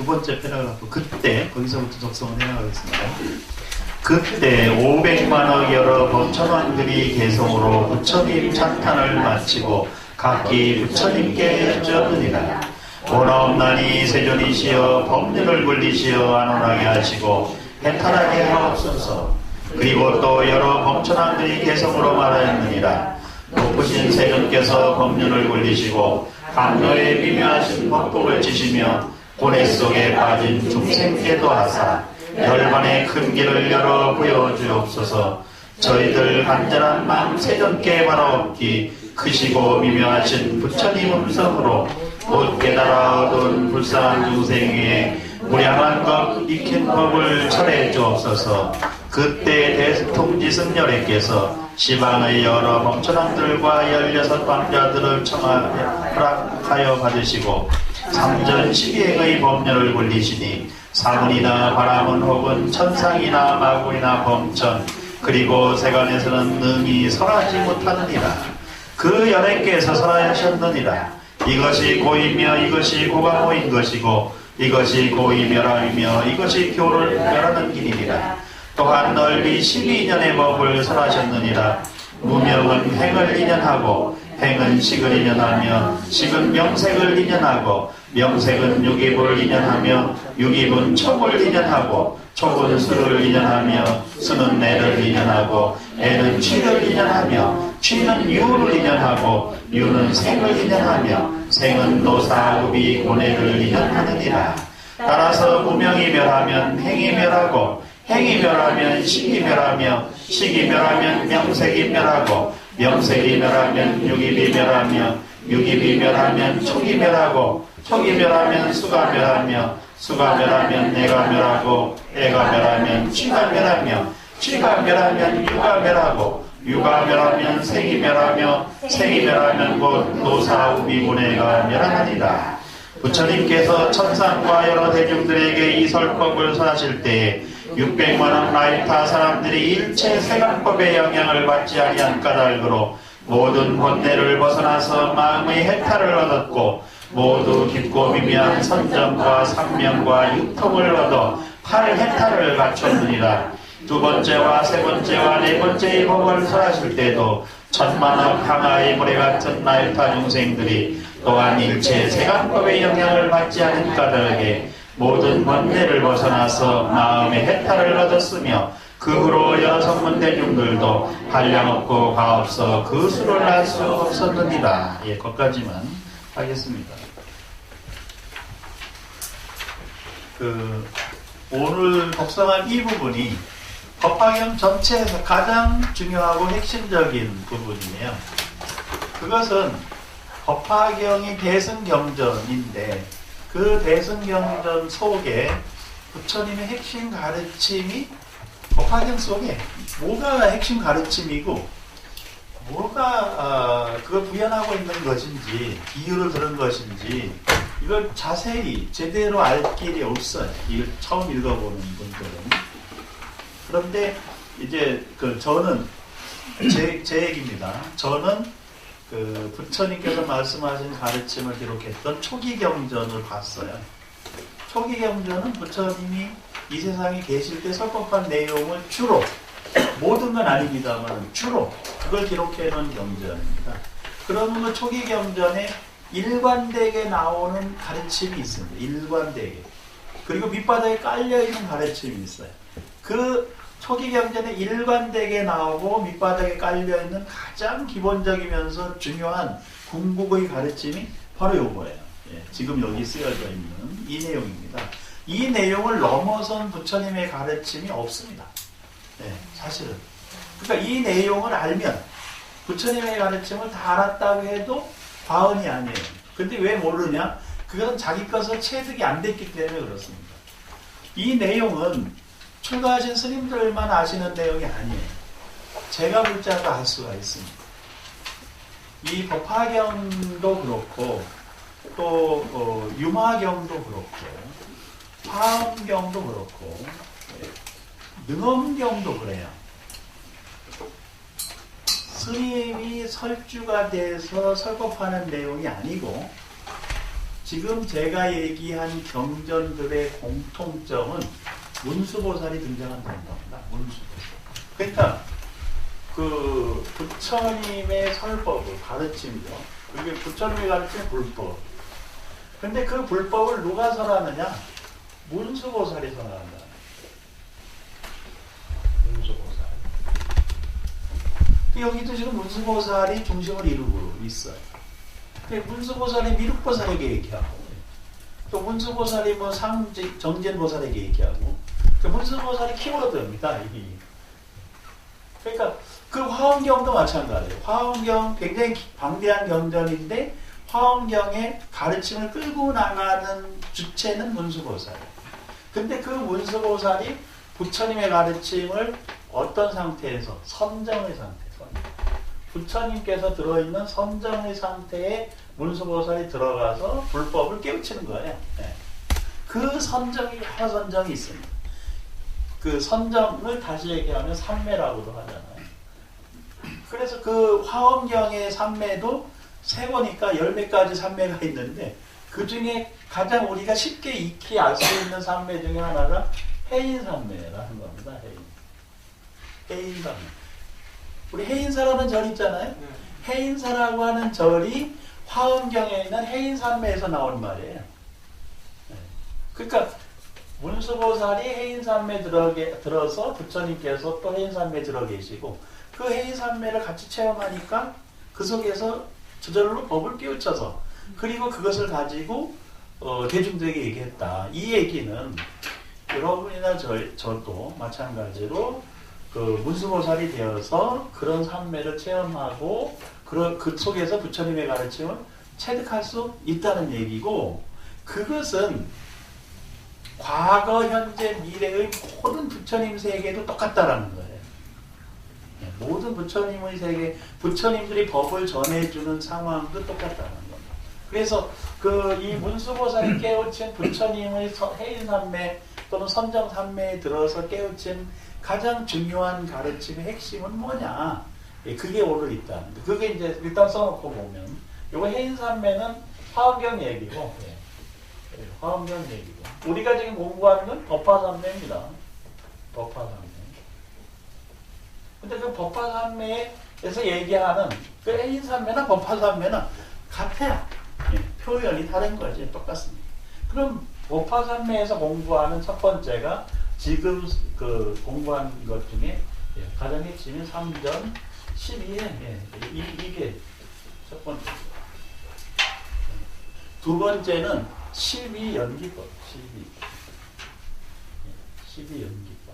두 번째 패러그래프 그때 거기서부터 적성을 해나가겠습니다. 그때 500만의 여러 법천왕들이 개성으로 부처님 찬탄을 마치고 각기 부처님께 여쭈었느니라. 원하옵나니 세존이시여 법률을 굴리시어 안온하게 하시고 해탈하게 하옵소서. 그리고 또 여러 법천왕들이 개성으로 말하였느니라. 높으신 세존께서 법률을 굴리시고 강로에 미묘하신 법복을 지시며 고뇌 속에 빠진 중생께도 하사 열반의 큰 길을 열어 보여주옵소서. 저희들 간절한 마음 세존께 바라옵기 크시고 미묘하신 부처님 음성으로 곧 깨달아 얻은 불쌍한 중생에게 무량한 것 익힌 법을 철해 주옵소서. 그때 대통지승열애께서 시방의 여러 법천왕들과 16방자들을 청하여 받으시고 삼전 12행의 법률을 굴리시니 사문이나 바람은 혹은 천상이나 마구이나 범천 그리고 세간에서는 능히 설하지 못하느니라. 그 연애께서 설하셨느니라. 이것이 고이며 이것이 고가모인 것이고 이것이 고이멸함이며 이것이 교를 멸하는 길이니라. 또한 넓이 12년의 법을 설하셨느니라. 무명은 행을 인연하고 행은 식을 인연하며 식은 명색을 인연하고 명색은 유기불을 인연하며 유기불은 촉을 인연하고 촉은 수를 인연하며 수는 애를 인연하고 애는 취를 인연하며 취는 유를 인연하고 유는 생을 인연하며 생은 노사우비 고뇌를 인연하느니라. 따라서 무명이 멸하면 행이 멸하고 행이 멸하면 식이 멸하며 식이 멸하면 명색이 멸하고 명색이 멸하면 유기비 멸하며 유기비 멸하면 촉이 멸하고 촉이 멸하면 수가 멸하며 수가 멸하면 애가 멸하고 애가 멸하면 취가 멸하며 취가 멸하면 유가 멸하고 유가 멸하면 생이 멸하며 생이 멸하면 곧 노사우비고뇌가 멸하느니라. 부처님께서 천상과 여러 대중들에게 이 설법을 설하실 때에 600만원 라이타 사람들이 일체 세간법의 영향을 받지 아니한 까닭으로 모든 번뇌를 벗어나서 마음의 해탈을 얻었고 모두 깊고 미미한 선정과 삼명과 육통을 얻어 8해탈을 갖췄느니라. 두 번째와 세 번째와 네 번째의 법을 설하실 때도 천만억 항아의 모래 같은 라이타 중생들이 또한 일체 세간법의 영향을 받지 않은 까닭에 모든 번뇌를 벗어나서 마음의 해탈을 얻었으며 그 후로 여러 성문대중들도 한량없고 과없어 그 수를 알 수 없었느니라. 예, 거기까지만 하겠습니다. 오늘 독서한 이 부분이 법화경 전체에서 가장 중요하고 핵심적인 부분이에요. 그것은 법화경이 대승경전인데 그 대승경전 속에 부처님의 핵심 가르침이 법화경 속에 뭐가 핵심 가르침이고 뭐가 그걸 구현하고 있는 것인지 비유를 들은 것인지 이걸 자세히 제대로 알 길이 없어요. 이걸 처음 읽어보는 분들은. 그런데 이제 저는 제 얘기입니다. 저는 부처님께서 말씀하신 가르침을 기록했던 초기경전을 봤어요. 초기경전은 부처님이 이 세상에 계실 때 설법한 내용을 주로, 모든 건 아닙니다만 주로 그걸 기록해 놓은 경전입니다. 그러면 그 초기경전에 일관되게 나오는 가르침이 있습니다. 일관되게. 그리고 밑바닥에 깔려있는 가르침이 있어요. 그 초기경전에 일관되게 나오고 밑바닥에 깔려있는 가장 기본적이면서 중요한 궁극의 가르침이 바로 요거예요. 예, 지금 여기 쓰여져 있는 이 내용입니다. 이 내용을 넘어선 부처님의 가르침이 없습니다. 예, 사실은. 그러니까 이 내용을 알면 부처님의 가르침을 다 알았다고 해도 과언이 아니에요. 근데 왜 모르냐? 그것은 자기 것을 체득이 안 됐기 때문에 그렇습니다. 이 내용은 출가하신 스님들만 아시는 내용이 아니에요. 제가 볼 자도 알 수가 있습니다. 이 법화경도 그렇고 또 유마경도 그렇고 화엄경도 그렇고 능엄경도 그래요. 스님이 설주가 돼서 설법하는 내용이 아니고 지금 제가 얘기한 경전들의 공통점은 문수보살이 등장한다는 겁니다. 문수보살. 그러니까 그 부처님의 설법을 가르침이죠. 그게 부처님이 가르친 불법. 근데 그 불법을 누가 설하느냐? 문수보살이 설한다. 문수보살. 여기도 지금 문수보살이 중심을 이루고 있어요. 문수보살이 미륵보살에게 얘기하고, 또 문수보살이 뭐 정진보살에게 얘기하고, 문수보살이 키워드입니다. 이게. 그러니까 그 화엄경도 마찬가지예요. 화엄경 굉장히 방대한 경전인데 화엄경의 가르침을 끌고 나가는 주체는 문수보살이에요. 근데 그 문수보살이 부처님의 가르침을 어떤 상태에서? 선정의 상태에서. 부처님께서 들어있는 선정의 상태에 문수보살이 들어가서 불법을 깨우치는 거예요. 네. 그 선정이, 여러 선정이 있습니다. 그 선정을 다시 얘기하면 삼매라고도 하잖아요. 그래서 그 화엄경의 삼매도 세보니까 10매까지 삼매가 있는데 그 중에 가장 우리가 쉽게 익히 알 수 있는 삼매 중에 하나가 해인삼매라는 겁니다. 해인삼매. 우리 해인사라는 절 있잖아요. 해인사라고 하는 절이 화엄경에 있는 해인삼매에서 나온 말이에요. 그러니까 문수보살이 해인삼매 들어서 부처님께서 또 해인삼매 들어 계시고 그 해인삼매를 같이 체험하니까 그 속에서 저절로 법을 깨우쳐서 그리고 그것을 가지고 대중들에게 얘기했다. 이 얘기는 여러분이나 저도 마찬가지로 그 문수보살이 되어서 그런 삼매를 체험하고 그 속에서 부처님의 가르침을 체득할 수 있다는 얘기고, 그것은 과거, 현재, 미래의 모든 부처님 세계도 똑같다라는 거예요. 모든 부처님의 세계, 부처님들이 법을 전해주는 상황도 똑같다는 겁니다. 그래서 이 문수보살이 깨우친 부처님의 해인삼매 또는 선정삼매에 들어서 깨우친 가장 중요한 가르침의 핵심은 뭐냐? 그게 오늘 있다는 거. 그게 이제 일단 써놓고 보면, 요거 해인삼매는 화엄경 얘기고, 화엄경 얘기고. 우리가 지금 공부하는 건 법화삼매입니다. 법화삼매. 근데 그 법화삼매에서 얘기하는 그 해인삼매나 법화삼매는 같아요. 표현이 다른 거지. 똑같습니다. 그럼 법화삼매에서 공부하는 첫 번째가 지금 그 공부한 것 중에 가장 핵심인 3전 12행. 이게 첫 번째. 두 번째는 12연기법. 12연기법.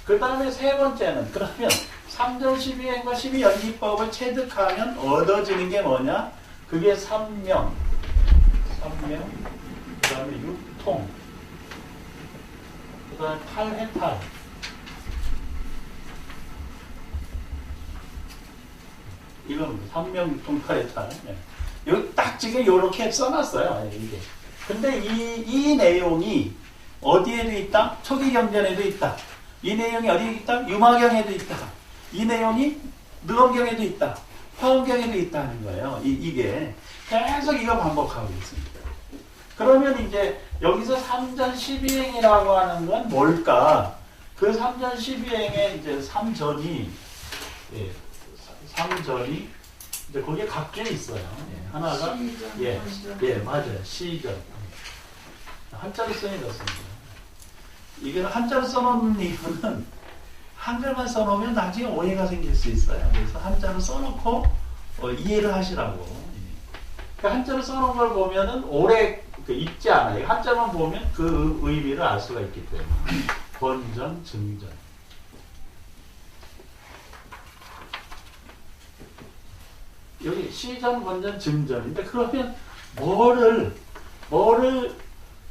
그 다음에 세 번째는, 그러면 3전 12행과 12연기법을 체득하면 얻어지는 게 뭐냐? 그게 삼명, 그 다음에 육통, 그 다음에 팔해탈. 이건 삼명, 육통, 팔해탈. 딱 지금 요렇게 써놨어요. 이게. 근데 이 내용이 어디에도 있다? 초기경전에도 있다. 이 내용이 어디에 있다? 유마경에도 있다. 이 내용이 느엄경에도 있다. 화엄경에도 있다는 거예요. 이게 계속 이거 반복하고 있습니다. 그러면 이제 여기서 3전 12행이라고 하는 건 뭘까? 그 3전 12행의 이제 3전이 이제 거기에 각주에 있어요. 하나가 맞아요. 시전. 한자로 쓰니 좋습니다. 이게 한자로 써놓는 이유는 한글만 써놓으면 나중에 오해가 생길 수 있어요. 그래서 한자로 써놓고 이해를 하시라고. 그러니까 한자로 써놓은 걸 보면은 오래 읽지 않아요. 한자만 보면 그 의미를 알 수가 있기 때문에. 권전, 증전. 여기 시전, 권전, 증전인데, 그러면 뭐를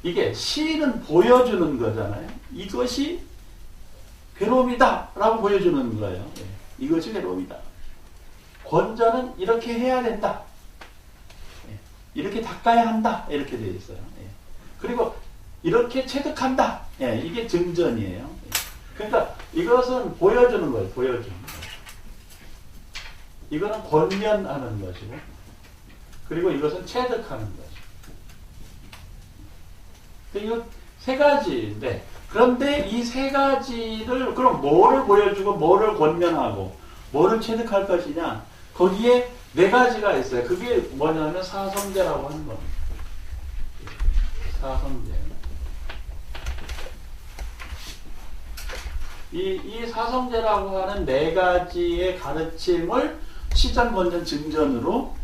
이게 시는 보여주는 거잖아요. 이것이 괴로움이다 라고 보여주는 거예요. 이것이 괴로움이다. 권전은 이렇게 해야 된다. 이렇게 닦아야 한다. 이렇게 되어 있어요. 그리고 이렇게 체득한다. 이게 증전이에요. 그러니까 이것은 보여주는 거예요. 보여주는 거예요. 이거는 권면하는 것이고, 그리고 이것은 체득하는 것이고. 이거 세 가지인데, 그런데 이 세 가지를 그럼 뭐를 보여주고 뭐를 권면하고 뭐를 체득할 것이냐, 거기에 네 가지가 있어요. 그게 뭐냐면 사성제라고 하는 겁니다. 사성제. 이 사성제라고 하는 네 가지의 가르침을 시전, 본전, 증전으로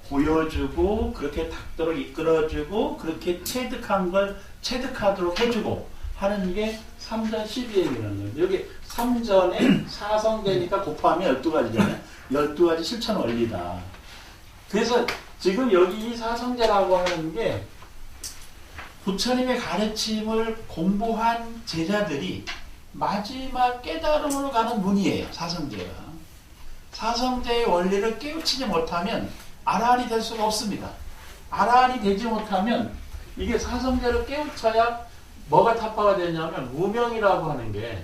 보여주고, 그렇게 닦도록 이끌어주고, 그렇게 체득한 걸 체득하도록 해주고 하는 게 3전 12행이라는 거예요. 여기 3전에 사성제니까 곱하면 12가지잖아요. 12가지 실천 원리다. 그래서 지금 여기 이 사성제라고 하는 게 부처님의 가르침을 공부한 제자들이 마지막 깨달음으로 가는 문이에요. 사성제가. 사성제의 원리를 깨우치지 못하면 아라한이 될 수가 없습니다. 아라한이 되지 못하면 이게 사성제를 깨우쳐야 뭐가 타파가 되냐면 무명이라고 하는 게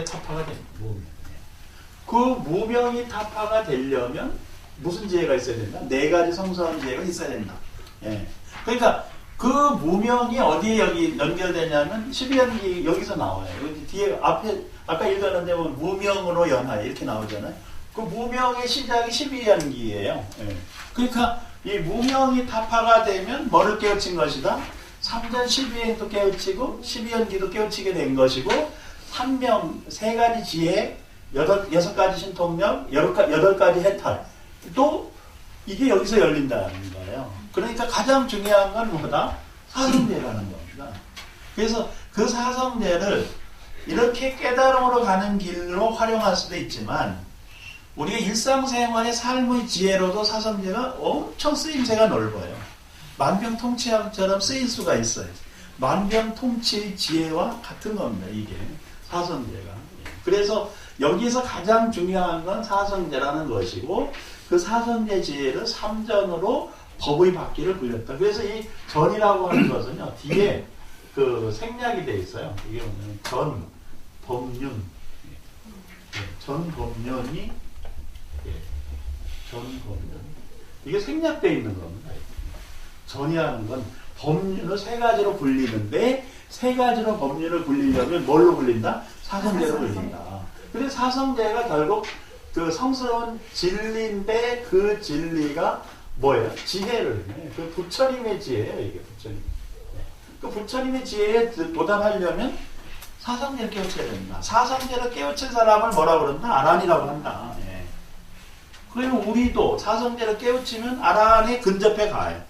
타파가 됩니다. 무명. 그 무명이 타파가 되려면 무슨 지혜가 있어야 된다? 네 가지 성스러운 지혜가 있어야 된다. 그러니까 그 무명이 어디에 여기 연결되냐면 12연기 여기서 나와요. 여기 뒤에 앞에 아까 읽었는데 보면 무명으로 연하여 이렇게 나오잖아요. 그 무명의 시작이 12연기예요. 그러니까 이 무명이 타파가 되면 뭐를 깨우친 것이다? 3전 12행도 깨우치고 12연기도 깨우치게 된 것이고, 삼명 세 가지 지혜, 여섯 가지 신통력, 여덟 가지 해탈 또 이게 여기서 열린다는 거예요. 그러니까 가장 중요한 건 뭐다? 사성제라는 겁니다. 그래서 그 사성제를 이렇게 깨달음으로 가는 길로 활용할 수도 있지만, 우리가 일상생활의 삶의 지혜로도 사성제가 엄청 쓰임새가 넓어요. 만병통치약처럼 쓰일 수가 있어요. 만병통치의 지혜와 같은 겁니다. 이게 사성제가. 그래서 여기서 가장 중요한 건 사성제라는 것이고, 그 사성제 지혜를 3전으로 법의 바퀴를 굴렸다. 그래서 이 전이라고 하는 것은요, 뒤에 그 생략이 돼 있어요. 이게 뭐냐면 전, 법륜, 전 법륜이 전 법륜, 이게 생략되어 있는 겁니다. 전이라는 건 법륜을 세 가지로 굴리는데, 세 가지로 법륜을 굴리려면 뭘로 굴린다? 사성제로 굴린다. 근데 사성제가 결국 그 성스러운 진리인데, 그 진리가 뭐예요? 지혜를. 그 부처님의 지혜예요, 이게 부처님. 그 부처님의 지혜에 도달하려면 사성제를 깨우쳐야 됩니다. 사성제를 깨우친 사람을 뭐라고 그런다? 아란이라고 한다. 그러면 우리도 사성제를 깨우치면 아라한에 근접해 가요.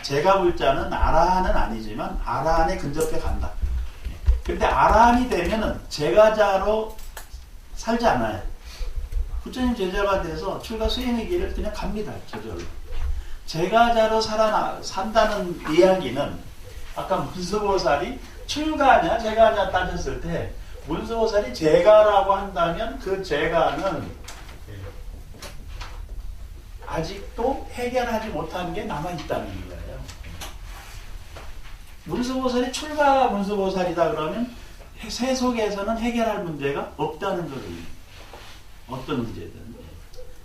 제가 볼 자는 아라한은 아니지만 아라한에 근접해 간다. 근데 아라한이 되면은 제가자로 살지 않아요. 부처님 제자가 돼서 출가 수행의 길을 그냥 갑니다. 저절로. 제가자로 산다는 이야기는 아까 문수보살이 출가냐 제가냐 따졌을 때, 문수보살이 제가라고 한다면 그 제가는 아직도 해결하지 못한 게 남아있다는 거예요. 문수보살이 출가 문수보살이다 그러면 세속에서는 해결할 문제가 없다는 거예요. 어떤 문제든.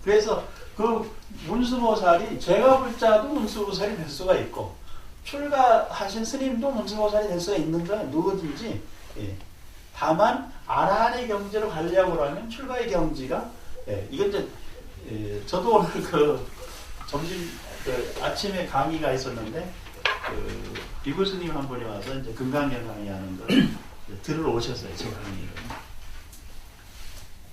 그래서 그 문수보살이 제가 볼 자도 문수보살이 될 수가 있고, 출가하신 스님도 문수보살이 될 수가 있는 거야. 누구든지. 다만 아라한의 경지로 가려고 하면 출가의 경지가, 이건 이제 저도 오늘 점심 아침에 강의가 있었는데, 비구 스님 한 분이 와서 이제 금강경 강의하는 걸 들으러 오셨어요. 제 강의를.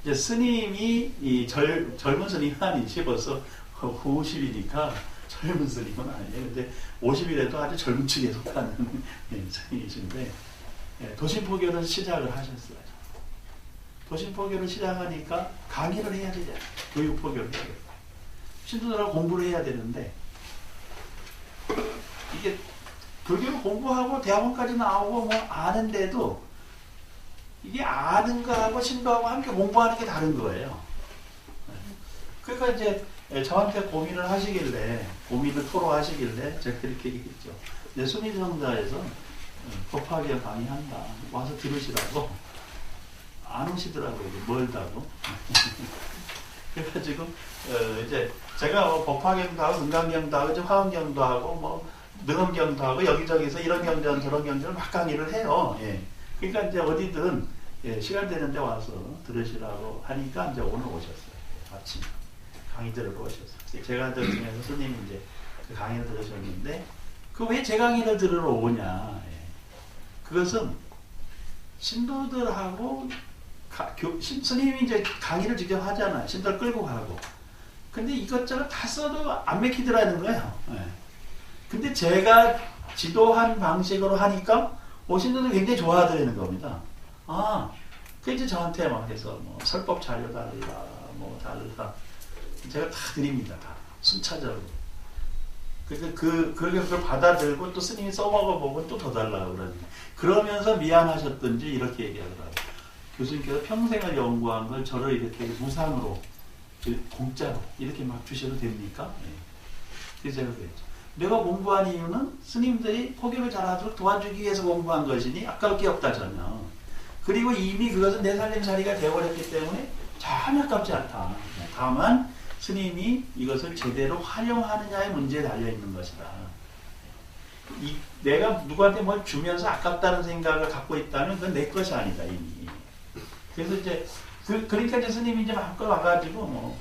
이제 스님이 이 젊은 스님은 아니지, 벌써 50이니까 젊은 스님은 아니에요. 근데 50이라도 아주 젊은 축에 속하는 스님이신데, 도심포교를 시작을 하셨어요. 도심포교를 시작하니까 강의를 해야 되잖아요. 교육포교를 해야 돼요. 신도들하고 공부를 해야 되는데, 이게 불교를 공부하고 대학원까지 나오고 뭐 아는데도, 이게 아는 거하고 신도하고 함께 공부하는 게 다른 거예요. 그러니까 이제 저한테 고민을 하시길래, 고민을 토로하시길래 제가 이렇게 얘기했죠. 내 순위성자에서 법화기가 강의한다. 와서 들으시라고. 안 오시더라고요. 멀다고. 그래가지고 이제 제가 뭐 법화경도 하고 금강경도 하고 화엄경도 하고 뭐 능엄경도 하고 여기저기서 이런 경전 저런 경전을 막 강의를 해요. 예. 그러니까 이제 어디든 예, 시간 되는데 와서 들으시라고 하니까 이제 오늘 오셨어요. 아침 강의 들으러 오셨어요. 제가 들으면서 스님이 이제 그 강의를 들으셨는데 그 왜 제 강의를 들으러 오냐? 예. 그것은 신도들하고 스님이 이제 강의를 직접 하잖아요. 신도를 끌고 가고. 근데 이것저것 다 써도 안 맥히더라는 거예요. 예. 근데 제가 지도한 방식으로 하니까 신도들이 굉장히 좋아하더라는 겁니다. 그 이제 저한테 막 해서 뭐 설법 자료 달라, 뭐 달라. 제가 다 드립니다. 다. 순차적으로. 그래서 그걸 받아들고 또 스님이 써먹어 보고 또 더 달라고 그러는데. 그러면서 미안하셨던지 이렇게 얘기하더라고요. 교수님께서 평생을 연구한 걸 저를 이렇게 무상으로, 공짜로 이렇게 막 주셔도 됩니까? 네. 그래서 제가 그랬죠. 내가 공부한 이유는 스님들이 포교를 잘하도록 도와주기 위해서 공부한 것이니 아까울 게 없다 전혀. 그리고 이미 그것은 내 살림살이가 되어버렸기 때문에 전혀 아깝지 않다. 다만 스님이 이것을 제대로 활용하느냐의 문제에 달려있는 것이다. 내가 누구한테 뭘 주면서 아깝다는 생각을 갖고 있다면 그건 내 것이 아니다 이미. 그래서 이제 그러니까 이제 스님이 이제 마음껏 와가지고 뭐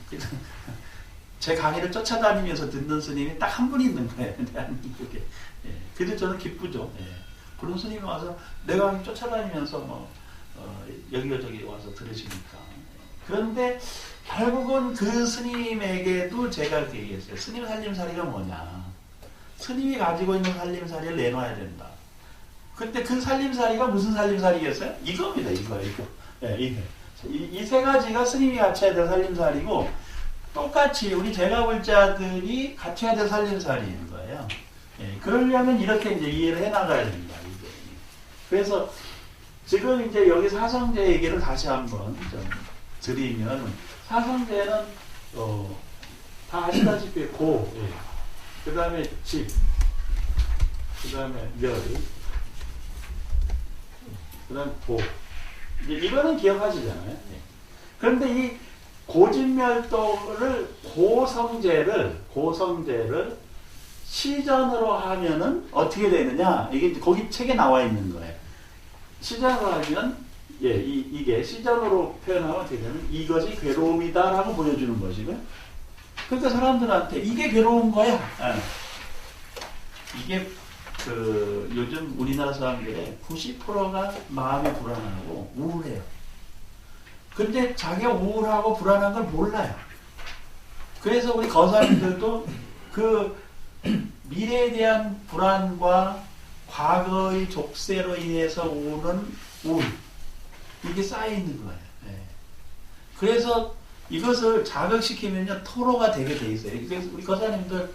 제 강의를 쫓아다니면서 듣는 스님이 딱 한 분 있는 거예요. 대한민국에. 예. 그래도 저는 기쁘죠. 예. 그런 스님이 와서 내 강의 쫓아다니면서 뭐 여기저기 와서 들으시니까. 그런데 결국은 그 스님에게도 제가 그렇게 얘기했어요. 스님 살림살이가 뭐냐. 스님이 가지고 있는 살림살이를 내놔야 된다. 근데 그 살림살이가 무슨 살림살이겠어요? 이겁니다. 이거. 예, 이게. 이 세 가지가 스님이 같이 해야 될 살림살이고 똑같이 우리 제가볼자들이 같이 해야 될 살림살이인 거예요. 예, 그러려면 이렇게 이제 이해를 해나가야 된다. 이게. 그래서 지금 이제 여기 사성제 얘기를 다시 한번 좀 드리면 사성제는 다 아시다시피 고, 예. 그 다음에 집, 그 다음에 멸, 그 다음에 보. 이거는 기억하시잖아요. 예. 그런데 이 고진멸도를 고성제를 시전으로 하면은 어떻게 되느냐? 이게 거기 책에 나와 있는 거예요. 시전으로 하면 이게 시전으로 표현하면 어떻게 되냐면 이것이 괴로움이다라고 보여주는 것이고요. 그러니까 사람들한테 이게 괴로운 거야. 이게 요즘 우리나라 사람들의 90%가 마음이 불안하고 우울해요. 근데 자기가 우울하고 불안한 걸 몰라요. 그래서 우리 거사님들도 그 미래에 대한 불안과 과거의 족쇄로 인해서 오는 우울, 이게 쌓여있는 거예요. 네. 그래서 이것을 자극시키면요 토로가 되게 돼 있어요. 그래서 우리 거사님들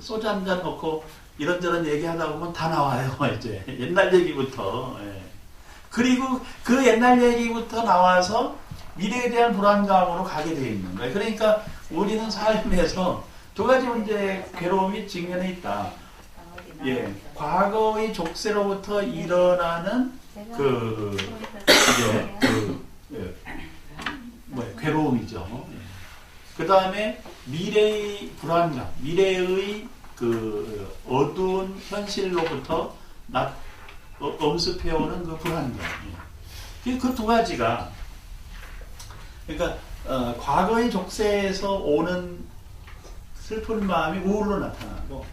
소주 한잔 넣고 이런저런 얘기하다 보면 다 나와요. 이제 옛날 얘기부터. 예. 그리고 그 옛날 얘기부터 나와서 미래에 대한 불안감으로 가게 되어 있는 거예요. 그러니까 우리는 삶에서 두 가지 문제의 괴로움이 직면해 있다. 예, 과거의 족쇄로부터 일어나는 괴로움이죠. 예. 그 다음에 미래의 불안감, 미래의 어두운 현실로부터 엄습해오는 그 불안감. 예. 그 두 가지가 그러니까 과거의 족쇄에서 오는 슬픈 마음이 우울로 나타나고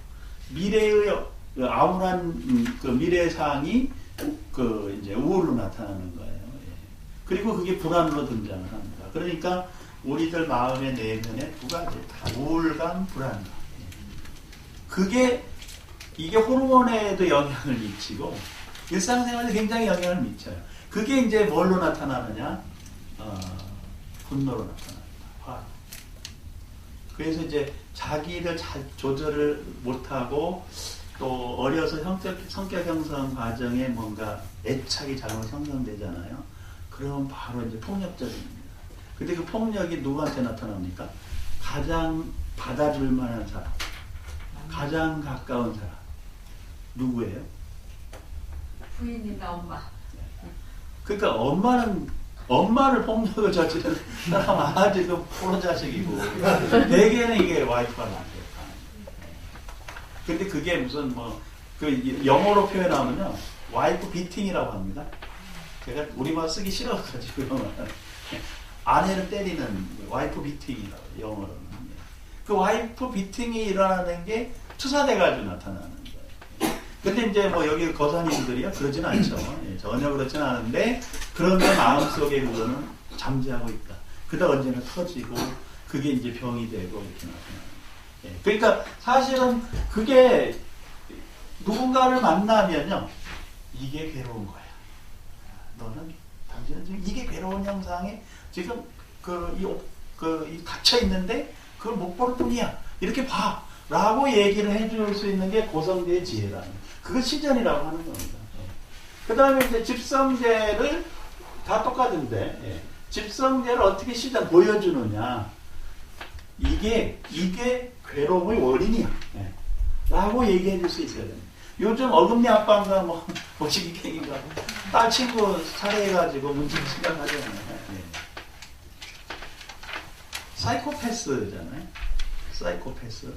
미래의 암울한 그 미래상이 이제 우울로 나타나는 거예요. 예. 그리고 그게 불안으로 등장을 합니다. 그러니까 우리들 마음의 내면에 두 가지 다 우울감, 불안감. 예. 이게 호르몬에도 영향을 미치고 일상생활에 굉장히 영향을 미쳐요. 그게 이제 뭘로 나타나느냐? 분노로 나타납니다. 화. 그래서 이제 자기를 잘 조절을 못하고 또 어려서 성격 형성 과정에 뭔가 애착이 잘못 형성되잖아요. 그러면 바로 이제 폭력적입니다. 근데 그 폭력이 누구한테 나타납니까? 가장 받아줄 만한 사람, 가장 가까운 사람. 누구예요? 부인이나 엄마. 그러니까 엄마는 엄마를 폭력을 저지른 사람 아직은 포로 자식이고 대개는 이게 와이프가 남편. 근데 그게 무슨 뭐 그 영어로 표현하면요 와이프 비팅이라고 합니다. 제가 우리말 쓰기 싫어가지고 아내를 때리는 와이프 비팅이라고 영어로는. 그 와이프 비팅이 일어나는 게 투사돼가지고 나타나는 거예요. 근데 이제 뭐 여기 거사님들이요 그러진 않죠. 예, 전혀 그렇진 않은데 그런데 마음속에 그거는 잠재하고 있다. 그러다 언제나 터지고 그게 이제 병이 되고 이렇게 나타나는. 예, 그러니까 사실은 그게 누군가를 만나면요 이게 괴로운 거야. 너는 당신은 지금 이게 괴로운 형상에 지금 이 갇혀 있는데 그걸 못 볼 뿐이야. 이렇게 봐. 라고 얘기를 해줄 수 있는 게 고성계의 지혜라는. 그걸 시전이라고 하는 겁니다. 그 다음에 이제 집성제를 다 똑같은데, 예. 집성제를 어떻게 시전 보여주느냐. 이게 괴로움의 원인이야. 예. 라고 얘기해 줄 수 있어야 됩니다. 요즘 어금니 아빠인가 모시기갱인가 딸 친구 살해해가지고 문제를 생각하잖아요. 예. 사이코패스잖아요. 사이코패스.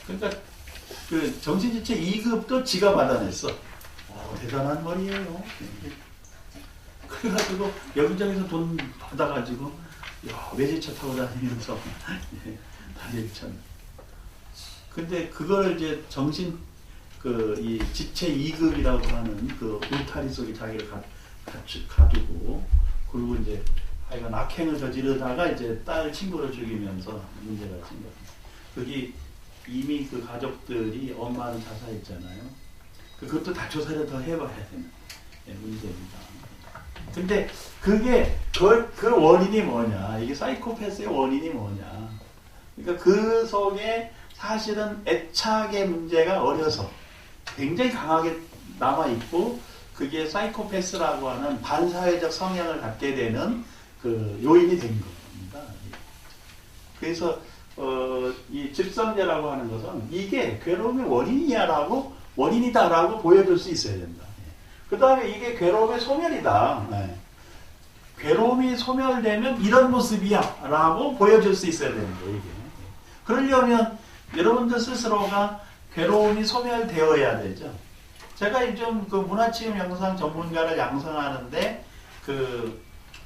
그러니까 그 정신지체 2급도 지가 받아냈어. 대단한 머리예요. 그래가지고 여기저기서 돈 받아가지고 외제차 타고 다니면서 다녔잖아. 근데 그걸 이제 이 지체 2급이라고 하는 그 울타리 속에 자기를 가두고 그리고 이제 하여간 악행을 저지르다가 이제 딸 친구를 죽이면서 문제가 생겼습니다. 거기 이미 그 가족들이 엄마는 자살했잖아요. 그것도 다 조사를 더 해봐야 되는 문제입니다. 근데 그게 그 원인이 뭐냐? 이게 사이코패스의 원인이 뭐냐? 그러니까 그 속에 사실은 애착의 문제가 어려서 굉장히 강하게 남아있고 그게 사이코패스라고 하는 반사회적 성향을 갖게 되는 그 요인이 된 겁니다. 그래서 이 집성제라고 하는 것은 이게 괴로움의 원인이다라고 보여줄 수 있어야 된다. 그 다음에 이게 괴로움의 소멸이다. 네. 괴로움이 소멸되면 이런 모습이야 라고 보여줄 수 있어야 되는 거예요. 이게. 그러려면 여러분들 스스로가 괴로움이 소멸되어야 되죠. 제가 좀 그 문화치유 영상 전문가를 양성하는데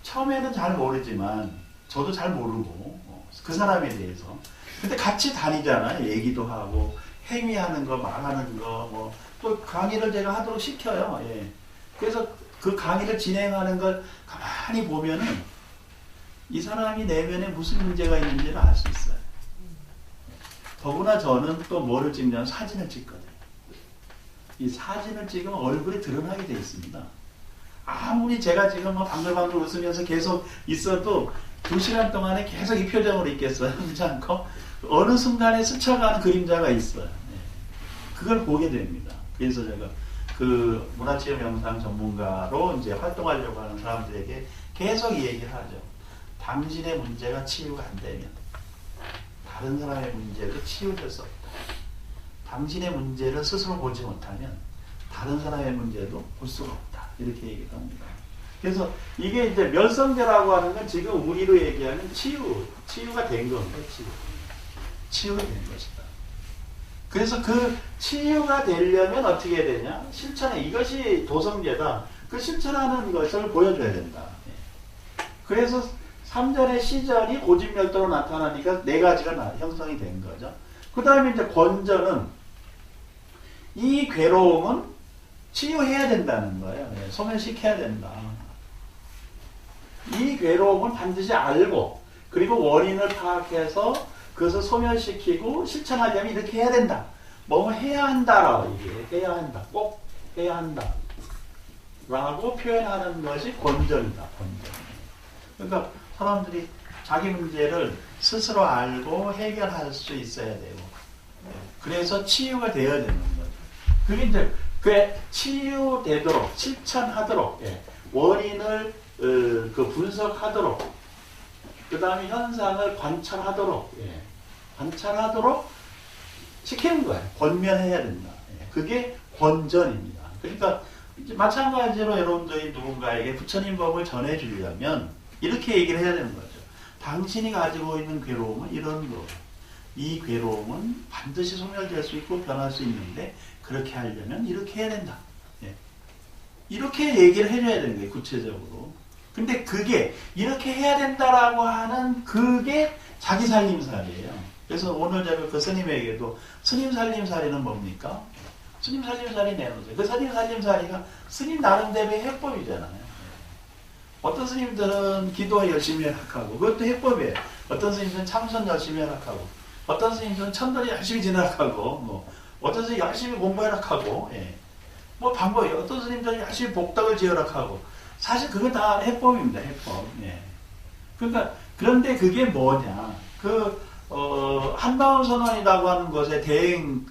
처음에는 잘 모르지만 저도 잘 모르고 그 사람에 대해서 근데 같이 다니잖아요. 얘기도 하고 행위하는 거 말하는 거 또 강의를 제가 하도록 시켜요. 예. 그래서 그 강의를 진행하는 걸 가만히 보면은 이 사람이 내면에 무슨 문제가 있는지를 알 수 있어요. 더구나 저는 또 뭐를 찍냐면 사진을 찍거든요. 이 사진을 찍으면 얼굴이 드러나게 돼 있습니다. 아무리 제가 지금 방글방글 웃으면서 계속 있어도 2시간 동안에 계속 이 표정으로 있겠어요. 그렇지 않고 어느 순간에 스쳐가는 그림자가 있어요. 그걸 보게 됩니다. 그래서 제가 그 문화치유 영상 전문가로 이제 활동하려고 하는 사람들에게 계속 이 얘기를 하죠. 당신의 문제가 치유가 안 되면 다른 사람의 문제도 치유될 수 없다. 당신의 문제를 스스로 보지 못하면 다른 사람의 문제도 볼 수가 없다. 이렇게 얘기를 합니다. 그래서 이게 이제 멸성제라고 하는 건 지금 우리로 얘기하는 치유가 된 겁니다. 치유가 된 것이다. 그래서 그 치유가 되려면 어떻게 해야 되냐? 실천해. 이것이 도성제다. 그 실천하는 것을 보여줘야 된다. 그래서 3전의 시전이 고집멸도로 나타나니까 4가지가 형성이 된 거죠. 그 다음에 이제 권전은 이 괴로움은 치유해야 된다는 거예요. 소멸시켜야 된다. 이 괴로움을 반드시 알고 그리고 원인을 파악해서 그것을 소멸시키고 실천하려면 이렇게 해야 된다. 뭐 해야 한다라고 해야 한다. 꼭 해야 한다. 라고 표현하는 것이 권전이다. 권전. 그러니까 사람들이 자기 문제를 스스로 알고 해결할 수 있어야 되고 그래서 치유가 되어야 되는 거죠. 그게 이제 그 치유되도록 실천하도록 원인을 분석하도록 그 다음에 현상을 관찰하도록 시키는 거예요. 권면해야 된다. 그게 권전입니다. 그러니까 이제 마찬가지로 여러분들이 누군가에게 부처님 법을 전해주려면 이렇게 얘기를 해야 되는 거죠. 당신이 가지고 있는 괴로움은 이런 거. 이 괴로움은 반드시 소멸될 수 있고 변할 수 있는데 그렇게 하려면 이렇게 해야 된다. 예. 이렇게 얘기를 해줘야 되는 거예요. 구체적으로. 근데 그게 이렇게 해야 된다라고 하는 그게 자기 살림살이에요. 그래서 오늘 제가 그 스님에게도 스님 살림살이는 뭡니까? 스님 살림살이 내놓으세요. 그 스님 살림살이가 스님 나름대로의 해법이잖아요. 어떤 스님들은 기도 열심히 하락하고 그것도 해법이에요. 어떤 스님들은 참선 열심히 하락하고 어떤 스님들은 천도리 열심히 지나가고 뭐 어떤 스님 열심히 공부하락하고 예. 뭐 방법이에요. 어떤 스님들은 열심히 복덕을 지으락하고 사실 그거 다 해법입니다. 해법. 예. 그러니까 그런데 그게 뭐냐? 한마음 선언이라고 하는 것에 대행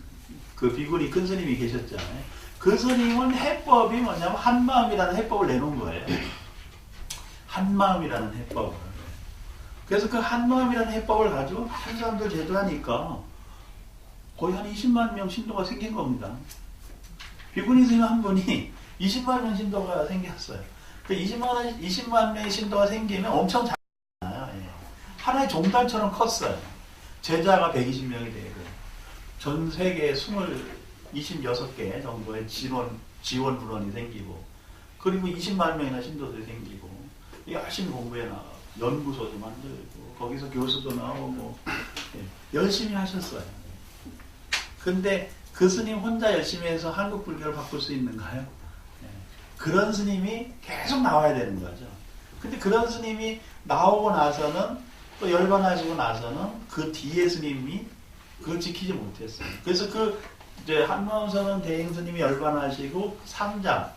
그 비구니 큰 스님이 계셨잖아요. 그 스님은 해법이 뭐냐면 한마음이라는 해법을 내놓은 거예요. 한마음이라는 해법을. 그래서 그 한마음이라는 해법을 가지고 많은 사람들 제도하니까 거의 한 20만 명 신도가 생긴 겁니다. 비구니 스님 한 분이 20만 명 신도가 생겼어요. 그 20만 명의 신도가 생기면 엄청 작아요. 예. 하나의 종단처럼 컸어요. 제자가 120명이 되고 전 세계에 26개 정도의 지원 불원이 생기고 그리고 20만 명이나 신도들이 생기고 열심히 공부해 나가고 연구소도 만들고 거기서 교수도 나오고 예. 열심히 하셨어요. 근데 그 스님 혼자 열심히 해서 한국 불교를 바꿀 수 있는가요? 예. 그런 스님이 계속 나와야 되는 거죠. 근데 그런 스님이 나오고 나서는 또 열반하시고 나서는 그 뒤에 스님이 그걸 지키지 못했어요. 그래서 이제 한마음선언 대행 스님이 열반하시고 상장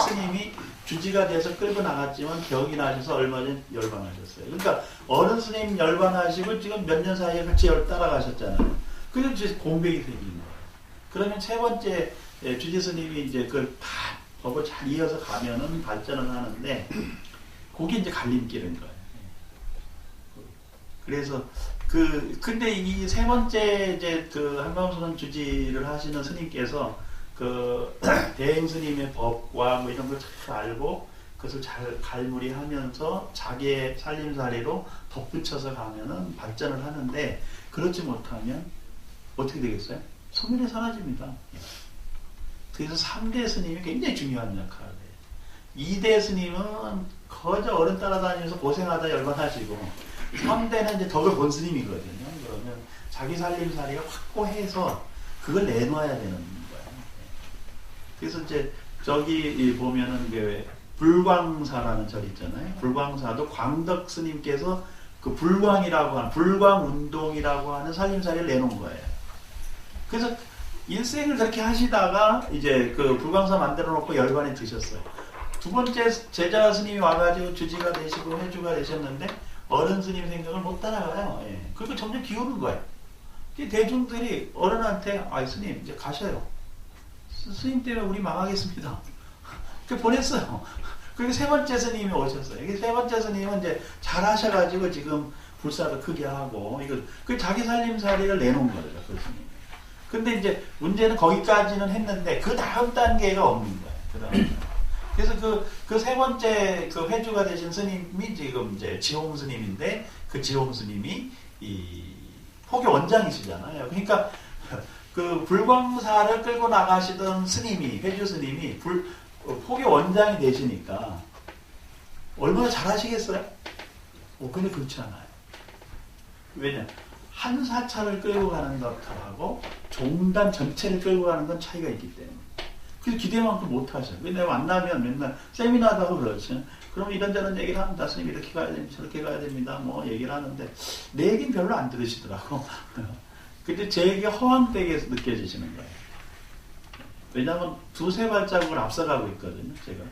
스님이 주지가 돼서 끌고 나갔지만 기억이 나셔서 얼마 전 열반하셨어요. 그러니까 어른 스님 열반하시고 지금 몇 년 사이에 같이 따라가셨잖아요. 그래서 이제 공백이 생긴 거예요. 그러면 세 번째 주지 스님이 이제 그걸 다 법을 잘 이어서 가면은 발전을 하는데 그게 이제 갈림길인 거예요. 그래서 근데 이 세 번째 이제 한마음선언 주지를 하시는 스님께서 대행 스님의 법과 뭐 이런 걸 잘 알고 그것을 잘 갈무리하면서 자기의 살림살이로 덧붙여서 가면은 발전을 하는데 그렇지 못하면 어떻게 되겠어요? 소멸이 사라집니다. 그래서 3대 스님이 굉장히 중요한 역할을 해요. 2대 스님은 거저 어른 따라다니면서 고생하다 열반하시고 3대는 이제 덕을 본 스님이거든요. 그러면 자기 살림살이가 확고해서 그걸 내놔야 되는 거예요. 그래서 이제 저기 보면은 그 불광사라는 절 있잖아요. 불광사도 광덕 스님께서 그 불광이라고 하는 불광운동이라고 하는 살림살이를 내놓은 거예요. 그래서 일생을 그렇게 하시다가 이제 그 불광사 만들어 놓고 열반에 드셨어요. 두 번째 제자 스님이 와가지고 주지가 되시고 회주가 되셨는데 어른 스님 생각을 못 따라가요. 예. 그리고 점점 기우는 거예요. 대중들이 어른한테 스님 이제 가셔요. 스님 때문에 우리 망하겠습니다. 그 보냈어요. 그리고 세 번째 스님이 오셨어요. 이게 세 번째 스님은 이제 잘하셔가지고 지금 불사도 크게 하고 그 자기 살림살이를 내놓은 거예요. 그 스님. 근데 이제 문제는 거기까지는 했는데 그 다음 단계가 없는 거예요. 그래서 그 세 번째 그 회주가 되신 스님이 지금 이제 지홍 스님인데 그 지홍 스님이 이 포교 원장이시잖아요. 그러니까 그 불광사를 끌고 나가시던 스님이 회주 스님이 포교 원장이 되시니까 얼마나 잘하시겠어요? 근데 그렇지 않아요. 왜냐? 한 사찰을 끌고 가는 것하고 종단 전체를 끌고 가는 건 차이가 있기 때문에. 그래서 기대만큼 못하셔요. 왜냐면 만나면 맨날 세미나도 하고 그렇죠. 그럼 이런저런 얘기를 합니다. 스님 이렇게 가야 됩니다. 저렇게 가야 됩니다. 뭐 얘기를 하는데 내 얘기는 별로 안 들으시더라고. 근데 제 얘기가 허황되게 느껴지시는 거예요. 왜냐하면 두세 발자국을 앞서가고 있거든요. 제가.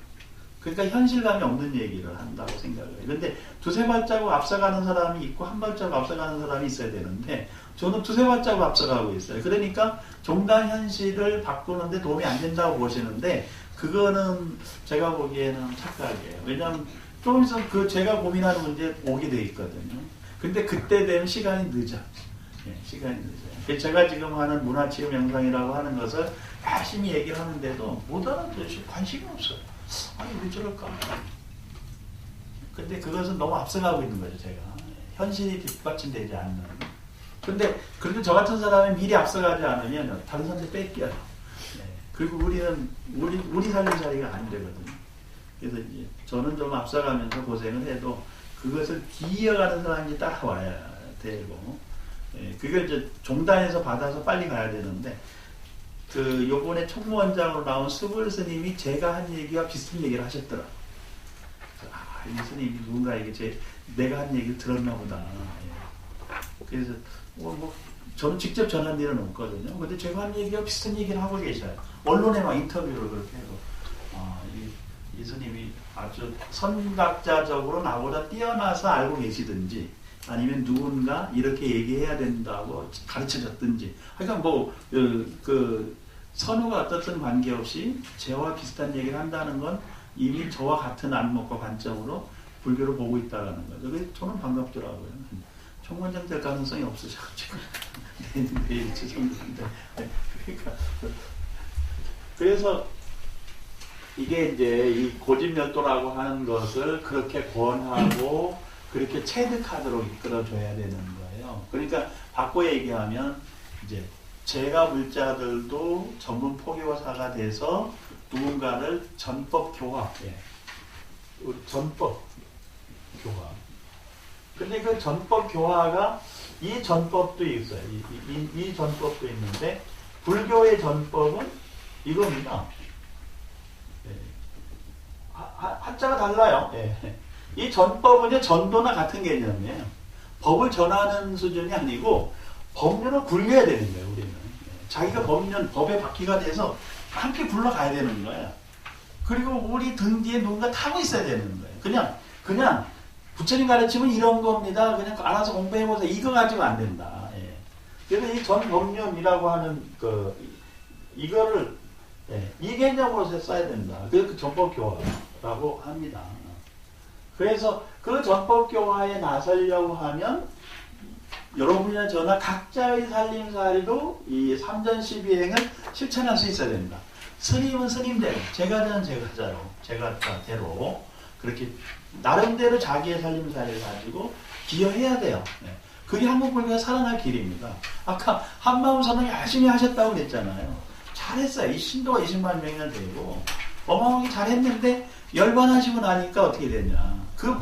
그러니까 현실감이 없는 얘기를 한다고 생각을 해요. 그런데 두세 발자국 앞서가는 사람이 있고 한 발자국 앞서가는 사람이 있어야 되는데 저는 두세 발자국 앞서가고 있어요. 그러니까 종단 현실을 바꾸는데 도움이 안 된다고 보시는데 그거는 제가 보기에는 착각이에요. 왜냐하면 조금 있으면 제가 고민하는 문제 오게 돼 있거든요. 근데 그때 되면 시간이 늦어. 예, 시간이 늦어요. 제가 지금 하는 문화치유 명상이라고 하는 것을 열심히 얘기를 하는데도 못 알아들으시고 관심이 없어요. 아니 왜 저럴까? 근데 그것은 너무 앞서가고 있는 거죠, 제가. 현실이 뒷받침되지 않는. 근데 그래도 저 같은 사람이 미리 앞서가지 않으면 다른 사람들 뺏겨요. 네. 그리고 우리 살림살이가 안 되거든요. 그래서 이제 저는 좀 앞서가면서 고생을 해도 그것을 이어가는 사람이 따라와야 되고, 예, 그걸 이제 종단에서 받아서 빨리 가야 되는데, 그 요번에 총무원장으로 나온 스불 스님이 제가 한 얘기와 비슷한 얘기를 하셨더라고요. 아, 이 스님이 누군가에게 내가 한 얘기를 들었나 보다. 예. 그래서 저는 직접 전한 일은 없거든요. 근데 제가 한 얘기와 비슷한 얘기를 하고 계셔요. 언론에 막 인터뷰를 그렇게 해도 이 스님이 아주 선각자적으로 나보다 뛰어나서 알고 계시든지 아니면 누군가 이렇게 얘기해야 된다고 가르쳐줬든지 하여간 그 선우가 어떻든 관계없이 저와 비슷한 얘기를 한다는 건 이미 저와 같은 안목과 관점으로 불교를 보고 있다는 거죠. 그래서 저는 반갑더라고요. 총무원장 될 가능성이 없으셔가지고 내일 죄송한데 그러니까 그래서 이게 이제 이 고집멸도라고 하는 것을 그렇게 권하고 그렇게 체득하도록 이끌어줘야 되는 거예요. 그러니까 바꿔 얘기하면 이제 제가 물자들도 전문 포교사가 돼서 누군가를 전법 교화, 전법 교화. 근데 그 전법 교화가 이 전법도 있어요. 이 전법도 있는데 불교의 전법은 이겁니다. 한자가 달라요. 이 전법은 전도나 같은 개념이에요. 법을 전하는 수준이 아니고 법륜을 굴려야 되는 거예요. 우리는 자기가 법에 바퀴가 돼서 함께 굴러가야 되는 거예요. 그리고 우리 등 뒤에 누군가 타고 있어야 되는 거예요. 그냥 부처님 가르치면 이런 겁니다. 그냥 알아서 공부해보세요. 이거 가지고 안 된다. 그래서 이 전법륜이라고 하는 이거를 이 개념으로 써야 된다. 그래서 전법교화라고 합니다. 그래서 그 전법교화에 나서려고 하면 여러분이나 저나 각자의 살림살이도 이 삼전시비행을 실천할 수 있어야 됩니다. 스님은 스님대로, 제가자는 제가자대로 그렇게 나름대로 자기의 살림살이를 가지고 기여해야 돼요. 그게 한국불교가 살아날 길입니다. 아까 한마음 선언 열심히 하셨다고 그랬잖아요. 잘했어요. 이 신도가 20만 명이나 되고 어마어마하게 잘했는데 열반하시고 나니까 어떻게 되냐. 그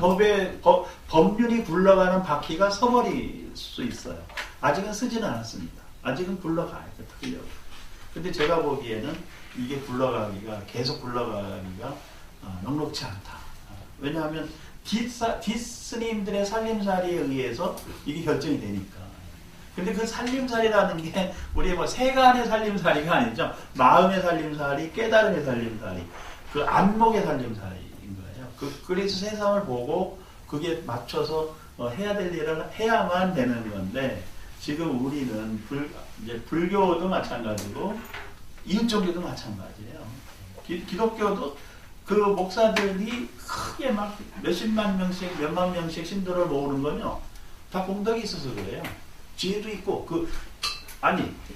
법률이 굴러가는 바퀴가 서버릴 수 있어요. 아직은 쓰지는 않았습니다. 아직은 굴러가요. 틀려요. 근데 제가 보기에는 이게 계속 굴러가기가 넉넉치 않다. 왜냐하면 뒷스님들의 살림살이에 의해서 이게 결정이 되니까. 근데 그 살림살이라는 게 우리 세간의 살림살이가 아니죠. 마음의 살림살이, 깨달음의 살림살이, 그 안목의 살림살이인 거예요. 그래서 세상을 보고 그게 맞춰서 해야 될 일을 해야만 되는 건데 지금 우리는 이제 불교도 마찬가지고 이웃종교도 마찬가지예요. 기독교도 그 목사들이 크게 막 몇십만 명씩, 몇만 명씩 신도를 모으는 건요. 다 공덕이 있어서 그래요. 지혜도 있고,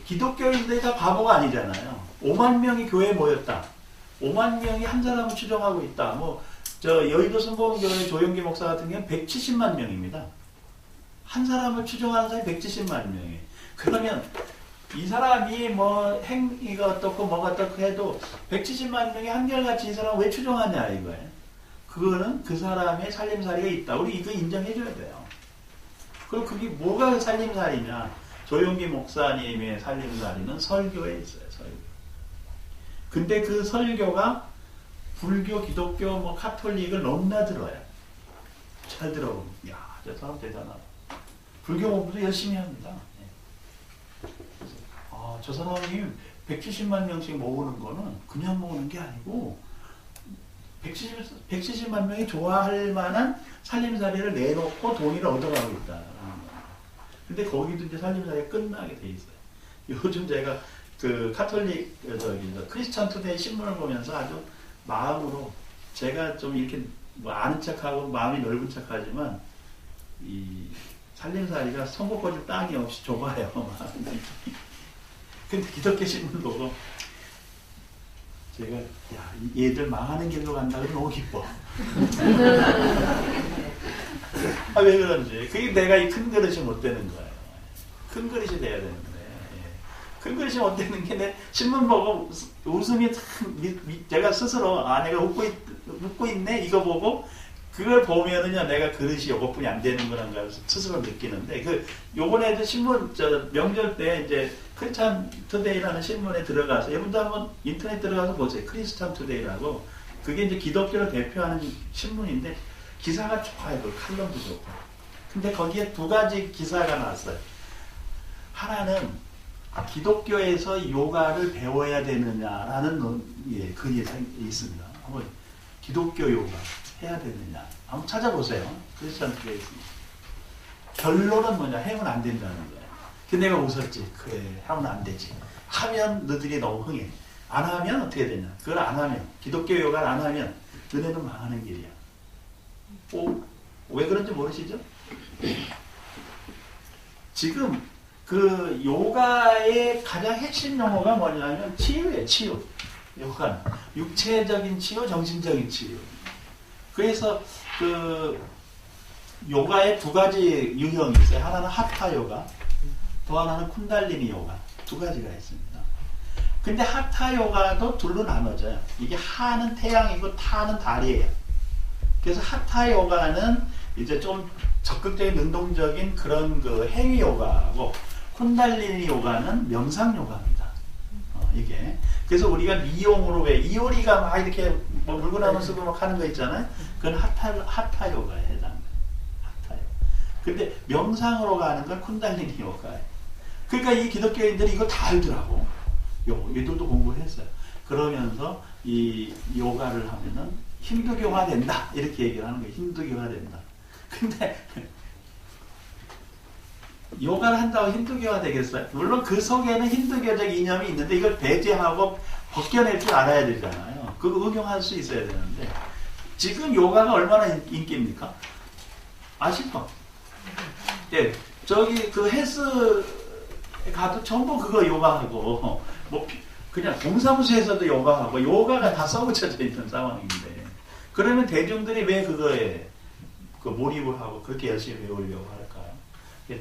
기독교인들이 다 바보가 아니잖아요. 5만 명이 교회에 모였다. 5만 명이 한 사람을 추종하고 있다. 여의도 순복음교회 조용기 목사 같은 경우는 170만 명입니다. 한 사람을 추종하는 사람이 170만 명이에요. 그러면 이 사람이 행위가 어떻고 뭐가 어떻고 해도 170만 명이 한결같이 이 사람을 왜 추종하냐 이거예요. 그거는 그 사람의 살림살이가 있다. 우리 이거 인정해줘야 돼요. 그럼 그게 뭐가 살림살이냐? 조용기 목사님의 살림살이는 설교에 있어요. 설교. 근데 그 설교가 불교, 기독교, 카톨릭을 넘나들어요. 잘 들어보면 야, 저 사람 대단하다. 불교 공부도 열심히 합니다. 저 사람이 170만 명씩 모으는 거는 그냥 모으는 게 아니고 170만 명이 좋아할 만한 살림살이를 내놓고 돈을 얻어가고 있다. 근데 거기도 이제 살림살이가 끝나게 돼 있어요. 요즘 제가 그 카톨릭, 크리스천 투데이 신문을 보면서 아주 마음으로 제가 좀 이렇게 아는 척하고 마음이 넓은 척하지만 살림살이가 송곳거질 땅이 없이 좁아요. 근데 기독교 신문 보고 제가 야 얘들 망하는 길로 간다 그러면 너무 기뻐. 아, 왜 그런지. 그게 내가 이 큰 그릇이 못 되는 거예요. 큰 그릇이 돼야 되는데. 큰 그릇이 못 되는 게 내 신문 보고 웃음이 참, 제가 스스로, 아, 내가 웃고 있네? 이거 보고, 그걸 보면은요, 내가 그릇이 요것뿐이 안 되는 거란가 스스로 느끼는데, 요번에도 신문, 명절 때 이제 크리스찬 투데이라는 신문에 들어가서, 여러분도 한번 인터넷 들어가서 보세요. 크리스찬 투데이라고. 그게 이제 기독교를 대표하는 신문인데, 기사가 좋아요. 그 칼럼도 좋고. 근데 거기에 두 가지 기사가 나왔어요. 하나는 기독교에서 요가를 배워야 되느냐라는 글이 있습니다. 한번 기독교 요가 해야 되느냐. 한번 찾아보세요. 크리스찬 투데이 있습니다. 결론은 뭐냐. 하면 안 된다는 거예요. 근데 내가 웃었지. 그래. 하면 안 되지. 하면 너희들이 너무 흥해. 안 하면 어떻게 되냐. 그걸 안 하면, 기독교 요가를 안 하면 너네는 망하는 길이야. 왜 그런지 모르시죠? 지금 그 요가의 가장 핵심 용어가 뭐냐면 치유예요. 치유. 요가는 육체적인 치유, 정신적인 치유. 그래서 그 요가의 두 가지 유형이 있어요. 하나는 하타 요가, 또 하나는 쿤달리니 요가. 두 가지가 있습니다. 근데 하타 요가도 둘로 나눠져요. 이게 하는 태양이고 타는 달이에요. 그래서 하타 요가는 이제 좀 적극적인 능동적인 그런 그 행위 요가고, 쿤달리니 요가는 명상 요가입니다. 이게. 그래서 우리가 미용으로 왜 이효리가 막 이렇게 뭐 물구나무 쓰고 막 하는 거 있잖아요. 그건 하타 요가에 해당돼요. 하타 요가. 근데 명상으로 가는 건 쿤달리니 요가예요. 그러니까 이 기독교인들이 이거 다 알더라고. 얘들도 공부를 했어요. 그러면서 이 요가를 하면은 힌두교화 된다. 이렇게 얘기를 하는 거예요. 힌두교화 된다. 근데 요가를 한다고 힌두교화 되겠어요? 물론 그 속에는 힌두교적 이념이 있는데 이걸 배제하고 벗겨낼 줄 알아야 되잖아요. 그거 응용할 수 있어야 되는데 지금 요가가 얼마나 인기입니까? 아시죠? 예, 저기 그 헬스 가도 전부 그거 요가하고 뭐 그냥 동사무소에서도 요가하고 요가가 다 써붙여져 있는 상황인데 그러면 대중들이 왜 그거에 그 몰입을 하고 그렇게 열심히 배우려고 할까요?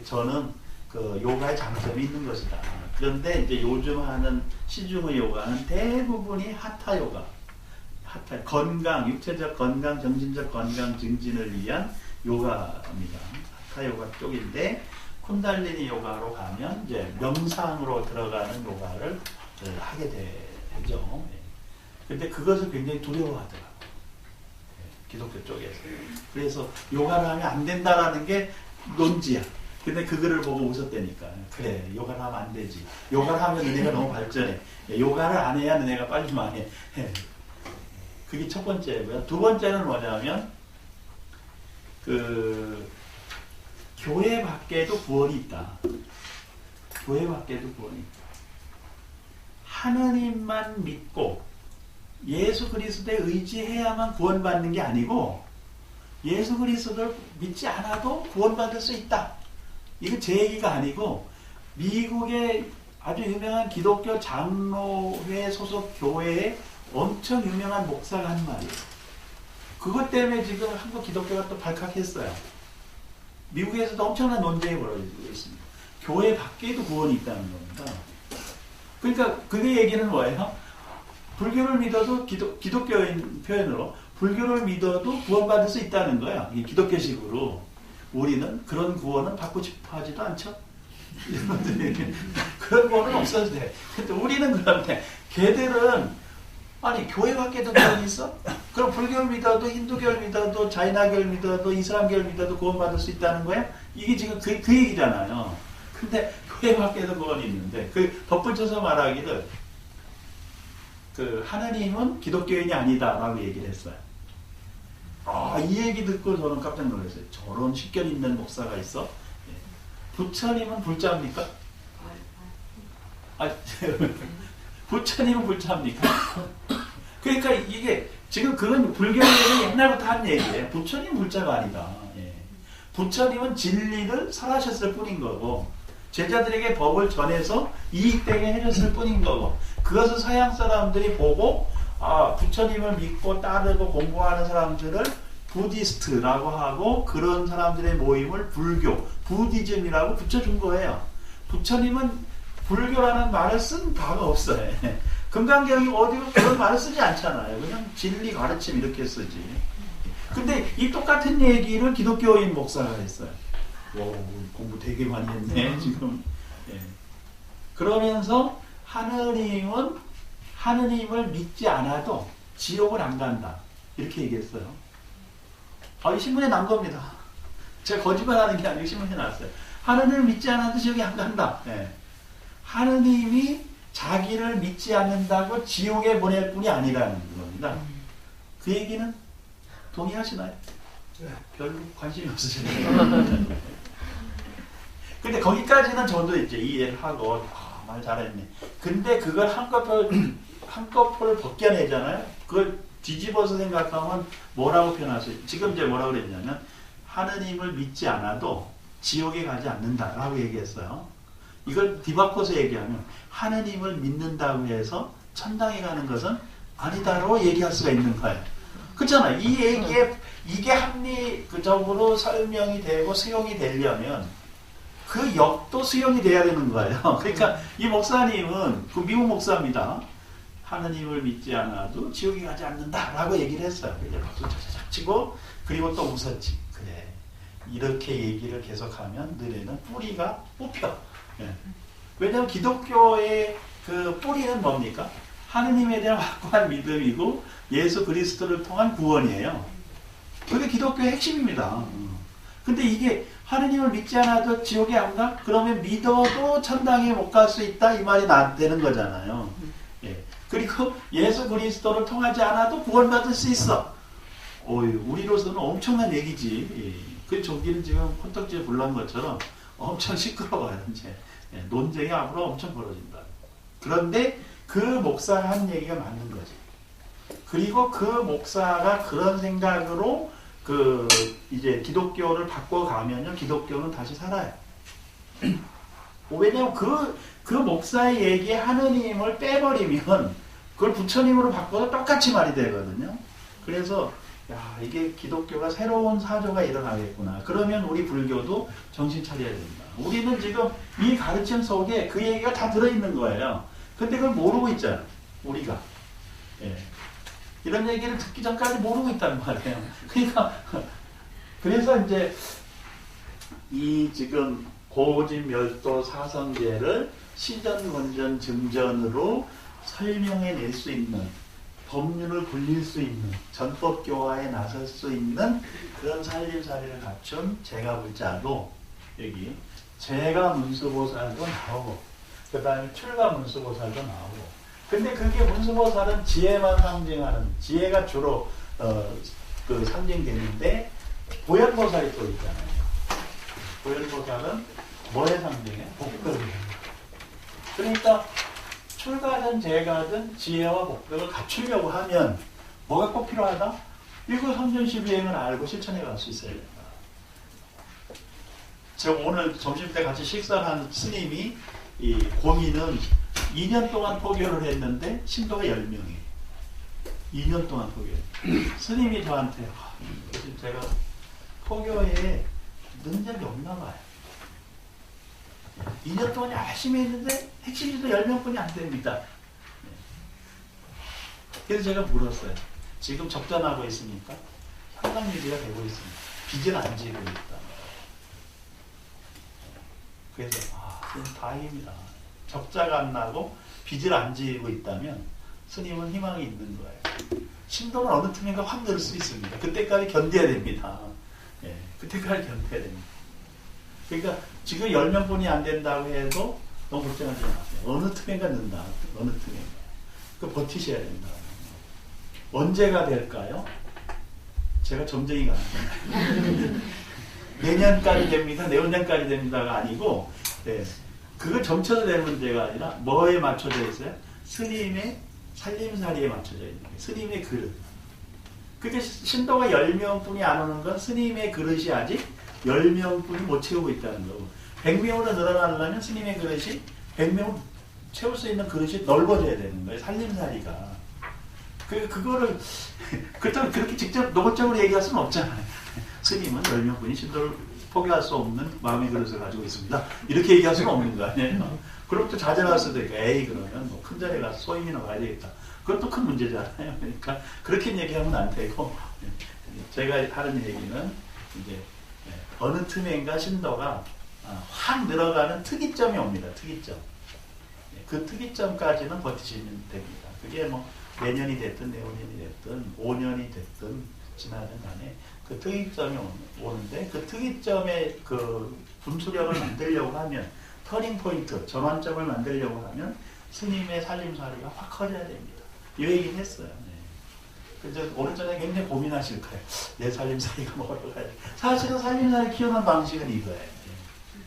저는 그 요가의 장점이 있는 것이다. 그런데 이제 요즘 하는 시중의 요가는 대부분이 하타 요가, 건강, 육체적 건강, 정신적 건강 증진을 위한 요가입니다. 하타 요가 쪽인데 쿤달리니 요가로 가면 이제 명상으로 들어가는 요가를 하게 되죠. 근데 그것을 굉장히 두려워하더라고요. 기독교 쪽에서. 그래서 요가를 하면 안 된다라는 게 논지야. 근데 그거를 보고 웃었다니까. 그래, 요가를 하면 안 되지. 요가를 하면 너네가 너무 발전해. 요가를 안 해야 너네가 빨리 망해. 그게 첫 번째고요. 두 번째는 뭐냐면 그 교회 밖에도 구원이 있다. 교회 밖에도 구원이 있다. 하느님만 믿고 예수 그리스도에 의지해야만 구원받는 게 아니고 예수 그리스도를 믿지 않아도 구원받을 수 있다. 이거 제 얘기가 아니고 미국의 아주 유명한 기독교 장로회 소속 교회에 엄청 유명한 목사가 한 말이에요. 그것 때문에 지금 한국 기독교가 또 발칵했어요. 미국에서도 엄청난 논쟁이 벌어지고 있습니다. 교회 밖에도 구원이 있다는 겁니다. 그러니까 그게 얘기는 뭐예요? 불교를 믿어도 기독교인 표현으로 불교를 믿어도 구원받을 수 있다는 거예요. 이게 기독교식으로. 우리는 그런 구원은 받고 싶어 하지도 않죠. 그런 구원은 없어도 돼. 근데 우리는 그런데 걔들은 아니 교회 밖에도 구원이 있어? 그럼 불교를 믿어도 힌두교를 믿어도 자이나교를 믿어도 이슬람교를 믿어도 구원받을 수 있다는 거야? 이게 지금 그 얘기잖아요. 근데 교회 밖에도 구원이 있는데 그 덧붙여서 말하기를 그 하나님은 기독교인이 아니다라고 얘기를 했어요. 이 얘기 듣고 저는 깜짝 놀랐어요. 저런 식견 있는 목사가 있어? 부처님은 불자입니까? 부처님은 불자입니까? 그러니까 이게 지금 그건 불교에는 옛날부터 한 얘기예요. 부처님 불자가 아니다. 부처님은 진리를 설하셨을 뿐인 거고 제자들에게 법을 전해서 이익되게 해줬을 뿐인 거고 그것을 서양 사람들이 보고 부처님을 믿고 따르고 공부하는 사람들을 부디스트라고 하고 그런 사람들의 모임을 불교, 부디즘이라고 붙여준 거예요. 부처님은 불교라는 말을 쓴 바가 없어요. 금강경이 어디로 그런 말을 쓰지 않잖아요. 그냥 진리 가르침 이렇게 쓰지. 근데 이 똑같은 얘기를 기독교인 목사가 했어요. 공부 되게 많이 했네 지금. 예. 그러면서 하느님을 믿지 않아도 지옥을 안 간다 이렇게 얘기했어요. 이 신문에 난 겁니다. 제가 거짓말하는 게 아니고 신문에 났어요. 하느님을 믿지 않아도 지옥에 안 간다. 예. 하느님이 자기를 믿지 않는다고 지옥에 보낼 뿐이 아니라는 겁니다. 그 얘기는 동의하시나요? 별로 관심이 없으시네요. 근데 거기까지는 저도 이제 이해를 하고 말 잘했네. 근데 그걸 한꺼풀을 벗겨내잖아요. 그걸 뒤집어서 생각하면 뭐라고 표현하세요? 지금 이제 뭐라고 그랬냐면 하느님을 믿지 않아도 지옥에 가지 않는다라고 얘기했어요. 이걸 뒤바꿔서 얘기하면 하느님을 믿는다고 해서 천당에 가는 것은 아니다라고 얘기할 수가 있는 거예요. 그렇잖아요. 이 얘기에 이게 합리적으로 설명이 되고 수용이 되려면 그 역도 수용이 돼야 되는 거예요. 그러니까 이 목사님은 그 미국 목사입니다. 하느님을 믿지 않아도 지옥에 가지 않는다라고 얘기를 했어요. 이제 박수 차차차 치고 그리고 또 웃었지. 그래. 이렇게 얘기를 계속하면 너네는 뿌리가 뽑혀. 예. 왜냐하면 기독교의 그 뿌리는 뭡니까? 하느님에 대한 확고한 믿음이고 예수 그리스도를 통한 구원이에요. 그게 기독교의 핵심입니다. 근데 이게 하느님을 믿지 않아도 지옥에 안 가? 그러면 믿어도 천당에 못 갈 수 있다 이 말이 되는 거잖아요. 예. 그리고 예수 그리스도를 통하지 않아도 구원받을 수 있어. 우리로서는 엄청난 얘기지. 예. 그 저기는 지금 콘떡지에 불난 것처럼 엄청 시끄러워요. 이제 예. 논쟁이 앞으로 엄청 벌어진다. 그런데 그 목사가 한 얘기가 맞는 거지. 그리고 그 목사가 그런 생각으로 이제 기독교를 바꿔가면요, 기독교는 다시 살아요. 왜냐면 그 목사의 얘기에 하느님을 빼버리면 그걸 부처님으로 바꿔서 똑같이 말이 되거든요. 그래서 이게 기독교가 새로운 사조가 일어나겠구나. 그러면 우리 불교도 정신 차려야 된다. 우리는 지금 이 가르침 속에 그 얘기가 다 들어있는 거예요. 근데 그걸 모르고 있잖아요. 우리가. 예. 이런 얘기를 듣기 전까지 모르고 있단 말이에요. 그러니까 그래서 이제 이 지금 고진멸도 사성제를 시전건전 증전으로 설명해낼 수 있는 법륜을 굴릴 수 있는 전법교화에 나설 수 있는 그런 살림살이를 갖춘 제가불자도 여기 제가문수보살도 나오고 그 다음에 출가문수보살도 나오고 근데 그게 문수보살은 지혜만 상징하는 지혜가 주로 그 상징되는데 보현보살이 또 있잖아요. 보현보살은 뭐에 상징해? 복덕이에요. 그러니까 출가든 재가든 지혜와 복덕을 갖추려고 하면 뭐가 꼭 필요하다? 일구성전시비행을 알고 실천해 갈 수 있어야 된다. 제가 오늘 점심때 같이 식사를 한 스님이 이 고민은 2년 동안 포교를 했는데 신도가 10명이에요. 2년 동안 포교. 스님이 저한테 요즘 제가 포교에 넣은 적이 없나 봐요. 2년 동안 열심히 했는데 핵심지도 10명뿐이 안 됩니다. 그래서 제가 물었어요. 지금 적전하고 있으니까 상당 유지가 되고 있습니다. 빚은 안 지고 있다. 그래서 다행입니다. 적자가 안 나고 빚을 안 지고 있다면 스님은 희망이 있는 거예요. 신도는 어느 틈인가 확 늘 수 있습니다. 그때까지 견뎌야 됩니다. 예, 그때까지 견뎌야 됩니다. 그러니까 지금 10명뿐이 안 된다고 해도 너무 걱정하지 마세요. 어느 틈인가 는다. 어느 틈인가. 그 버티셔야 된다. 언제가 될까요? 제가 점쟁이가 아닙니다. 내년까지 됩니다. 내후년까지 됩니다가 아니고 네. 그거 점쳐서 될 문제가 아니라 뭐에 맞춰져 있어요? 스님의 살림살이에 맞춰져 있는 거예요. 스님의 그릇. 그게 신도가 10명뿐이 안 오는 건 스님의 그릇이 아직 10명뿐이 못 채우고 있다는 거고 100명으로 늘어나려면 스님의 그릇이 100명을 채울 수 있는 그릇이 넓어져야 되는 거예요. 살림살이가. 그거를 그렇다고 그렇게 직접 노골적으로 얘기할 수는 없잖아요. 스님은 10명뿐이 신도를 포기할 수 없는 마음의 그릇을 가지고 있습니다. 이렇게 얘기할 수는 없는 거 아니에요. 그럼 또 좌절할 수도 있고 에이 그러면 뭐 큰 자리에 가서 소임이나 가야 되겠다. 그것도 큰 문제잖아요. 그러니까 그렇게 얘기하면 안 되고 제가 하는 얘기는 이제 어느 틈엔가 신도가 확 늘어가는 특이점이 옵니다. 특이점. 그 특이점까지는 버티시면 됩니다. 그게 뭐 내년이 됐든 내후년이 됐든 5년이 됐든 지나든 간에 그 특이점이 오는데 그 특이점의 그 분수령을 만들려고 하면 터닝 포인트, 전환점을 만들려고 하면 스님의 살림살이가 확 커져야 됩니다. 이 얘기는 했어요. 그래서 오른쪽에 굉장히 고민하실 거예요. 내 살림살이가 뭐라고 가야 돼. 사실은 살림살이 키우는 방식은 이거예요.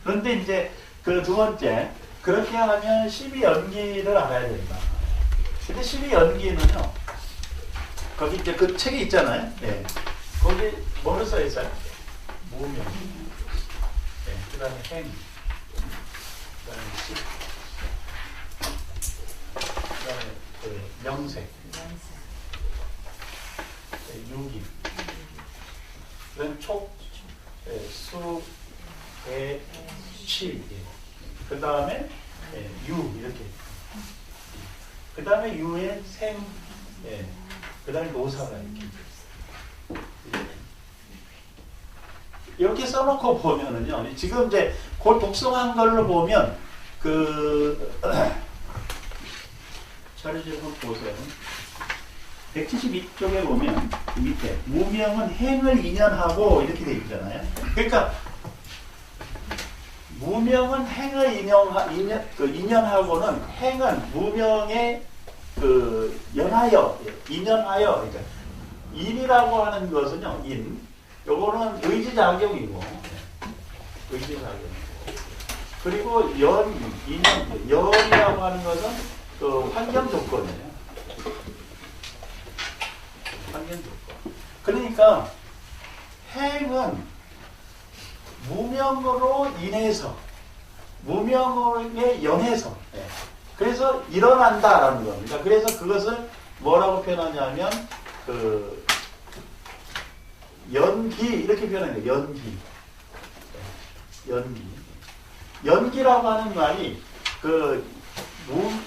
그런데 이제 그 두 번째, 그렇게 하면 12연기를 알아야 된다. 근데 12연기는요, 거기 이제 그 책이 있잖아요. 네. 거기 뭐를 써 있어요? 무명. 네. 그 다음에 행. 그 다음에 시. 그 다음에 그 명색. 네. 유기. 그 다음에 촉. 네. 수. 배. 치. 그 다음에 유. 이렇게. 그 다음에 유의 생. 그 다음에 노사가 이렇게 써놓고 보면은요, 지금 이제 그 독성한 걸로 보면, 자료 좀 한번 보세요. 172쪽에 보면, 밑에, 무명은 행을 인연하고, 이렇게 돼 있잖아요. 그러니까, 무명은 행을 인연하고는, 행은 무명의 연하여, 인연하여, 그러니까, 인이라고 하는 것은요, 요거는 의지작용이고, 의지작용이고. 그리고 연이라고 하는 것은 그 환경조건이에요. 환경조건. 그러니까, 행은 무명으로 인해서, 무명에 연해서, 그래서 일어난다라는 겁니다. 그래서 그것을 뭐라고 표현하냐면, 연기, 이렇게 표현해요. 연기. 연기라고 하는 말이,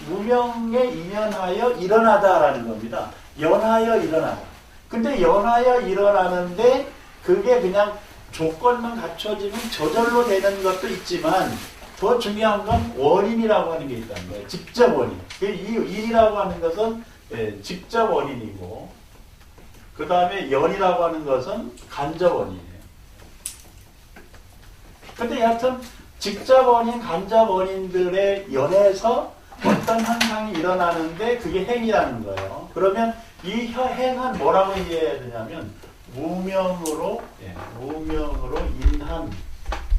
무명에 인연하여 일어나다라는 겁니다. 연하여 일어나다. 근데 연하여 일어나는데, 그게 그냥 조건만 갖춰지면 저절로 되는 것도 있지만, 더 중요한 건 원인이라고 하는 게 있다는 거예요. 직접 원인. 이 일이라고 하는 것은 직접 원인이고, 그 다음에 연이라고 하는 것은 간접 원인이에요. 근데 여하튼 직접 원인, 간접 원인들의 연에서 어떤 현상이 일어나는데 그게 행이라는 거예요. 그러면 이 행은 뭐라고 이해해야 되냐면 무명으로 인한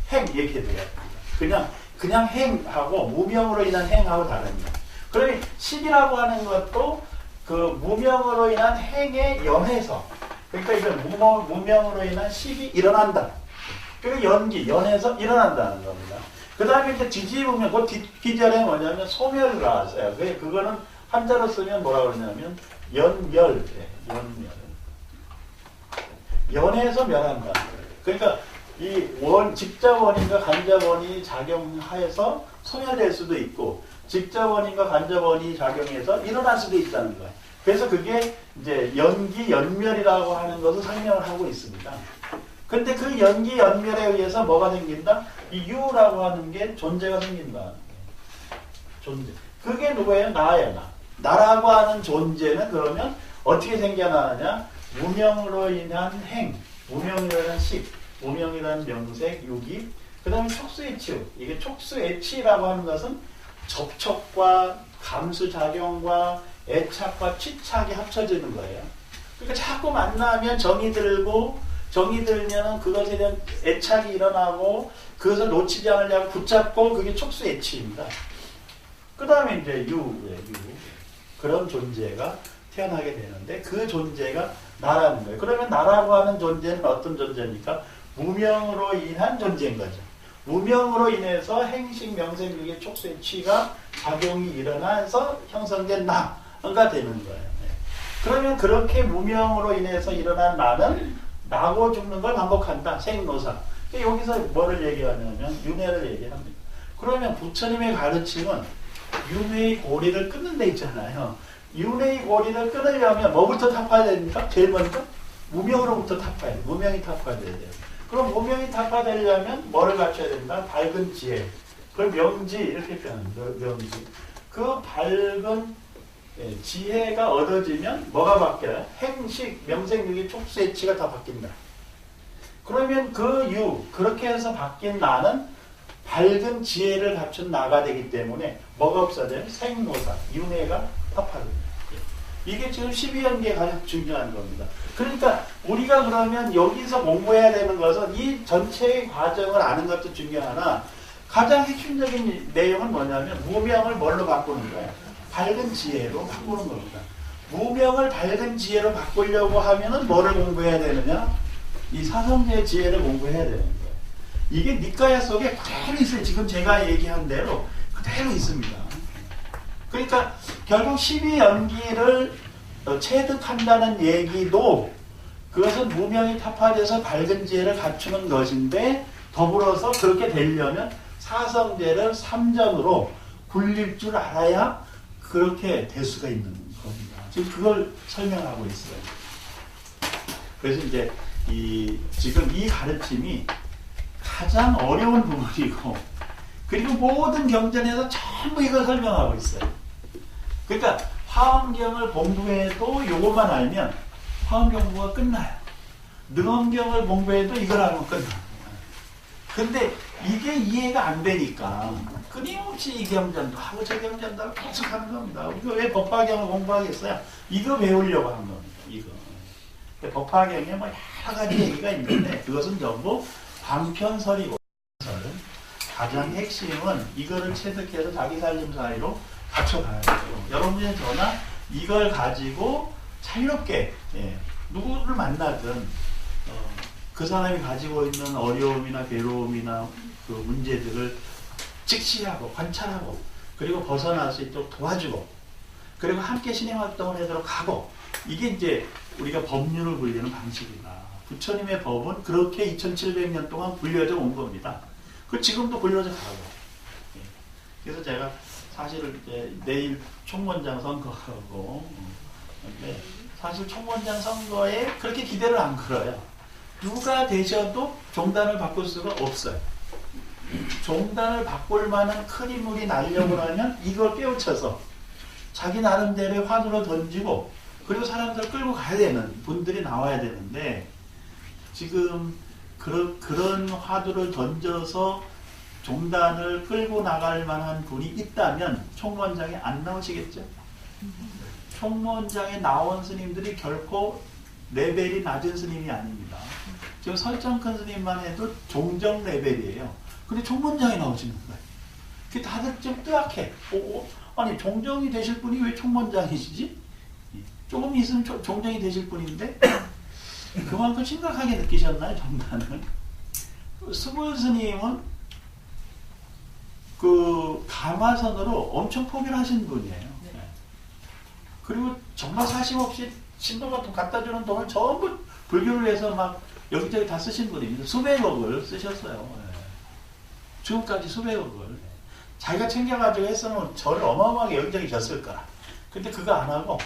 행 이렇게 돼요. 그냥 행하고 무명으로 인한 행하고 다릅니다. 그러니 식이라고 하는 것도 그 무명으로 인한 행에 연해서, 그러니까 이제 무명으로 인한 식이 일어난다. 그리고 연해서 일어난다는 겁니다. 그 다음에 이제 뒤집으면 그 뒷기절에 뭐냐면 소멸을 나왔어요. 그거는 한자로 쓰면 뭐라 그러냐면 연멸. 연해서 멸한다. 그러니까 이 직접 원인과 간접 원인이 작용하여서 소멸될 수도 있고, 직접 원인과 간접 원인이 작용해서 일어날 수도 있다는 거예요. 그래서 그게 이제 연멸이라고 하는 것을 설명을 하고 있습니다. 근데 그 연멸에 의해서 뭐가 생긴다? 이 유라고 하는 게 존재가 생긴다. 존재. 그게 누구예요? 나예요, 나라고 하는 존재는 그러면 어떻게 생겨나느냐? 무명으로 인한 행, 무명으로 인한 식, 무명이라는 명색, 유기, 그 다음에 촉수애치. 이게 촉수애치라고 하는 것은 접촉과 감수작용과 애착과 취착이 합쳐지는 거예요. 그러니까 자꾸 만나면 정이 들고, 정이 들면 그것에 대한 애착이 일어나고, 그것을 놓치지 않으려고 붙잡고, 그게 촉수애치입니다. 그 다음에 이제 유. 그런 존재가 태어나게 되는데, 그 존재가 나라는 거예요. 그러면 나라고 하는 존재는 어떤 존재입니까? 무명으로 인한 존재인 거죠. 무명으로 인해서 행식, 명생, 유의, 촉수의 취가 작용이 일어나서 형성된 나가 되는 거예요. 그러면 그렇게 무명으로 인해서 일어난 나는 나고 죽는 걸 반복한다. 생노사. 여기서 뭐를 얘기하냐면 윤회를 얘기합니다. 그러면 부처님의 가르침은 윤회의 고리를 끊는 데 있잖아요. 윤회의 고리를 끊으려면 뭐부터 타파해야 됩니까? 제일 먼저 무명으로부터 타파해야 돼요. 무명이 타파돼야 돼요. 그럼 무명이 타파되려면 뭐를 갖춰야 된다? 밝은 지혜. 그걸 명지 이렇게 표현합니다. 명지. 그 밝은 지혜가 얻어지면 뭐가 바뀌어요? 행식, 명생육의 촉수의치가 다 바뀐다. 그러면 그렇게 해서 바뀐 나는 밝은 지혜를 갖춘 나가 되기 때문에 뭐가 없어져요? 생노사, 윤회가 합하됩니다. 이게 지금 12연계의 가장 중요한 겁니다. 그러니까 우리가 그러면 여기서 공부해야 되는 것은 이 전체의 과정을 아는 것도 중요하나 가장 핵심적인 내용은 뭐냐면 무명을 뭘로 바꾸는 거예요? 밝은 지혜로 바꾸는 겁니다. 무명을 밝은 지혜로 바꾸려고 하면은 뭐를 공부해야 되느냐? 이 사성제의 지혜를 공부해야 되는 거예요. 이게 니까야 속에 그대로 있어요. 지금 제가 얘기한 대로 그대로 있습니다. 그러니까 결국 12연기를 체득한다는 얘기도 그것은 무명이 타파돼서 밝은 지혜를 갖추는 것인데 더불어서 그렇게 되려면 사성제를 3전으로 굴릴 줄 알아야 그렇게 될 수가 있는 겁니다. 지금 그걸 설명하고 있어요. 그래서 이제 지금 이 가르침이 가장 어려운 부분이고 그리고 모든 경전에서 전부 이걸 설명하고 있어요. 그러니까 화엄경을 공부해도 이것만 알면 화엄경 공부가 끝나요. 능엄경을 공부해도 이걸 알면 끝나요. 근데 이게 이해가 안 되니까 끊임없이 이 경전도 하고 저 경전도 하고 계속 하는 겁니다. 우리가 왜 법화경을 공부하겠어요? 이거 배우려고 하는 겁니다. 이거. 법화경에 뭐 여러 가지 얘기가 있는데 그것은 전부 방편설이고 가장 핵심은 이거를 체득해서 자기 살림 사이로 갖춰가야 돼요. 여러분이 저나 이걸 가지고 자유롭게 누구를 만나든 그 사람이 가지고 있는 어려움이나 괴로움이나 그 문제들을 직시하고 관찰하고 그리고 벗어날 수 있도록 도와주고 그리고 함께 신행활동을 하도록 하고 이게 이제 우리가 법륜을 굴리는 방식이다. 부처님의 법은 그렇게 2700년 동안 굴려져 온 겁니다. 그 지금도 굴려져 가고. 그래서 제가 사실은 이제 내일 총무원장 선거하고 근데 사실 총무원장 선거에 그렇게 기대를 안 걸어요. 누가 되셔도 종단을 바꿀 수가 없어요. 종단을 바꿀 만한 큰 인물이 나려고 하면 이걸 깨우쳐서 자기 나름대로의 화두로 던지고 그리고 사람들 끌고 가야 되는 분들이 나와야 되는데 지금 그런 화두를 던져서 종단을 끌고 나갈 만한 분이 있다면 총무원장에 안 나오시겠죠? 총무원장에 나온 스님들이 결코 레벨이 낮은 스님이 아닙니다. 지금 설정큰 스님만 해도 종정 레벨이에요. 근데 총무원장에 나오시는 거예요. 그게 다들 좀 뜨악해. 아니 종정이 되실 분이 왜 총무원장이시지? 조금 있으면 종정이 되실 분인데 그만큼 심각하게 느끼셨나요? 정단을. 스물 스님은 그 가마선으로 엄청 포기를 하신 분이에요. 네. 그리고 정말 사심 없이 신도 같은 갖다 주는 돈을 전부 불교를 위해서 막 여기저기 다 쓰신 분입니다. 수백억을 쓰셨어요. 네. 지금까지 수백억을. 자기가 챙겨가지고 했으면 저를 어마어마하게 여기저기 줬을 거라. 근데 그거 안 하고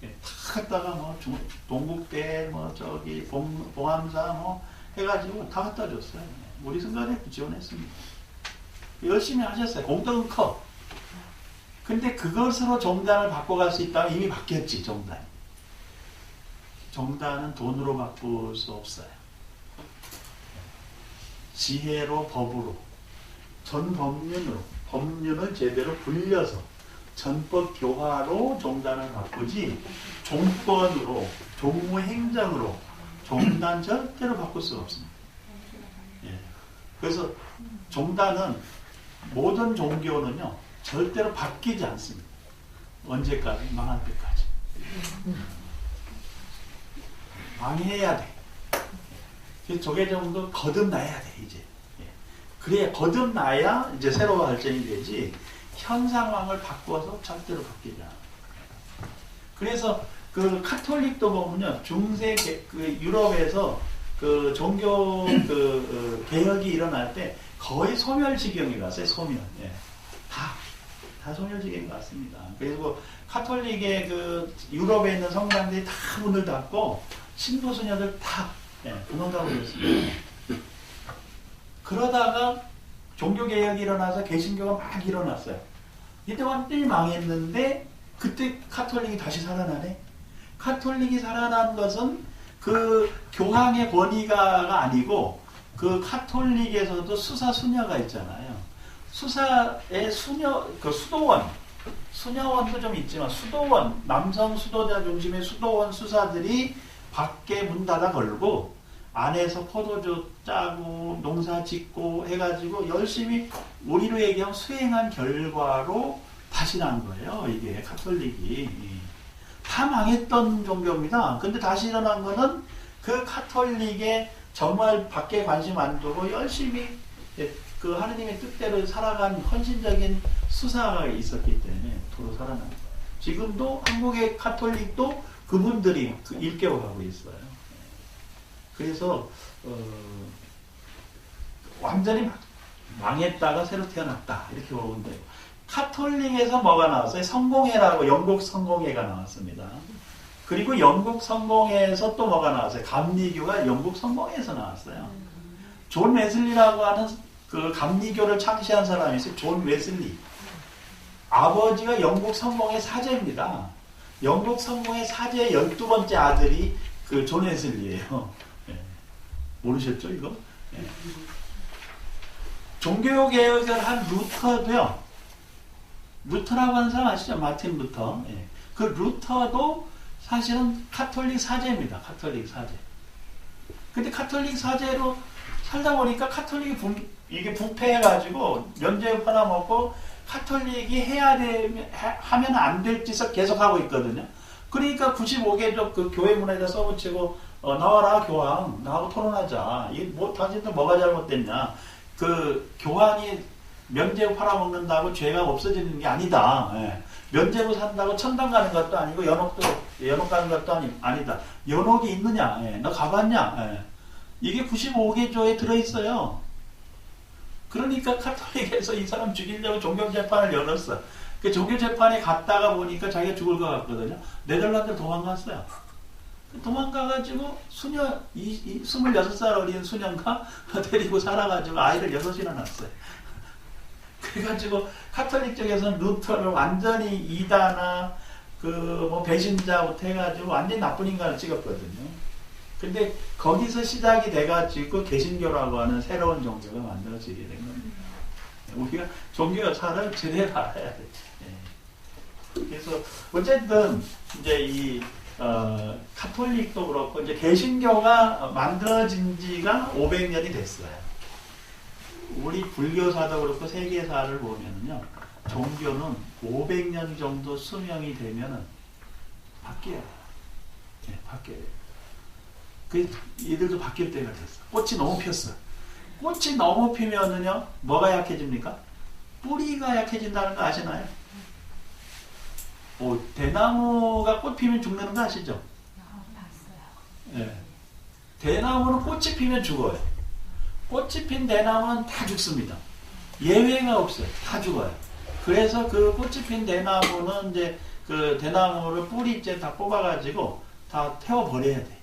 다 갖다가 뭐 동국대 뭐 저기 봉암사 뭐 해가지고 다 갖다 줬어요. 우리 승가대 지원했습니다. 열심히 하셨어요. 공덕은 커. 근데 그것으로 종단을 바꿔갈 수 있다면 이미 바뀌었지. 종단은 돈으로 바꿀 수 없어요. 지혜로 법으로 전법륜으로 법륜을 제대로 굴려서 전법 교화로 종단을 바꾸지 종권으로 종무행정으로 종단 절대로 바꿀 수가 없습니다. 예. 그래서 종단은 모든 종교는요 절대로 바뀌지 않습니다. 언제까지? 망할 때까지. 망해야 돼. 그래서 저게 정도 거듭나야 돼 이제. 예. 그래야 거듭나야 이제 새로운 발전이 되지. 현 상황을 바꿔서 절대로 바뀌지 않아. 그래서 그 카톨릭도 보면요, 중세 그 유럽에서 그 종교 개혁이 일어날 때 거의 소멸지경에 갔어요. 소멸. 예. 다 소멸지경에 갔습니다. 그리고 카톨릭의 그 유럽에 있는 성당들이 다 문을 닫고 신부 수녀들 다 도망가고 있습니다. 그러다가 종교 개혁이 일어나서 개신교가 막 일어났어요. 이때 완전히 망했는데 그때 카톨릭이 다시 살아나네. 카톨릭이 살아난 것은 그 교황의 권위가 아니고 그 카톨릭에서도 수사 수녀가 있잖아요. 수사의 수녀, 그 수녀원도 좀 있지만 수도원, 남성 수도자 중심의 수도원 수사들이 밖에 문 닫아 걸고 안에서 포도주 짜고 농사 짓고 해가지고 열심히 우리로 얘기하면 수행한 결과로 다시 난 거예요. 이게 카톨릭이. 다 망했던 종교입니다. 근데 다시 일어난 거는 그 카톨릭에 정말 밖에 관심 안 두고 열심히 그 하느님의 뜻대로 살아간 헌신적인 수사가 있었기 때문에 도로 살아난 거예요. 지금도 한국의 카톨릭도 그분들이 일깨워가고 있어요. 그래서 완전히 망했다가 새로 태어났다 이렇게 보면 돼요. 카톨릭에서 뭐가 나왔어요? 성공회라고 영국 성공회가 나왔습니다. 그리고 영국 성공회에서 또 뭐가 나왔어요? 감리교가 영국 성공회에서 나왔어요. 존 웨슬리라고 하는 그 감리교를 창시한 사람이 있어요. 존 웨슬리. 아버지가 영국 성공회 사제입니다. 영국 성공회 사제의 12번째 아들이 그 존 웨슬리예요. 네. 모르셨죠 이거? 네. 종교개혁을 한 루터도요. 루터라고 하는 사람 아시죠? 마틴 루터. 네. 그 루터도 사실은 카톨릭 사제입니다. 카톨릭 사제. 근데 카톨릭 사제로 살다 보니까 카톨릭이 이게 부패해가지고 면죄부 하나 먹고 카톨릭이 해야 되면 하면 안 될 짓을 계속 하고 있거든요. 그러니까 95개족 그 교회 문화에다 써붙이고 나와라 교황 나하고 토론하자. 이 뭐 당신들 뭐가 잘못됐냐? 그 교황이 면죄부 팔아먹는다고 죄가 없어지는 게 아니다. 예. 면죄부 산다고 천당 가는 것도 아니고 연옥 가는 것도 아니다. 연옥이 있느냐? 예. 너 가봤냐? 예. 이게 95개조에 들어있어요. 그러니까 카톨릭에서 이 사람 죽이려고 종교재판을 열었어. 그 종교재판에 갔다가 보니까 자기가 죽을 것 같거든요. 네덜란드 도망갔어요. 도망가가지고 수녀 26살 어린 수녀가 데리고 살아가지고 아이를 6이나 낳았어요. 그래가지고 카톨릭 쪽에서는 루터를 완전히 이단아 뭐 배신자부터 해가지고 완전히 나쁜 인간을 찍었거든요. 근데 거기서 시작이 돼가지고 개신교라고 하는 새로운 종교가 만들어지게 된 겁니다. 우리가 종교 역사를 제대로 알아야 돼. 그래서 어쨌든 이제 이 카톨릭도 그렇고 이제 개신교가 만들어진 지가 500년이 됐어요. 우리 불교사도 그렇고 세계사를 보면요, 종교는 500년 정도 수명이 되면은 바뀌어요. 네, 바뀌어요. 그 얘들도 바뀔 때가 됐어. 꽃이 너무 폈어. 꽃이 너무 피면은요, 뭐가 약해집니까? 뿌리가 약해진다는 거 아시나요? 대나무가 꽃 피면 죽는 거 아시죠? 네. 대나무는 꽃이 피면 죽어요. 꽃이 핀 대나무는 다 죽습니다. 예외가 없어요. 다 죽어요. 그래서 그 꽃이 핀 대나무는 이제 그 대나무를 뿌리째 다 뽑아가지고 다 태워버려야 돼.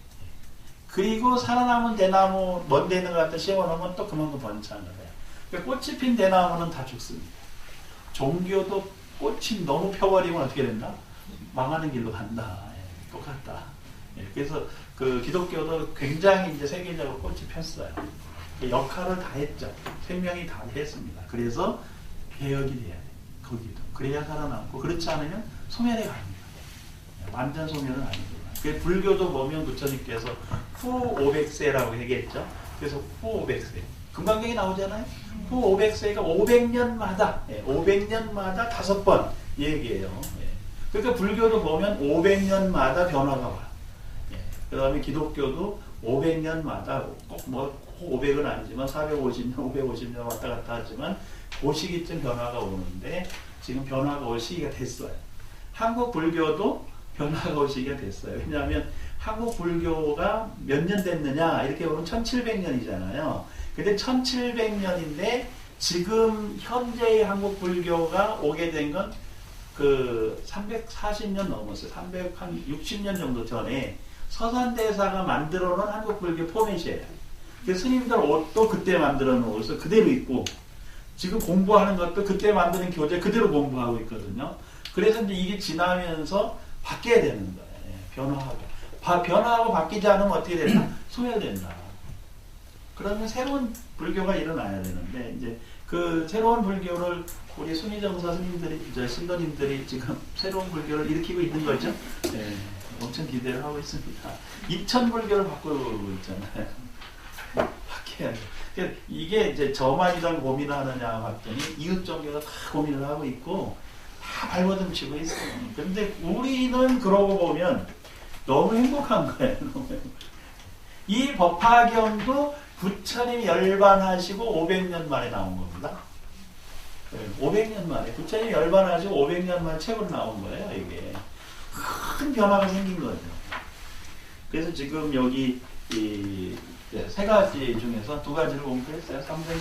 그리고 살아남은 대나무 먼데 있는 것 갖다 씌워놓으면 또 그만큼 번창을 해요. 그러니까 꽃이 핀 대나무는 다 죽습니다. 종교도 꽃이 너무 펴버리면 어떻게 된다? 망하는 길로 간다. 예, 똑같다. 예, 그래서 그 기독교도 굉장히 이제 세계적으로 꽃이 폈어요. 역할을 다 했죠. 생명이 다 했습니다. 그래서 개혁이 돼야 돼. 거기도. 그래야 살아남고 그렇지 않으면 소멸해 갑니다. 완전 소멸은 아니구나. 불교도 보면 부처님께서 후 500세라고 얘기했죠. 그래서 후 500세. 금강경에 나오잖아요. 후 500세가 500년마다 500년마다 5번 얘기해요. 그러니까 불교도 보면 500년마다 변화가 와요. 그 다음에 기독교도 500년마다 꼭 뭐 500은 아니지만 450년, 550년 왔다 갔다 하지만 그 시기쯤 변화가 오는데 지금 변화가 올 시기가 됐어요. 한국 불교도 변화가 올 시기가 됐어요. 왜냐하면 한국 불교가 몇 년 됐느냐 이렇게 보면 1700년이잖아요. 근데 1700년인데 지금 현재의 한국 불교가 오게 된 건 그 340년 넘었어요. 360년 정도 전에 서산대사가 만들어 놓은 한국 불교 포맷이에요. 그 스님들 옷도 그때 만들어 놓은 옷을 그대로 입고 지금 공부하는 것도 그때 만드는 교재 그대로 공부하고 있거든요. 그래서 이제 이게 지나면서 바뀌어야 되는 거예요. 변화하고. 변화하고 바뀌지 않으면 어떻게 된다? 소멸된다. 그러면 새로운 불교가 일어나야 되는데 이제 그 새로운 불교를 우리 순위정사 스님들이, 신도님들이 지금 새로운 불교를 일으키고 있는 거죠. 네, 엄청 기대를 하고 있습니다. 입천 불교를 바꾸고 있잖아요. 바뀌어야 돼. 그러니까 이게 이제 저만이란 고민을 하느냐 봤더니 이웃 종교가 다 고민을 하고 있고 다 발버둥치고 있어요. 그런데 우리는 그러고 보면 너무 행복한 거예요. 너무 행복해요. 이 법화경도 부처님이 열반하시고 500년 만에 나온 겁니다. 500년 만에 부처님이 열반하시고 500년 만에 책으로 나온 거예요. 이게 큰 변화가 생긴 거죠. 그래서 지금 여기 이 세 가지 중에서 두 가지를 공부했어요. 삼생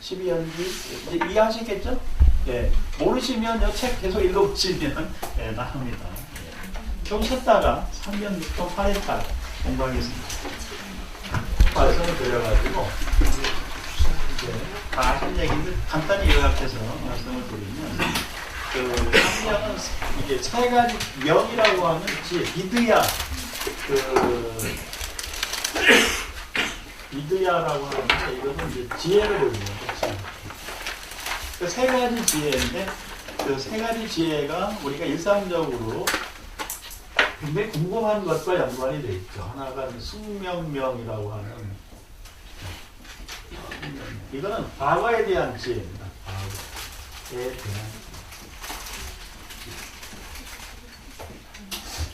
12연기 이제 이해하시겠죠? 예, 모르시면 이 책 계속 읽어보시면 예, 나옵니다. 예. 좀 쉬었다가 3년 6통 8회차 공부하겠습니다. 말씀을 드려가지고 다 아시는 얘기인데 간단히 요약해서 말씀을 드리면 그 3년은 이게 세 가지 명이라고 하면 비드야 비드야라고 하는데 이것은 이제 지혜를 보여요. 그 세 가지 지혜인데 그 세 가지 지혜가 우리가 일상적으로 굉장히 궁금한 것과 연관이 되어 있죠. 하나가 숙명명이라고 하는 이거는 과거에 대한 지혜입니다. 과거에 대한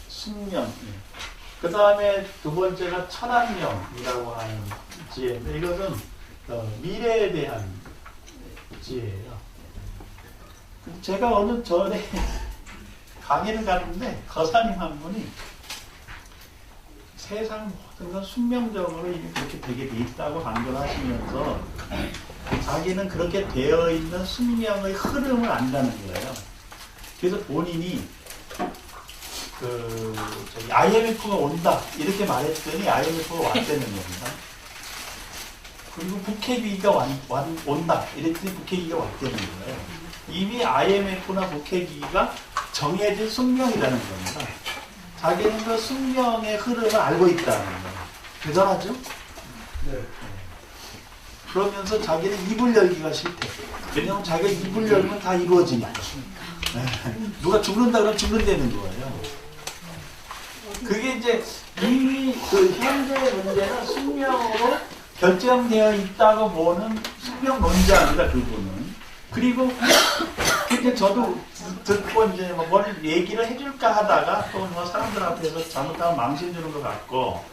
숙명. 그 다음에 두 번째가 천안명이라고 하는 지혜인데 이것은 미래에 대한 지혜예요. 제가 어느 전에 강의를 가는데 거사님 한 분이 세상 모든 건 숙명적으로 이게 그렇게 되게 돼 있다고 강조를 하시면서 자기는 그렇게 되어 있는 숙명의 흐름을 안다는 거예요. 그래서 본인이 IMF가 온다 이렇게 말했더니 IMF가 왔다는 겁니다. 그리고 북핵위기가 온다 이랬더니 북핵위기가 왔다는 거예요. 이미 IMF나 북핵위기가 정해진 숙명이라는 겁니다. 자기는 그 숙명의 흐름을 알고 있다는 거예요. 대단하죠? 네. 그러면서 자기는 입을 열기가 싫대. 왜냐하면 자기가 입을 열면 다 이루어지니까. 네. 누가 죽는다 그러면 죽는다는 거예요. 그게 이제 이미 그 현재 문제는 숙명으로 결정되어 있다고 보는 숙명론자입니다. 그분은. 그리고 이제 저도 듣고 이제 뭘 얘기를 해줄까 하다가 또 뭐 사람들 앞에서 잘못하면 망신 주는 것 같고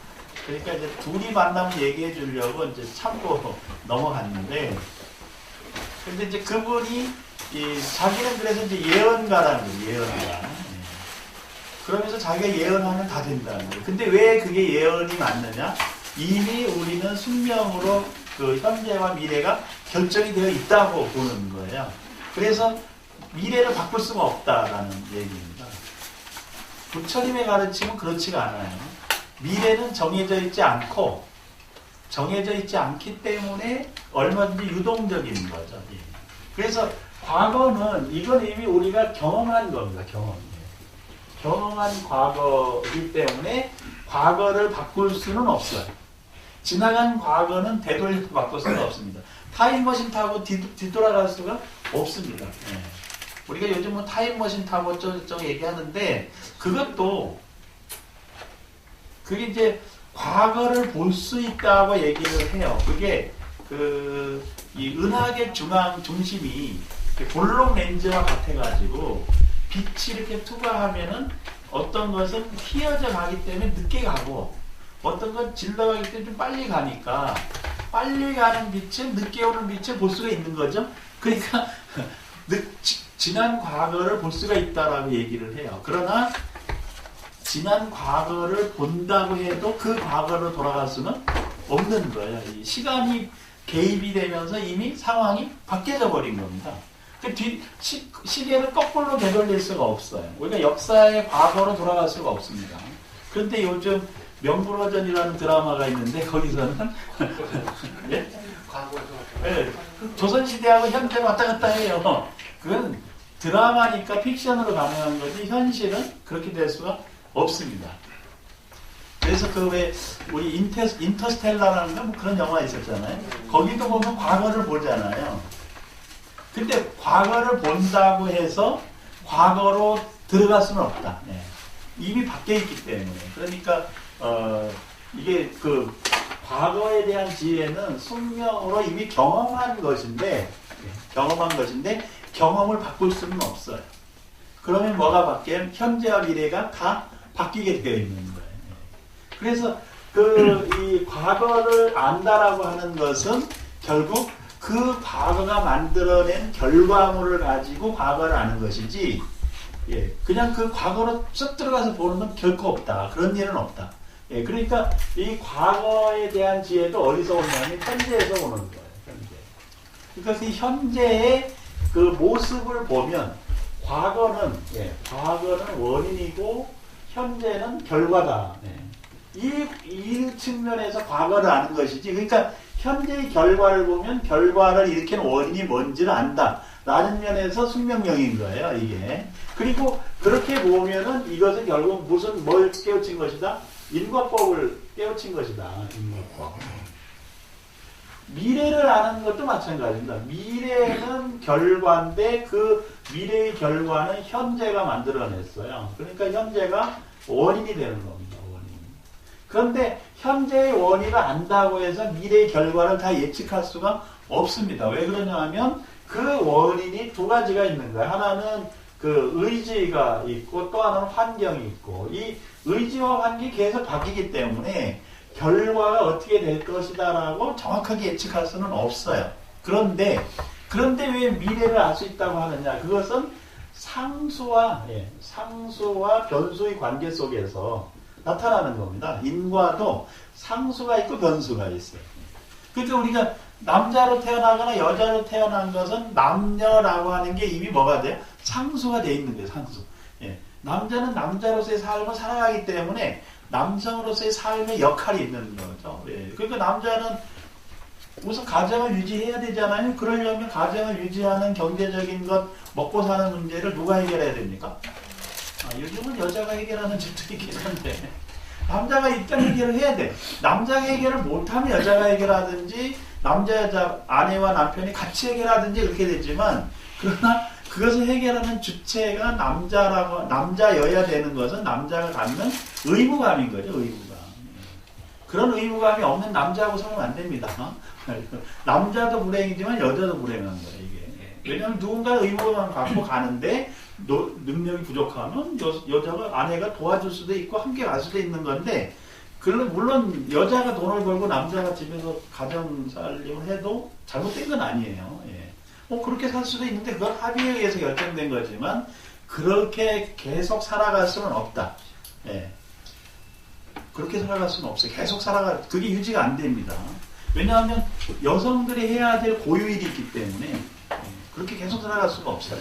그러니까 이제 둘이 만나면 얘기해 주려고 이제 참고 넘어갔는데 근데 이제 그분이 자기는 그래서 이제 예언가라는 거예요. 예언가. 그러면서 자기가 예언하면 다 된다는 거예요. 근데 왜 그게 예언이 맞느냐? 이미 우리는 숙명으로 그 현재와 미래가 결정이 되어 있다고 보는 거예요. 그래서 미래를 바꿀 수가 없다라는 얘기입니다. 부처님의 가르침은 그렇지가 않아요. 미래는 정해져 있지 않고 정해져 있지 않기 때문에 얼마든지 유동적인 거죠. 그래서 과거는 이건 이미 우리가 경험한 겁니다. 경험한 과거이기 때문에 과거를 바꿀 수는 없어요. 지나간 과거는 되돌려 바꿀 수가 없습니다. 타임머신 타고 뒤돌아갈 수가 없습니다. 네. 우리가 요즘 뭐 타임머신 타고 어쩌고 얘기하는데 그것도 그게 이제 과거를 볼 수 있다고 얘기를 해요. 그게 이 은하계 중심이 볼록 렌즈와 같아가지고 빛이 이렇게 투과하면은 어떤 것은 휘어져 가기 때문에 늦게 가고 어떤 건 질러가기 때문에 좀 빨리 가니까 빨리 가는 빛을 늦게 오는 빛을 볼 수가 있는 거죠. 그러니까 지난 과거를 볼 수가 있다라고 얘기를 해요. 그러나 지난 과거를 본다고 해도 그 과거로 돌아갈 수는 없는 거예요. 이 시간이 개입이 되면서 이미 상황이 바뀌어져 버린 겁니다. 그 시계를 거꾸로 되돌릴 수가 없어요. 우리가 역사의 과거로 돌아갈 수가 없습니다. 그런데 요즘 명불허전이라는 드라마가 있는데 거기서는 예? 네, 조선시대하고 현대 왔다 갔다 해요. 그건 드라마니까 픽션으로 가능한 거지 현실은 그렇게 될 수가 없습니다. 그래서 그 왜 우리 인터스텔라라는 뭐 그런 영화 있었잖아요. 거기도 보면 과거를 보잖아요. 근데 과거를 본다고 해서 과거로 들어갈 수는 없다. 네. 이미 바뀌어 있기 때문에. 그러니까 이게 그 과거에 대한 지혜는 숙명으로 이미 경험한 것인데 경험을 바꿀 수는 없어요. 그러면 뭐가 바뀌어요? 현재와 미래가 다 바뀌게 되어 있는 거예요. 그래서 이 과거를 안다라고 하는 것은 결국 그 과거가 만들어낸 결과물을 가지고 과거를 아는 것이지, 예, 그냥 그 과거로 쏙 들어가서 보는 건 결코 없다. 그런 일은 없다. 예, 그러니까 이 과거에 대한 지혜도 어디서 오냐면 현재에서 오는 거예요. 현재. 그러니까 그 현재의 그 모습을 보면 과거는 원인이고 현재는 결과다. 예. 이 측면에서 과거를 아는 것이지. 그러니까 현재의 결과를 보면 결과를 일으키는 원인이 뭔지를 안다. 라는 면에서 숙명령인 거예요, 이게. 그리고 그렇게 보면은 이것은 결국 뭘 깨우친 것이다? 인과법을 깨우친 것이다. 인과법. 미래를 아는 것도 마찬가지입니다. 미래는 결과인데 그 미래의 결과는 현재가 만들어냈어요. 그러니까 현재가 원인이 되는 겁니다. 원인. 그런데 현재의 원인을 안다고 해서 미래의 결과를 다 예측할 수가 없습니다. 왜 그러냐 하면 그 원인이 두 가지가 있는 거예요. 하나는 그 의지가 있고 또 하나는 환경이 있고, 이 의지와 환경이 계속 바뀌기 때문에 결과가 어떻게 될 것이다라고 정확하게 예측할 수는 없어요. 그런데 왜 미래를 알 수 있다고 하느냐? 그것은 상수와 변수의 관계 속에서 나타나는 겁니다. 인과도 상수가 있고 변수가 있어요. 그러니까 우리가 남자로 태어나거나 여자로 태어난 것은 남녀라고 하는 게 이미 뭐가 돼요? 상수가 돼 있는 거예요. 상수. 예. 남자는 남자로서의 삶을 살아가기 때문에 남성으로서의 삶의 역할이 있는 거죠. 예. 그러니까 남자는 우선 가정을 유지해야 되잖아요. 그러려면 가정을 유지하는 경제적인 것, 먹고 사는 문제를 누가 해결해야 됩니까? 요즘은 여자가 해결하는 집도 있긴 한데 남자가 일단 해결을 해야 돼. 남자가 해결을 못하면 여자가 해결하든지 남자, 여자, 아내와 남편이 같이 해결하든지 그렇게 되지만, 그러나 그것을 해결하는 주체가 남자여야 되는 것은 남자가 갖는 의무감인 거죠. 의무감. 그런 의무감이 없는 남자하고 살면 안 됩니다. 남자도 불행이지만 여자도 불행한 거예요. 이게. 왜냐하면 누군가 의무감을 갖고 가는데 능력이 부족하면 여자가 아내가 도와줄 수도 있고 함께 갈 수도 있는 건데, 물론 여자가 돈을 벌고 남자가 집에서 가정 살림을 해도 잘못된 건 아니에요. 예. 그렇게 살 수도 있는데 그건 합의에 의해서 결정된 거지만 그렇게 계속 살아갈 수는 없다. 예. 그렇게 살아갈 수는 없어요. 계속 그게 유지가 안 됩니다. 왜냐하면 여성들이 해야 될 고유일이 있기 때문에 그렇게 계속 살아갈 수가 없어요.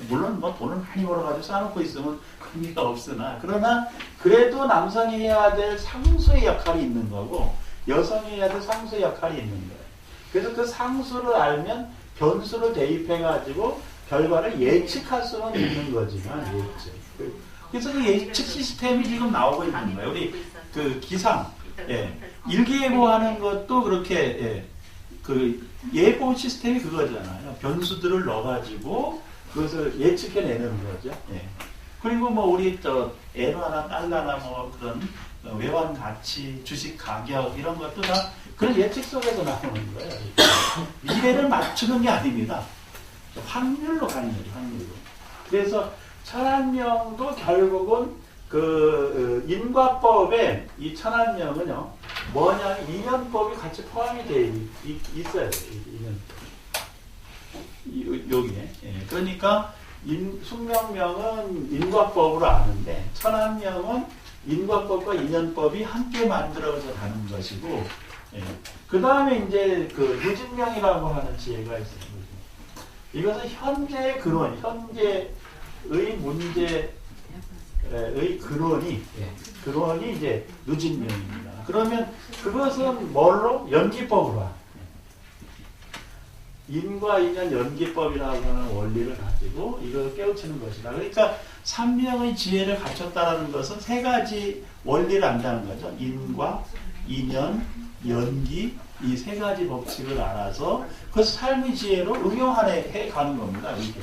물론 뭐 돈을 많이 벌어가지고 쌓아놓고 있으면 의미가 없으나, 그러나 그래도 남성이 해야 될 상수의 역할이 있는 거고 여성이 해야 될 상수의 역할이 있는 거예요. 그래서 그 상수를 알면 변수를 대입해가지고 결과를 예측할 수는 있는 거지만, 예측. 그래서 그 예측 시스템이 지금 나오고 있는 거예요. 우리 그 기상, 일기예보 하는 것도 그렇게, 그 예보 시스템이 그거잖아요. 변수들을 넣어가지고 그것을 예측해내는 거죠. 그리고 뭐 우리 엔화나 달러나 뭐 그런 외환 가치, 주식 가격 이런 것도 다 그런 예측 속에서 나오는 거예요. 미래를 맞추는 게 아닙니다. 확률로 가는 거죠. 확률로. 그래서 천안명도 결국은 인과법에 이 천안명은요, 뭐냐면 인연법이 같이 포함이 되어 있어야 돼요. 인연법. 여기에. 예, 그러니까 숙명명은 인과법으로 아는데 천안명은 인과법과 인연법이 함께 만들어서 가는 것이고, 예. 그 다음에 이제 누진명이라고 하는 지혜가 있어요. 이것은 현재의 근원, 현재의 문제의 근원이 이제 누진명입니다. 그러면 그것은 뭘로? 연기법으로. 인과 인연 연기법이라고 하는 원리를 가지고 이걸 깨우치는 것이다. 그러니까 삼명의 지혜를 갖췄다는 것은 세 가지 원리를 안다는 거죠. 인과, 인연, 연기, 이 세 가지 법칙을 알아서 그 삶의 지혜로 응용해 가는 겁니다. 이게.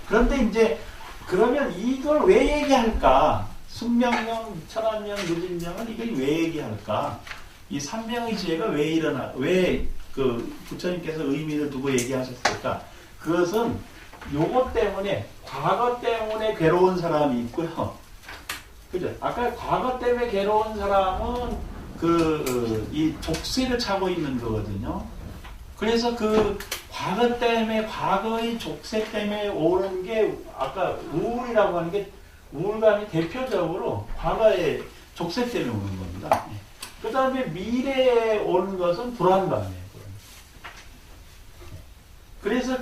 그런데 이제 그러면 이걸 왜 얘기할까? 숙명명, 천안명, 누진명은 이걸 왜 얘기할까? 이 삼명의 지혜가 왜 부처님께서 의미를 두고 얘기하셨을까? 그것은 요것 때문에, 과거 때문에 괴로운 사람이 있고요. 그죠? 아까 과거 때문에 괴로운 사람은 이 족쇄를 차고 있는 거거든요. 그래서 과거 때문에, 과거의 족쇄 때문에 오는 게, 아까 우울이라고 하는 게, 우울감이 대표적으로 과거의 족쇄 때문에 오는 겁니다. 그 다음에 미래에 오는 것은 불안감이에요. 그래서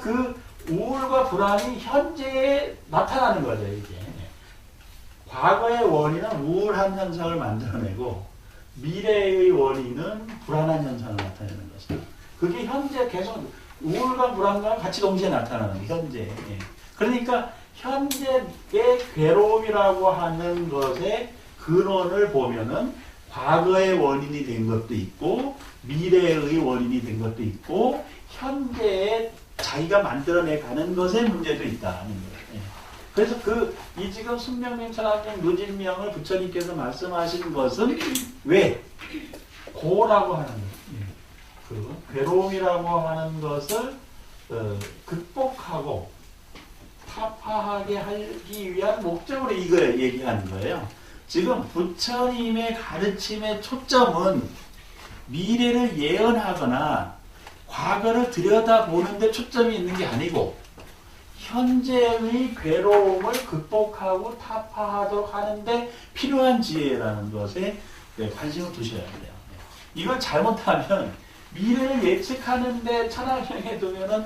우울과 불안이 현재에 나타나는 거죠, 이게. 과거의 원인은 우울한 현상을 만들어내고, 미래의 원인은 불안한 현상을 나타내는 것이다. 그게 현재 계속 우울감, 불안감 같이 동시에 나타나는 거예요, 현재. 그러니까 현재의 괴로움이라고 하는 것의 근원을 보면은 과거의 원인이 된 것도 있고, 미래의 원인이 된 것도 있고, 현재의 자기가 만들어내가는 것의 문제도 있다는 거예요. 그래서 이 지금 숙명명, 천안명, 누진명을 부처님께서 말씀하신 것은 왜? 고라고 하는 거예요. 괴로움이라고 하는 것을 극복하고 타파하게 하기 위한 목적으로 이걸 얘기하는 거예요. 지금 부처님의 가르침의 초점은 미래를 예언하거나 과거를 들여다보는 데 초점이 있는 게 아니고 현재의 괴로움을 극복하고 타파하도록 하는데 필요한 지혜라는 것에 관심을 두셔야 돼요. 이걸 잘못하면 미래를 예측하는데 천안명에 두면은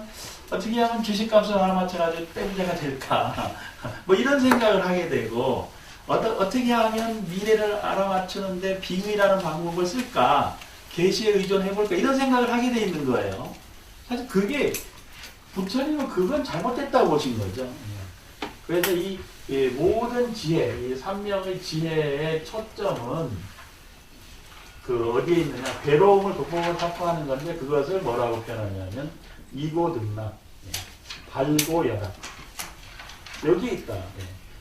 어떻게 하면 주식값을 알아맞혀가지고 떼부자가 될까 뭐 이런 생각을 하게 되고 어떻게 하면 미래를 알아맞추는데 빙의라는 방법을 쓸까 계시에 의존해볼까 이런 생각을 하게 돼 있는 거예요. 사실 그게 부처님은 그건 잘못됐다고 보신 거죠. 그래서 이 모든 지혜, 이 삼명의 지혜의 초점은 어디에 있느냐, 괴로움을 극복하고 타파하는 건데 그것을 뭐라고 표현하냐면 이고등락, 발고열악 여기 있다.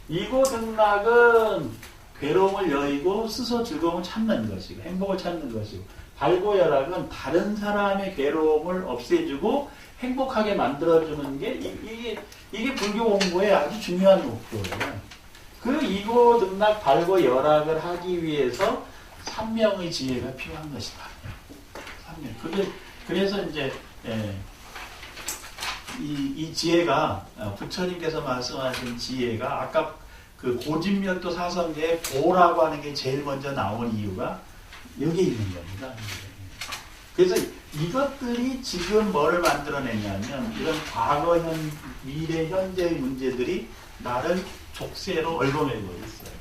이고등락은 괴로움을 여의고 스스로 즐거움을 찾는 것이고 행복을 찾는 것이고 발고열악은 다른 사람의 괴로움을 없애주고 행복하게 만들어주는 게 이게 불교 공부의 아주 중요한 목표예요. 그 이고등락 발고열악을 하기 위해서 삼명의 지혜가 필요한 것이다. 삼명. 그래서 이제 이 지혜가 부처님께서 말씀하신 지혜가 아까 그 고진멸도 사성계의 고라고 하는 게 제일 먼저 나온 이유가 여기에 있는 겁니다. 그래서 이것들이 지금 뭐를 만들어내냐면 이런 과거, 미래, 현재의 문제들이 나를 족쇄로 얽어매고 있어요.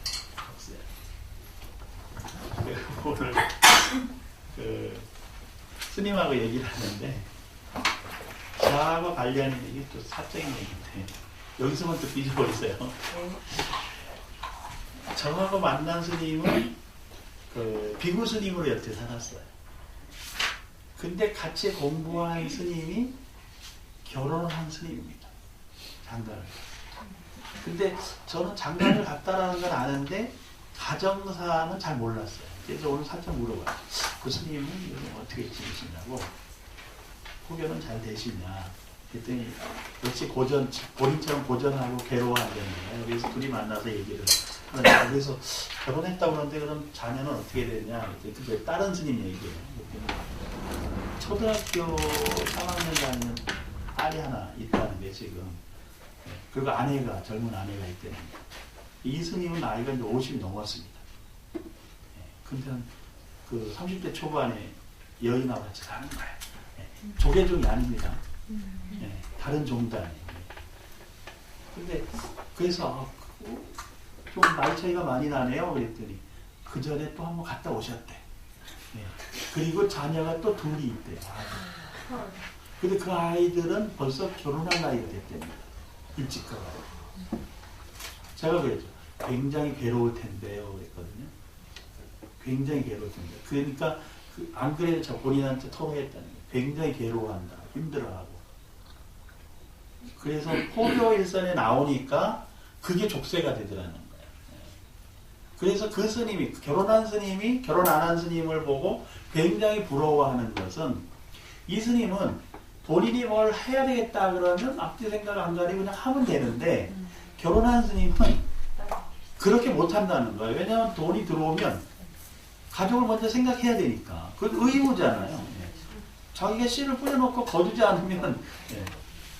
오늘 스님하고 얘기를 하는데 저하고 관련이 이게 또 사적인 얘기인데 여기서만 또 삐져버렸어요. 저하고 만난 스님은 비구 스님으로 여태 살았어요. 근데 같이 공부한 스님이 결혼한 스님입니다. 장가를. 근데 저는 장가를 갔다라는 걸 아는데 가정사는 잘 몰랐어요. 그래서 오늘 살짝 물어봐요. 그 스님은 요즘 어떻게 지내시냐고, 호결은 잘 되시냐 그랬더니 역시 본인처럼 고전하고 괴로워하잖아요. 그래서 둘이 만나서 얘기를 그러니까 그래서 결혼했다고 그러는데 그럼 자녀는 어떻게 되냐? 그 다른 스님 얘기예요. 초등학교 3학년 다니는 딸이 하나 있다는 게 지금. 그리고 아내가 젊은 아내가 있대요. 이 스님은 나이가 이제 50이 넘었습니다. 근데 그 30대 초반에 여인하고 같이 사는 거예요. 조계종이 아닙니다. 다른 종도 아니에요. 근데 그래서 좀 나이 차이가 많이 나네요. 그랬더니 그 전에 또 한번 갔다 오셨대. 그리고 자녀가 또 둘이 있대요. 근데 그 아이들은 벌써 결혼할 나이가 됐답니다. 일찍 가가지고. 제가 그랬죠. 굉장히 괴로울 텐데요. 그랬거든요. 굉장히 괴로울 텐데. 그러니까 안 그래도 저 본인한테 토로했다는 거예요. 굉장히 괴로워한다. 힘들어하고. 그래서 포교일선에 나오니까 그게 족쇄가 되더라는 거예요. 그래서 그 스님이, 결혼한 스님이 결혼 안 한 스님을 보고 굉장히 부러워하는 것은 이 스님은 본인이 뭘 해야 되겠다 그러면 앞뒤 생각 안 가리고 그냥 하면 되는데 결혼한 스님은 그렇게 못한다는 거예요. 왜냐하면 돈이 들어오면 가족을 먼저 생각해야 되니까. 그건 의무잖아요. 자기가 씨를 뿌려놓고 거두지 않으면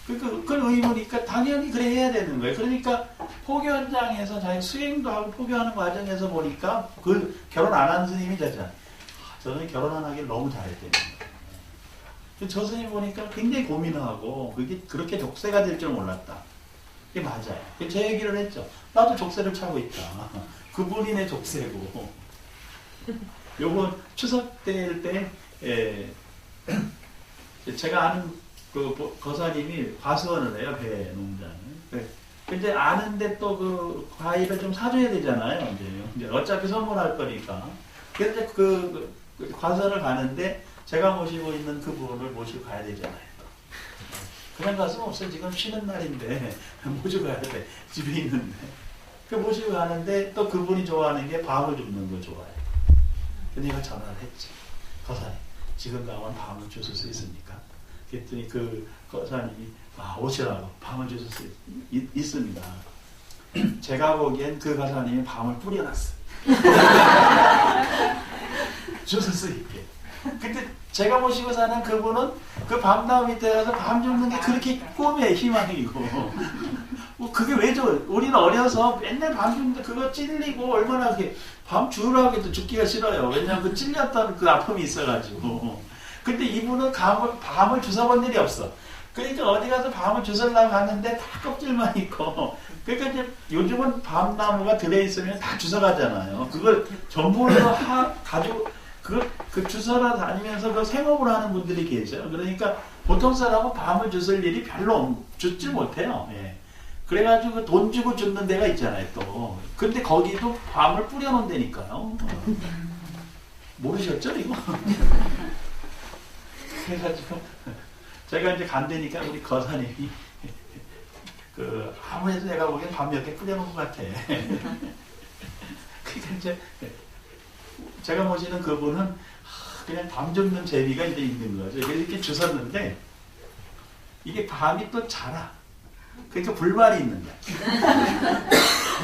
그건 의무니까 당연히 그래 해야 되는 거예요. 그러니까 포교 현장에서 자기 수행도 하고 포교하는 과정에서 보니까 그 결혼 안 한 스님이 되잖아요. 저는 결혼 안 하길 너무 잘했대요. 저 스님 보니까 굉장히 고민하고 그게 그렇게 족쇄가 될 줄 몰랐다. 그게 맞아요. 제 얘기를 했죠. 나도 족쇄를 차고 있다. 그분이 내 족쇄고. 요번 추석 때 제가 아는 그 거사님이 과수원을 해요. 배 농장을. 근데 아는데 또 그 과일을 좀 사줘야 되잖아요. 이제 어차피 선물할 거니까. 그래서 그 과수원을 가는데 제가 모시고 있는 그분을 모시고 가야 되잖아요. 그냥 가수는 없어요. 지금 쉬는 날인데 모시고 가야 돼. 집에 있는데. 그 모시고 가는데 또 그분이 좋아하는 게 밤을 줍는 거 좋아해요. 근데 내가 전화를 했지. 거사님, 지금 가면 밤을 주실 수 있습니까? 그랬더니 그 거사님이 오시라고 밤을 주실 수 있습니다. 제가 보기엔 그 거사님이 밤을 뿌려놨어요. 주실 수 있게. 근데 제가 모시고 사는 그분은 그 밤나무 밑에 가서 밤 줍는 게 그렇게 꿈의 희망이고 뭐 그게 왜 좋아? 우리는 어려서 맨날 밤 줍는데 그거 찔리고 얼마나 그게 밤 주우라고 해도 죽기가 싫어요. 왜냐하면 그 찔렸다는 그 아픔이 있어가지고. 근데 이분은 밤을 주워본 일이 없어. 그러니까 어디 가서 밤을 주워려고 갔는데 다 껍질만 있고. 그러니까 이제 요즘은 밤나무가 들어있으면 다 주워가잖아요. 그걸 전부로 가지고 그 주워라 다니면서 그 생업을 하는 분들이 계셔요. 그러니까 보통 사람은 밤을 주울 일이 별로 줍질 못해요. 예. 그래가지고 돈 주고 줍는 데가 있잖아요, 또. 근데 거기도 밤을 뿌려놓은 데니까요. 모르셨죠, 이거? 그래가지고 제가 이제 간 데니까 우리 거사님이 아무래도 내가 보기엔 밤 몇 개 뿌려놓은 것 같아. 그러니까 이제 제가 모시는 그분은 그냥 밤 줍는 재미가 이제 있는 거죠. 이렇게 주웠는데 이게 밤이 또 자라. 그러니까 불만이 있는 거야.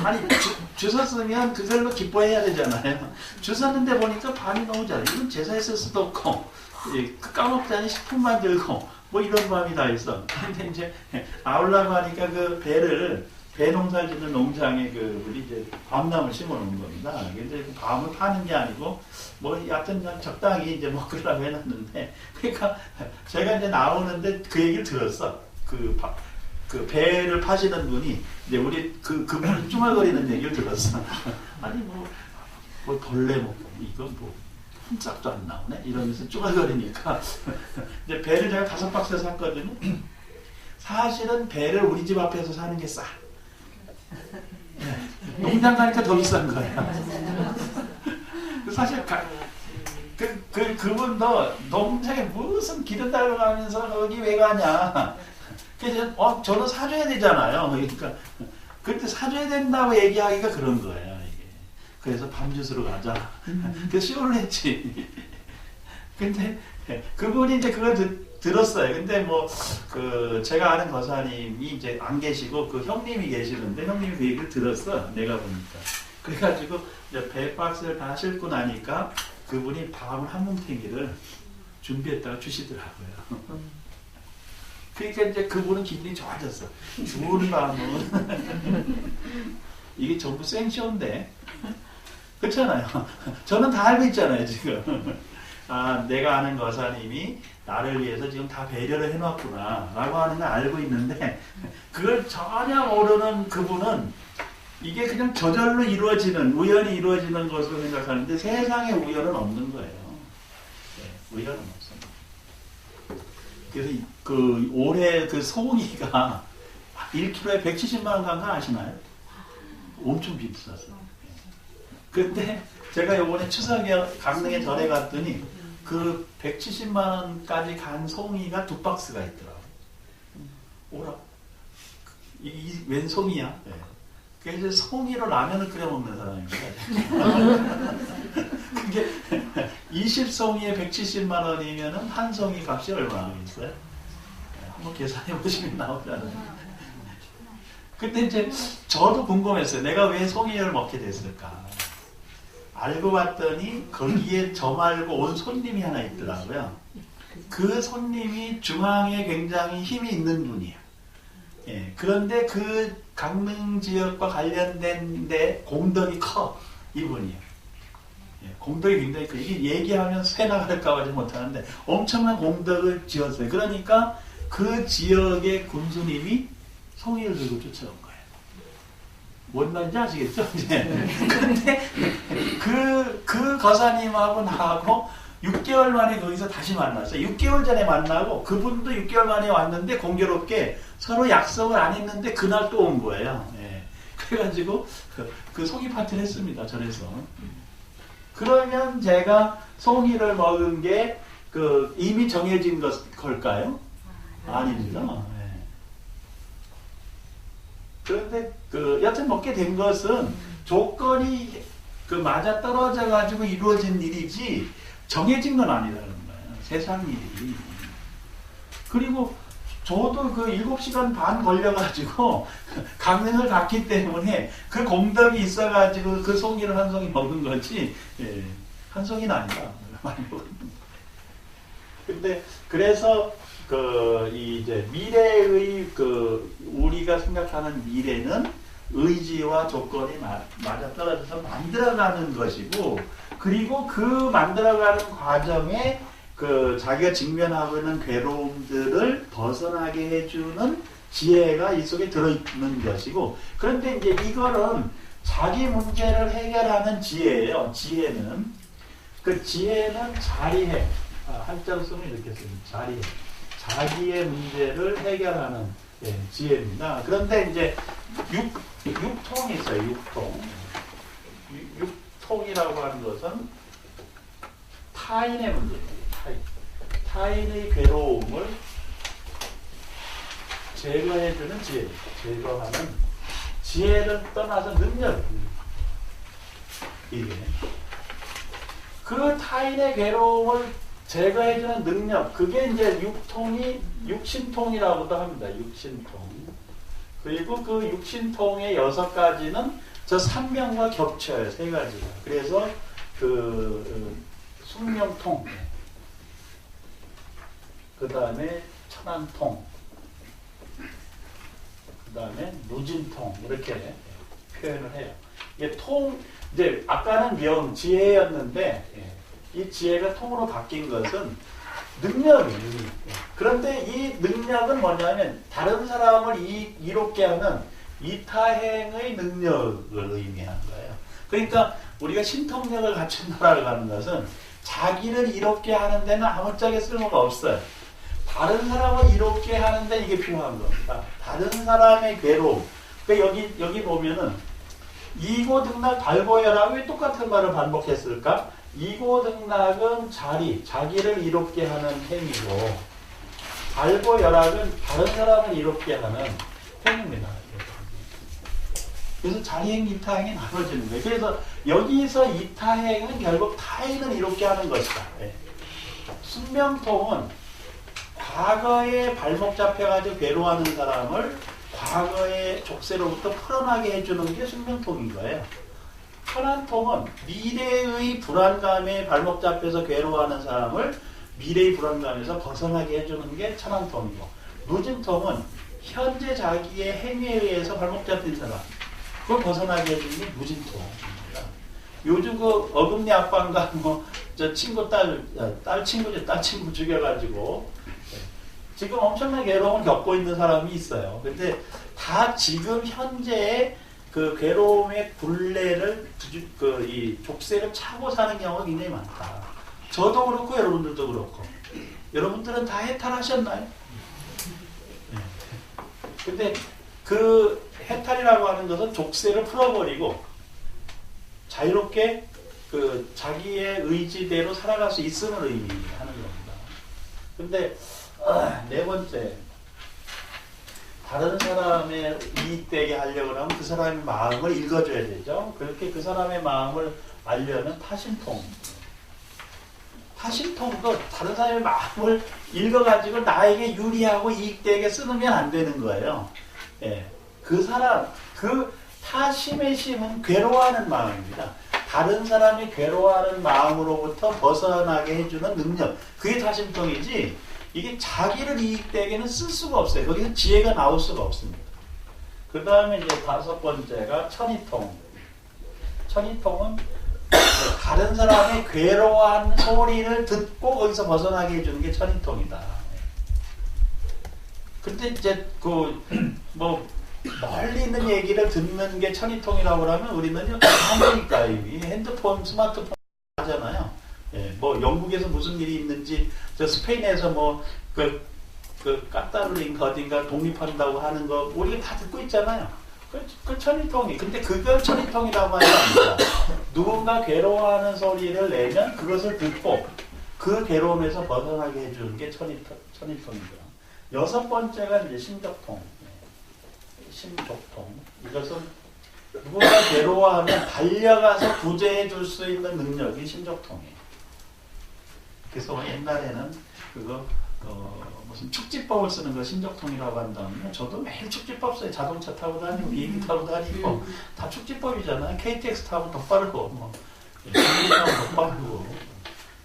아니 주웠으면 그걸로 기뻐해야 되잖아요. 주웠는데 보니까 밤이 너무 자라. 이건 제사했을 수도 없고 까먹자니 식품만 들고 뭐 이런 밤이 다 있어. 근데 이제 나오려고 하니까 그 배 농사 짓는 농장에 우리 이제 밤나무를 심어 놓은 겁니다. 근데 그 밤을 파는 게 아니고 뭐 여하튼 적당히 이제 먹으려고 해놨는데 그러니까 제가 이제 나오는데 그 얘기를 들었어. 그 배를 파시는 분이 이제 우리 그분 쭈말거리는 얘기를 들었어. 아니 뭐 벌레 이건 뭐 흠짝도 안 나오네 이러면서 쭈말거리니까 이제 배를 제가 5박스 샀거든요. 사실은 배를 우리 집 앞에서 사는 게 싸. 농장 가니까 더 비싼 거야. 사실 그분도 농장에 무슨 기름 달러 가면서 거기 왜 가냐. 그래서 저는 사줘야 되잖아요. 그러니까 그때 사줘야 된다고 얘기하기가 그런 거예요. 이게. 그래서 밤주스로 가자. 그래서 시골을 했지. 근데 그분이 이제 그걸 들었어요. 근데 제가 아는 거사님이 이제 안 계시고 그 형님이 계시는데 형님이 그 얘기를 들었어. 내가 보니까. 그래가지고 이제 배박스를 다 싣고 나니까 그분이 밤을 한 뭉탱이를 준비했다가 주시더라고요. 그러니까 이제 그분은 기분이 좋아졌어. 좋은 밤은 이게 전부 생쇼인데 그렇잖아요. 저는 다 알고 있잖아요 지금. 아, 내가 아는 거사님이 나를 위해서 지금 다 배려를 해놨구나 라고 하는 걸 알고 있는데 그걸 전혀 모르는 그분은 이게 그냥 저절로 이루어지는, 우연히 이루어지는 것으로 생각하는데 세상에 우연은 없는 거예요. 네, 우연은 없습니다. 그래서 그 올해 그 소고기가 1kg에 170만 원 간 거 아시나요? 엄청 비쌌어요. 근데 제가 요번에 추석에 강릉에 절에 갔더니 그 170만 원까지 간 송이가 2박스가 있더라고요. 오라. 웬 송이야? 네. 그래서 송이로 라면을 끓여 먹는 사람입니다. 그게 20송이에 170만 원이면은 한 송이 값이 얼마나 있어요? 네, 한번 계산해 보시면 나오잖아요. 그때 이제 저도 궁금했어요. 내가 왜 송이를 먹게 됐을까? 알고 봤더니 거기에 저 말고 온 손님이 하나 있더라고요. 그 손님이 중앙에 굉장히 힘이 있는 분이에요. 예, 그런데 그 강릉 지역과 관련된 데 공덕이 커, 이분이에요. 예, 공덕이 굉장히 커. 이게 얘기하면 새 나갈까 하지 못하는데 엄청난 공덕을 지었어요. 그러니까 그 지역의 군수님이 송이를 들고 쫓아온 거예요. 뭔 말인지 아시겠죠? 그런데 그 거사님하고 나하고 6개월 만에 거기서 다시 만났어요. 6개월 전에 만나고 그분도 6개월 만에 왔는데 공교롭게 서로 약속을 안 했는데 그날 또 온 거예요. 예. 그래가지고 그 송이 파티를 했습니다. 전에서. 그러면 제가 송이를 먹은 게 그 이미 정해진 걸까요? 아닙니다. 예. 그런데 여튼 먹게 된 것은 조건이 맞아 떨어져 가지고 이루어진 일이지 정해진 건 아니라는 거예요. 세상 일이. 그리고 저도 7시간 반 걸려가지고 강릉을 갔기 때문에 그 공덕이 있어가지고 그 송이를 한 송이 먹은 거지, 예, 한 송이는 아니다. 많이 먹었는데. 근데 그래서 이제 미래의 우리가 생각하는 미래는 의지와 조건이 맞아 떨어져서 만들어가는 것이고, 그리고 그 만들어가는 과정에 자기가 직면하고 있는 괴로움들을 벗어나게 해주는 지혜가 이 속에 들어있는 것이고, 그런데 이제 이거는 자기 문제를 해결하는 지혜예요. 지혜는 자리해. 한자로 쓰면 이렇게 씁니다. 자리해. 자기의 문제를 해결하는, 예, 지혜입니다. 그런데 이제 육통이 있어요. 육통이라고 하는 것은 타인의 문제입니다. 타인의 괴로움을 제거해주는 지혜, 제거하는 지혜를 떠나서 능력. 이게 그 타인의 괴로움을 제거해주는 능력, 그게 이제 육신통이라고도 합니다. 육신통. 그리고 그 육신통의 6가지는 저 삼명과 겹쳐요. 3가지가. 그래서 숙명통, 그 다음에 천안통, 그 다음에 무진통, 이렇게 표현을 해요. 이게 이제 아까는 지혜였는데, 이 지혜가 통으로 바뀐 것은 능력이에요. 그런데 이 능력은 뭐냐면 다른 사람을 이롭게 하는 이타행의 능력을 의미하는 거예요. 그러니까 우리가 신통력을 갖춘 나라를 가는 것은 자기를 이롭게 하는 데는 아무짝에 쓸모가 없어요. 다른 사람을 이롭게 하는 데 이게 필요한 겁니다. 다른 사람의 괴로움. 그러니까 여기 보면은 이고등락 발보여라. 왜 똑같은 말을 반복했을까? 이고등락은 자기를 이롭게 하는 행위고, 발보여락은 다른 사람을 이롭게 하는 행위입니다. 그래서 자리행, 이타행이 나눠지는 거예요. 그래서 여기서 이타행은 결국 타인을 이롭게 하는 것이다. 네. 숙명통은 과거에 발목 잡혀가지고 괴로워하는 사람을 과거의 족쇄로부터 풀어나게 해주는 게 숙명통인 거예요. 천안통은 미래의 불안감에 발목 잡혀서 괴로워하는 사람을 미래의 불안감에서 벗어나게 해주는 게 천안통이고, 누진통은 현재 자기의 행위에 의해서 발목 잡힌 사람, 그걸 벗어나게 해주는 게 누진통입니다. 요즘 그 어금니 아빠인가 저 친구 딸 친구 죽여가지고 지금 엄청난 괴로움을 겪고 있는 사람이 있어요. 근데 다 지금 현재의 그 괴로움의 굴레를 이 족쇄를 차고 사는 경우가 굉장히 많다. 저도 그렇고 여러분들도 그렇고. 여러분들은 다 해탈하셨나요? 네. 근데 그 해탈이라고 하는 것은 족쇄를 풀어버리고 자유롭게 그 자기의 의지대로 살아갈 수 있음을 의미하는 겁니다. 근데 네 번째, 다른 사람의 이익되게 하려고 하면 그 사람의 마음을 읽어줘야 되죠. 그렇게 그 사람의 마음을 알려면 타심통. 타심통도 다른 사람의 마음을 읽어가지고 나에게 유리하고 이익되게 쓰면 안 되는 거예요. 예. 그 사람, 그 타심의 심은 괴로워하는 마음입니다. 다른 사람이 괴로워하는 마음으로부터 벗어나게 해주는 능력. 그게 타심통이지, 이게 자기를 이익되게는 쓸 수가 없어요. 거기서 지혜가 나올 수가 없습니다. 그 다음에 이제 다섯 번째가 천이통. 천이통은 다른 사람의 괴로워하는 소리를 듣고 거기서 벗어나게 해주는 게 천이통이다. 근데 이제 멀리 있는 얘기를 듣는 게 천이통이라고 하면 우리는 하니까 이 핸드폰, 스마트폰 하잖아요. 예, 뭐 영국에서 무슨 일이 있는지, 저 스페인에서 그 까따르링 어딘가 독립한다고 하는 거 우리가 다 듣고 있잖아요. 그 천이통이. 근데 그걸 천이통이라고 하는 게 아닙니다. 누군가 괴로워하는 소리를 내면 그것을 듣고 그 괴로움에서 벗어나게 해주는 게 천이통이죠. 여섯 번째가 이제 심적통. 심족통. 이것은 누군가 괴로워하면 달려가서 구제해 줄 수 있는 능력이 심족통이에요. 그래서 옛날에는 그거 무슨 축지법을 쓰는 거 심적통이라고 한다면 저도 매일 축지법 써요. 자동차 타고 다니고 비행기 타고 다니고 다 축지법이잖아요. KTX 타고 더 빠르고 비행기 타고 더 빠르고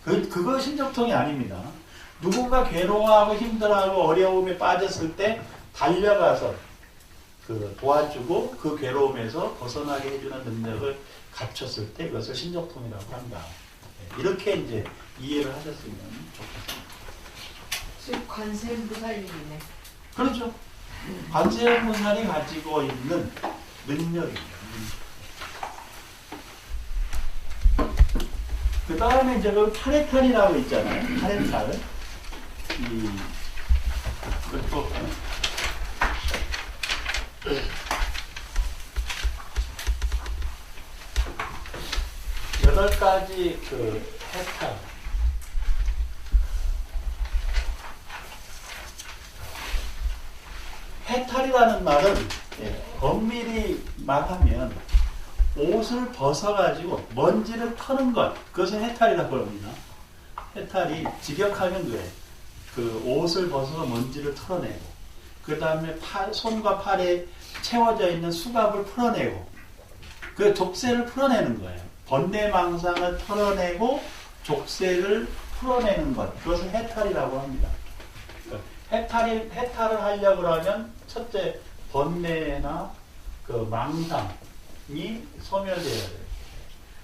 그거 심적통이 아닙니다. 누군가 괴로워하고 힘들어하고 어려움에 빠졌을 때 달려가서 도와주고 그 괴로움에서 벗어나게 해주는 능력을 갖췄을 때 그것을 심적통이라고 한다. 이렇게 이제 이해를 하셨으면 좋겠습니다. 즉 관세음보살님이네. 그렇죠. 관세음보살이 가지고 있는 능력입니다. 그 다음에 이제 그 타레탈이라고 있잖아요. 타레탈. 그것도 8가지 그 해탈. 해탈이라는 말은 엄밀히 말하면 옷을 벗어가지고 먼지를 터는 것, 그것을 해탈이라고 합니다. 해탈이 직역하면 그래. 그 옷을 벗어서 먼지를 털어내고, 그 다음에 손과 팔에 채워져 있는 수갑을 풀어내고, 그 족쇄를 풀어내는 거예요. 번뇌망상을 털어내고 족쇄를 풀어내는 것, 그것을 해탈이라고 합니다. 해탈을 하려고 하면 첫째 번뇌나 그 망상이 소멸되어야 돼요.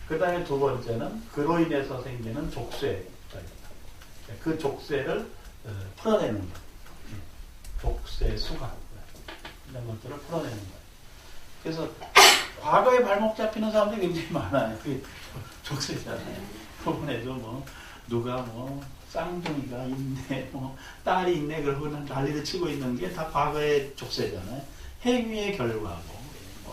그 다음에 두 번째는 그로 인해서 생기는 족쇄, 그 족쇄를 풀어내는 것, 족쇄 수갑 이런 것들을 풀어내는 거예요. 그래서 과거에 발목 잡히는 사람들이 굉장히 많아요. 그게 족쇄잖아요. 부분에도 뭐 누가 쌍둥이가 있네, 딸이 있네, 그러고 난리를 치고 있는 게 다 과거의 족쇄잖아요. 행위의 결과고,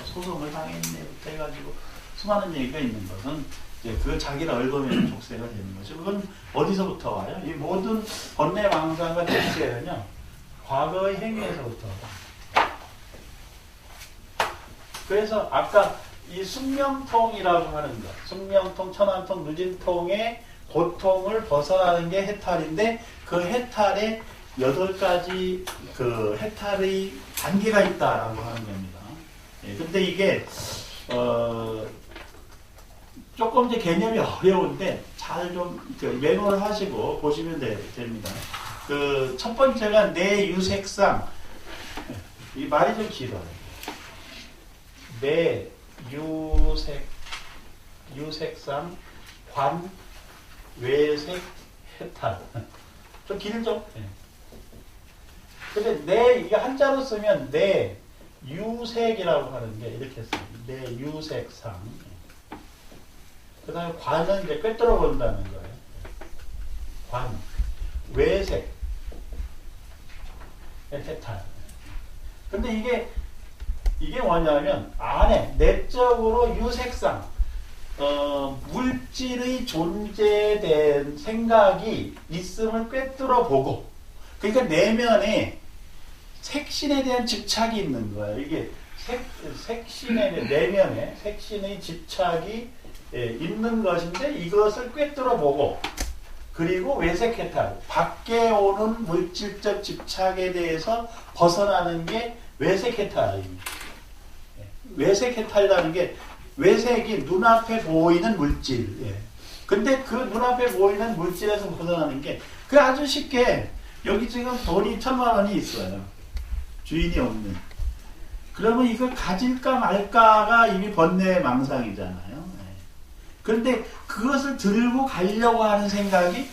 소송을 당했네부터 해가지고 수많은 얘기가 있는 것은 이제 그 자기를 얽어매는 족쇄가 되는 거죠. 그건 어디서부터 와요? 이 모든 번뇌망상과 족쇄는요, 과거의 행위에서부터 와요. 그래서 아까 이 숙명통이라고 하는 것, 숙명통, 천안통, 누진통의 고통을 벗어나는 게 해탈인데, 그 해탈에 8가지 그 해탈의 단계가 있다라고 하는 겁니다. 근데 이게 조금 이제 개념이 어려운데 잘 좀 메모를 하시고 보시면 됩니다. 그 첫 번째가 내 유색상, 이 말이 좀 길어요. 내 유색상 관 외색 해탈. 좀 길죠? 근데 내 이게 한자로 쓰면 내 유색이라고 하는 게 이렇게 써요. 내 유색상. 그 다음에 관은 이제 꿰뚫어 본다는 거예요. 관 외색 해탈. 근데 이게 뭐냐면 안에 내적으로 유색상 물질의 존재된 생각이 있음을 꿰뚫어 보고, 그러니까 내면에 색신에 대한 집착이 있는 거예요. 이게 내면에 색신의 집착이 있는 것인데 이것을 꿰뚫어 보고, 그리고 외색해탈, 밖에 오는 물질적 집착에 대해서 벗어나는 게 외색해탈입니다. 외색해탈이라는 게 외색이 눈앞에 보이는 물질. 근데 그 눈앞에 보이는 물질에서 벗어나는 게 그 아주 쉽게 여기 지금 돈이 1,000만 원이 있어요. 주인이 없는. 그러면 이걸 가질까 말까가 이미 번뇌의 망상이잖아요. 그런데 그것을 들고 가려고 하는 생각이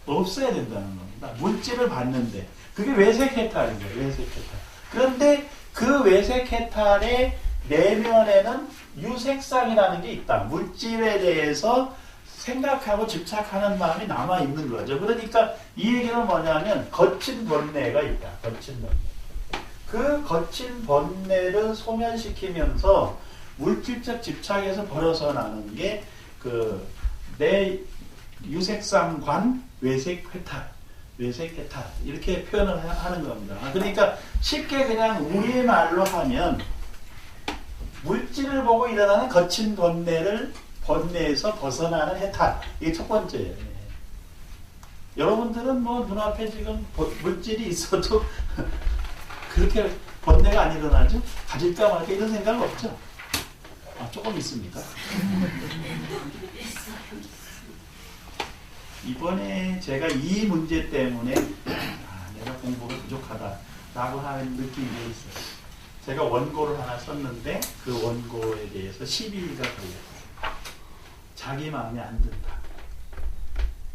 없어야 된다는 겁니다. 물질을 받는데. 그게 외색해탈이죠. 외색해탈. 그런데 그 외색해탈의 내면에는 유색상이라는 게 있다. 물질에 대해서 생각하고 집착하는 마음이 남아있는 거죠. 그러니까 이 얘기는 뭐냐면 거친 번뇌가 있다. 거친 번뇌. 그 거친 번뇌를 소멸시키면서 물질적 집착에서 벗어나는 게 내 유색상관 외색해탈 이렇게 표현을 하는 겁니다. 그러니까 쉽게 그냥 우리의 말로 하면 물질을 보고 일어나는 거친 번뇌에서 벗어나는 해탈. 이게 첫 번째예요. 여러분들은 뭐 눈앞에 지금 물질이 있어도 그렇게 번뇌가 안 일어나죠? 가질까 말까 이런 생각 없죠? 조금 있습니다. 이번에 제가 이 문제 때문에 내가 공부가 부족하다라고 하는 느낌이 있어요. 제가 원고를 하나 썼는데 그 원고에 대해서 시비가 걸렸어요. 자기 마음에 안 든다.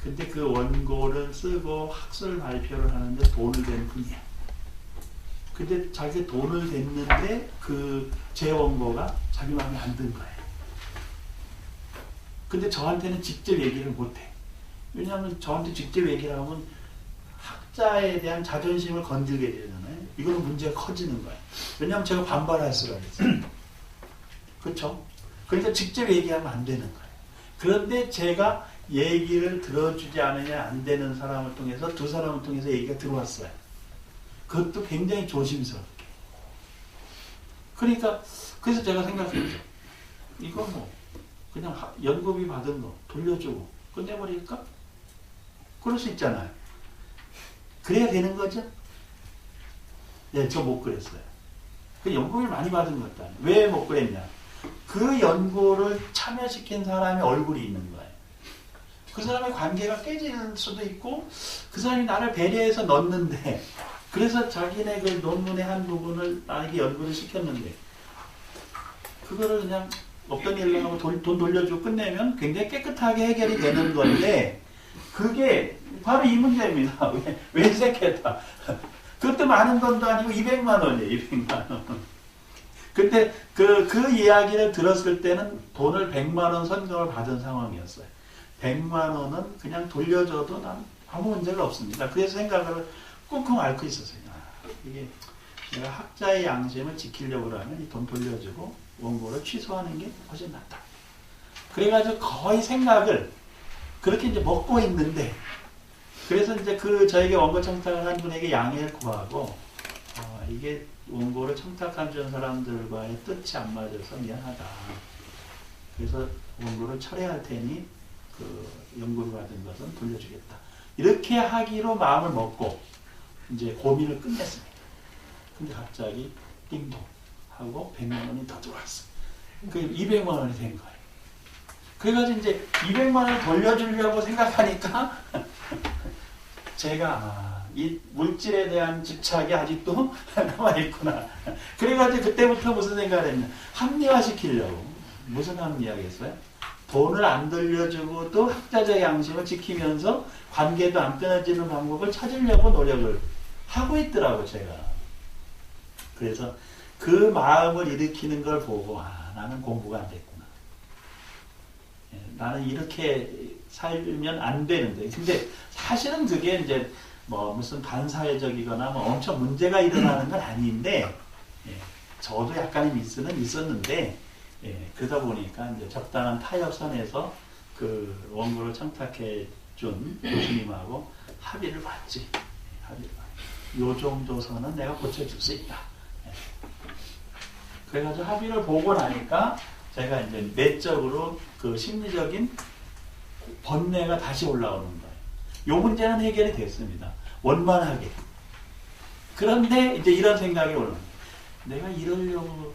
근데 그 원고를 쓰고 학술 발표를 하는데 돈을 댄 분이야. 근데 자기 돈을 댔는데 제 원고가 자기 마음에 안 든 거예요. 근데 저한테는 직접 얘기를 못해. 왜냐하면 저한테 직접 얘기를 하면 학자에 대한 자존심을 건들게 되잖아요. 이거는 문제가 커지는 거예요. 왜냐하면 제가 반발할 수가 있어요. 그렇죠? 그러니까 직접 얘기하면 안 되는 거예요. 그런데 제가 얘기를 들어주지 않으냐 안 되는 사람을 통해서 두 사람을 통해서 얘기가 들어왔어요. 그것도 굉장히 조심스럽게. 그러니까 그래서 제가 생각했죠. 이거 뭐 그냥 연구비 받은 거 돌려주고 끝내버릴까? 그럴 수 있잖아요. 그래야 되는 거죠? 네, 저 못 그랬어요. 그 연구비를 많이 받은 것도 아니에요. 왜 못 그랬냐? 그 연구를 참여시킨 사람의 얼굴이 있는 거예요. 그 사람의 관계가 깨질 수도 있고 그 사람이 나를 배려해서 넣었는데 그래서 자기네 그 논문의 한 부분을 나에게 연구를 시켰는데 그거를 그냥 없던 일로 하고 돈 돌려주고 끝내면 굉장히 깨끗하게 해결이 되는 건데 그게 바로 이 문제입니다. 외색했다. 그것도 많은 돈도 아니고 200만 원이에요. 200만 원. 근데 그 이야기를 들었을 때는 돈을 100만 원 선금을 받은 상황이었어요. 100만 원은 그냥 돌려줘도 난 아무 문제가 없습니다. 그래서 생각을 꽁꽁 앓고 있었어요. 이게 내가 학자의 양심을 지키려고 하면 이 돈 돌려주고 원고를 취소하는 게 훨씬 낫다. 그래가지고 거의 생각을 그렇게 이제 먹고 있는데 그래서 이제 저에게 원고 청탁을 한 분에게 양해를 구하고 이게 원고를 청탁한 준 사람들과의 뜻이 안 맞아서 미안하다. 그래서 원고를 철회할 테니 연구를 받은 것은 돌려주겠다. 이렇게 하기로 마음을 먹고 이제 고민을 끝냈습니다. 근데 갑자기 띵동 하고 100만 원이 더 들어왔어. 그 200만 원이 된 거예요. 그래가지고 이제 200만 원을 돌려주려고 생각하니까 제가 이 물질에 대한 집착이 아직도 남아있구나. 그래가지고 그때부터 무슨 생각을 했냐. 합리화시키려고. 무슨 합리화겠어요? 돈을 안 돌려주고 또 학자적 양심을 지키면서 관계도 안 끊어지는 방법을 찾으려고 노력을 하고 있더라고 제가. 그래서 그 마음을 일으키는 걸 보고 나는 공부가 안 됐구나. 나는 이렇게 살면 안 되는데. 근데 사실은 그게 이제 뭐 무슨 반사회적이거나 뭐 엄청 문제가 일어나는 건 아닌데, 저도 약간의 미스는 있었는데, 그러다 보니까 이제 적당한 타협선에서 그 원고를 청탁해 준 교수님하고 합의를 봤지. 요 정도 선은 내가 고쳐줄 수 있다. 그래가지고 합의를 보고 나니까 제가 이제 내적으로 그 심리적인 번뇌가 다시 올라오는 거예요. 요 문제는 해결이 됐습니다. 원만하게. 그런데 이제 이런 생각이 올라오는 거예요. 내가 이러려고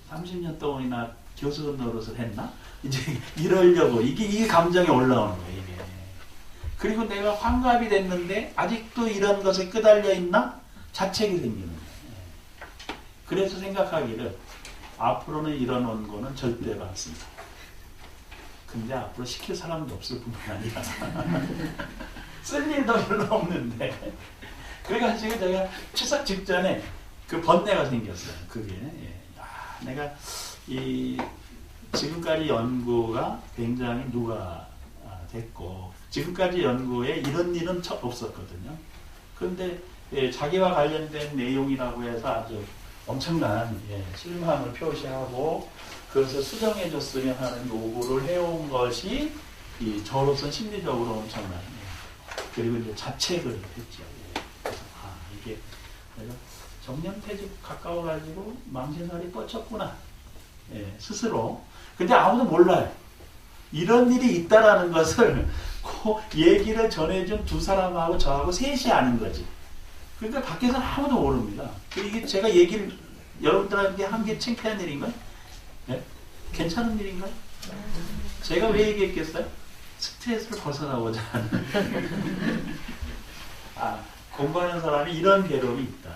30년 동안이나 교수 노릇을 했나? 이제 이러려고 이게 감정이 올라오는 거예요. 이게. 그리고 내가 환갑이 됐는데 아직도 이런 것에 끄달려 있나? 자책이 생기는 거예요. 그래서 생각하기를 앞으로는 이런 원고는 절대로 안 쓴다. 근데 앞으로 시킬 사람도 없을 뿐만 아니라 쓸 일도 별로 없는데 그래가지고 제가 추석 직전에 그 번뇌가 생겼어요. 그게 내가 이 지금까지 연구가 굉장히 누가 됐고 지금까지 연구에 이런 일은 없었거든요. 그런데 자기와 관련된 내용이라고 해서 아주 엄청난 실망을 표시하고 그것을 수정해 줬으면 하는 요구를 해온 것이 저로서는 심리적으로 엄청난 그리고 이제 자책을 했죠. 그래서 이게 내가 정년퇴직 가까워가지고 망신살이 뻗쳤구나. 스스로. 근데 아무도 몰라요. 이런 일이 있다라는 것을 얘기를 전해준 두 사람하고 저하고 셋이 아는 거지. 그러니까 밖에서는 아무도 모릅니다. 이게 제가 얘기를 여러분들한테 한 게 창피한 일인가요? 네? 괜찮은 일인가요? 제가 왜 얘기했겠어요? 스트레스를 벗어나고자 하는. 공부하는 사람이 이런 괴로움이 있다.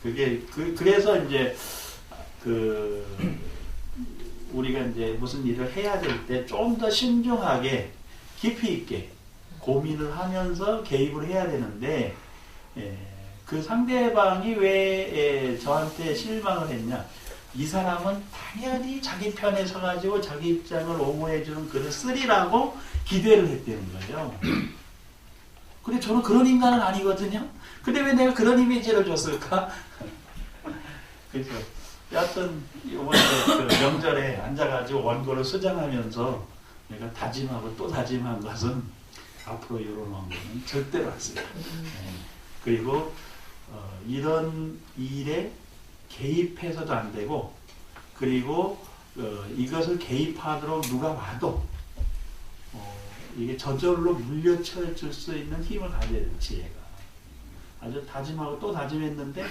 그게 그래서 이제 우리가 이제 무슨 일을 해야 될 때 좀 더 신중하게 깊이 있게 고민을 하면서 개입을 해야 되는데 그 상대방이 왜 저한테 실망을 했냐? 이 사람은 당연히 자기 편에 서가지고 자기 입장을 옹호해주는 글을 쓰리라고 기대를 했다는 거예요. 근데 저는 그런 인간은 아니거든요. 근데 왜 내가 그런 이미지를 줬을까? 그래서 여하튼 이번에 그 명절에 앉아가지고 원고를 수정하면서 내가 다짐하고 또 다짐한 것은 앞으로 이런 원고는 절대로 안 쓰자. 그리고 이런 일에 개입해서도 안 되고 그리고 이것을 개입하도록 누가 와도 이게 저절로 물려쳐 줄 수 있는 힘을 가져야 돼요. 지혜가. 아주 다짐하고 또 다짐했는데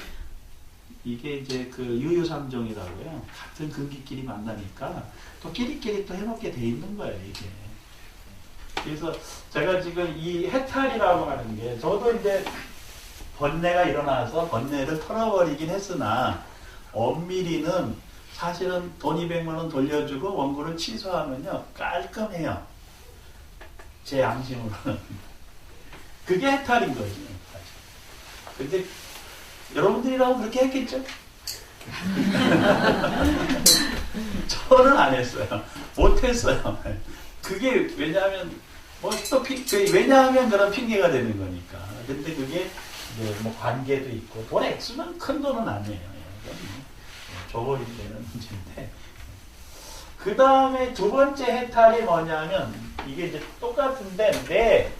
이게 이제 그 유유상종이라고요. 같은 근기끼리 만나니까 또 끼리끼리 또 해먹게 돼 있는 거예요. 이게. 그래서 제가 지금 이 해탈이라고 하는 게 저도 이제 번뇌가 일어나서 번뇌를 털어버리긴 했으나 엄밀히는 사실은 돈 200만 원 돌려주고 원고를 취소하면요 깔끔해요. 제 양심으로는. 그게 해탈인 거죠. 근데 여러분들이라면 그렇게 했겠죠? 저는 안 했어요. 못했어요. 그게 왜냐하면 왜냐하면 그런 핑계가 되는 거니까. 근데 그게 뭐 관계도 있고 돈 액수는 큰 돈은 아니에요. 저버릴 때는 문제인데. 그 다음에 두 번째 해탈이 뭐냐면 이게 이제 똑같은데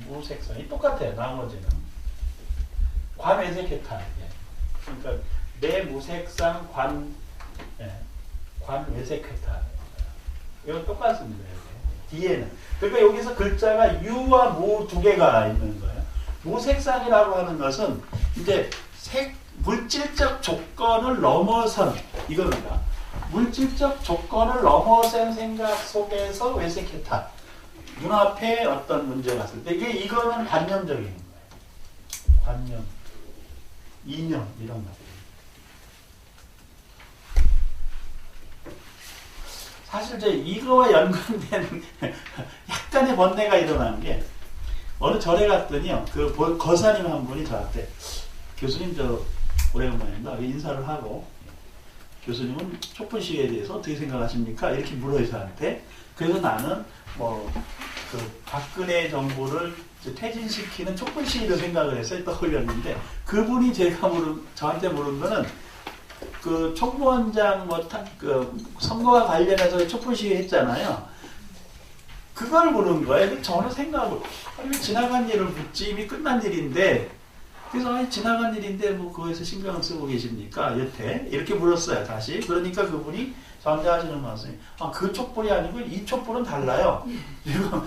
무색상이 똑같아요. 나머지는 관외색 해탈. 그러니까 내 무색상 관외색 해탈. 이건 똑같습니다. 뒤에는. 그러니까 여기서 글자가 유와 무 두 개가 있는 거예요. 무색상이라고 하는 것은 이제 물질적 조건을 넘어선 이겁니다. 물질적 조건을 넘어선 생각 속에서 외색해탈. 눈앞에 어떤 문제가 왔을 때 이거는 관념적인 거예요. 관념, 이념 이런 거. 사실 이제 이거와 연관된 약간의 번뇌가 일어난 게 어느 절에 갔더니요. 그 거사님 한 분이 저한테 교수님 저 오래간만입니다. 인사를 하고 교수님은 촛불 시위에 대해서 어떻게 생각하십니까? 이렇게 물어요 저한테. 그래서 나는 뭐 그 박근혜 정부를 퇴진시키는 촛불 시위로 생각을 해서 떠올렸는데 그분이 저한테 물은 거는 그 총무원장 그 선거와 관련해서 촛불 시위 했잖아요. 그걸 물은 거예요. 저는 생각을 왜 지나간 일을 묻지 이미 끝난 일인데 그래서 지나간 일인데 뭐 그거에서 신경을 쓰고 계십니까? 여태 이렇게 물었어요 다시. 그러니까 그분이 저한테 하시는 말씀이 그 촛불이 아니고 이 촛불은 달라요. 지금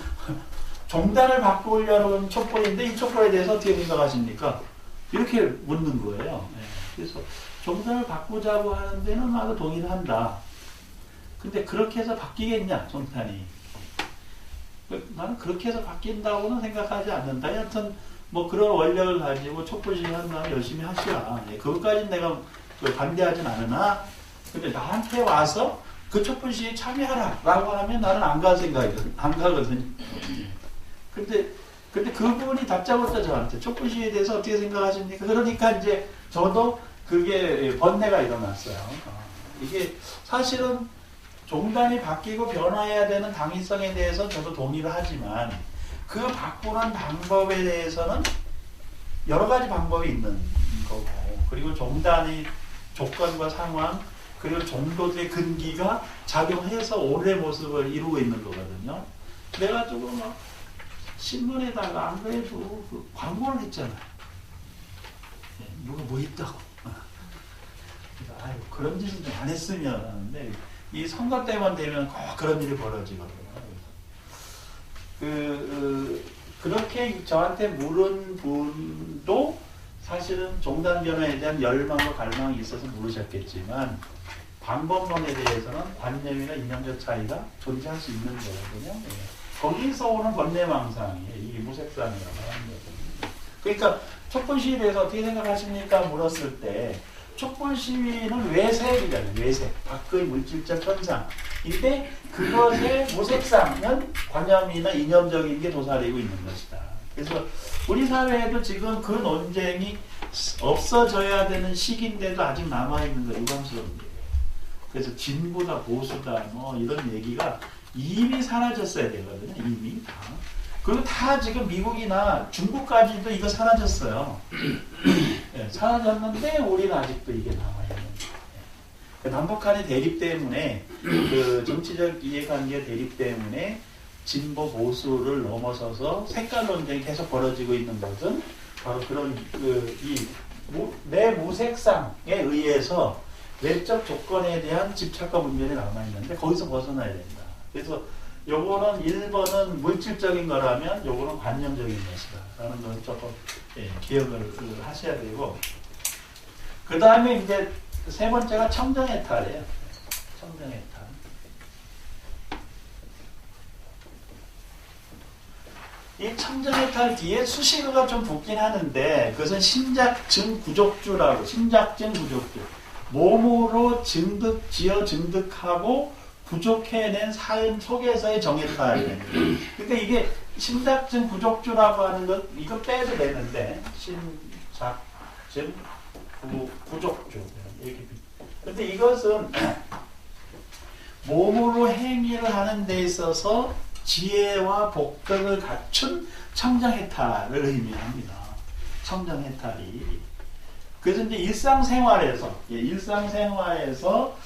종단을 바꾸려는 촛불인데 이 촛불에 대해서 어떻게 생각하십니까? 이렇게 묻는 거예요. 네. 그래서 종단을 바꾸자고 하는 데는 나도 동의를 한다. 근데 그렇게 해서 바뀌겠냐 종단이? 나는 그렇게 해서 바뀐다고는 생각하지 않는다. 여하튼 뭐 그런 원력을 가지고 촛불 시위 한다면 열심히 하시라. 네, 그것까지는 내가 반대하진 않으나 근데 나한테 와서 그 촛불 시위에 참여하라 라고 하면 나는 안 가거든요. 근데 그분이 답장을 저한테 촛불 시위에 대해서 어떻게 생각하십니까? 그러니까 이제 저도 그게 번뇌가 일어났어요. 이게 사실은 종단이 바뀌고 변화해야 되는 당위성에 대해서 저도 동의를 하지만 그 바꾸는 방법에 대해서는 여러 가지 방법이 있는 거고 그리고 종단의 조건과 상황 그리고 종도들의 근기가 작용해서 오늘의 모습을 이루고 있는 거거든요. 그래가지고 막 신문에다가 안 그래도 그 광고를 했잖아요. 누가 뭐 있다고. 아유, 그런 짓은 좀 안 했으면 하는데 이 선거 때만 되면 꼭 그런 일이 벌어지거든요. 그렇게 저한테 물은 분도 사실은 종단 변화에 대한 열망과 갈망이 있어서 물으셨겠지만 방법론에 대해서는 관념이나 이념적 차이가 존재할 수 있는 거거든요. 거기서 오는 번뇌망상이에요. 이게 무색상이라고 하는 거거든요. 그러니까 촛불 시위에 대해서 어떻게 생각하십니까? 물었을 때 촛불 시위는 외색이잖아요. 외색. 밖의 물질적 현상인데 그것의 무색상은 관념이나 이념적인 게 도사리고 있는 것이다. 그래서 우리 사회에도 지금 그 논쟁이 없어져야 되는 시기인데도 아직 남아있는 거 유감스러운 거예요. 그래서 진보다 보수다 뭐 이런 얘기가 이미 사라졌어야 되거든요. 이미 다. 그리고 다 지금 미국이나 중국까지도 이거 사라졌어요. 네, 사라졌는데 우리는 아직도 이게 남아있는 거예요. 남북한의 대립 때문에 그 정치적 이해관계 대립 때문에 진보 보수를 넘어서서 색깔 논쟁이 계속 벌어지고 있는 것은 바로 그런 내 무색상에 의해서 외적 조건에 대한 집착과 문제이 남아있는데 거기서 벗어나야 된다. 그래서 요거는 1번은 물질적인 거라면 요거는 관념적인 것이다 라는 걸 조금 기억을 하셔야 되고 그 다음에 이제 세 번째가 청정해탈이에요. 청정해탈. 이 청정해탈 뒤에 수식어가 좀 붙긴 하는데 그것은 신작증 구족주라고 신작증 구족주 몸으로 지어 증득하고 부족해낸 삶 속에서의 정해탈. 그러니까 이게 신작증 구족주라고 하는 것 이거 빼도 되는데 신작증 구족주 이렇게. 그런데 이것은 몸으로 행위를 하는 데 있어서 지혜와 복덕을 갖춘 청정해탈을 의미합니다. 청정해탈이. 그래서 이제 일상생활에서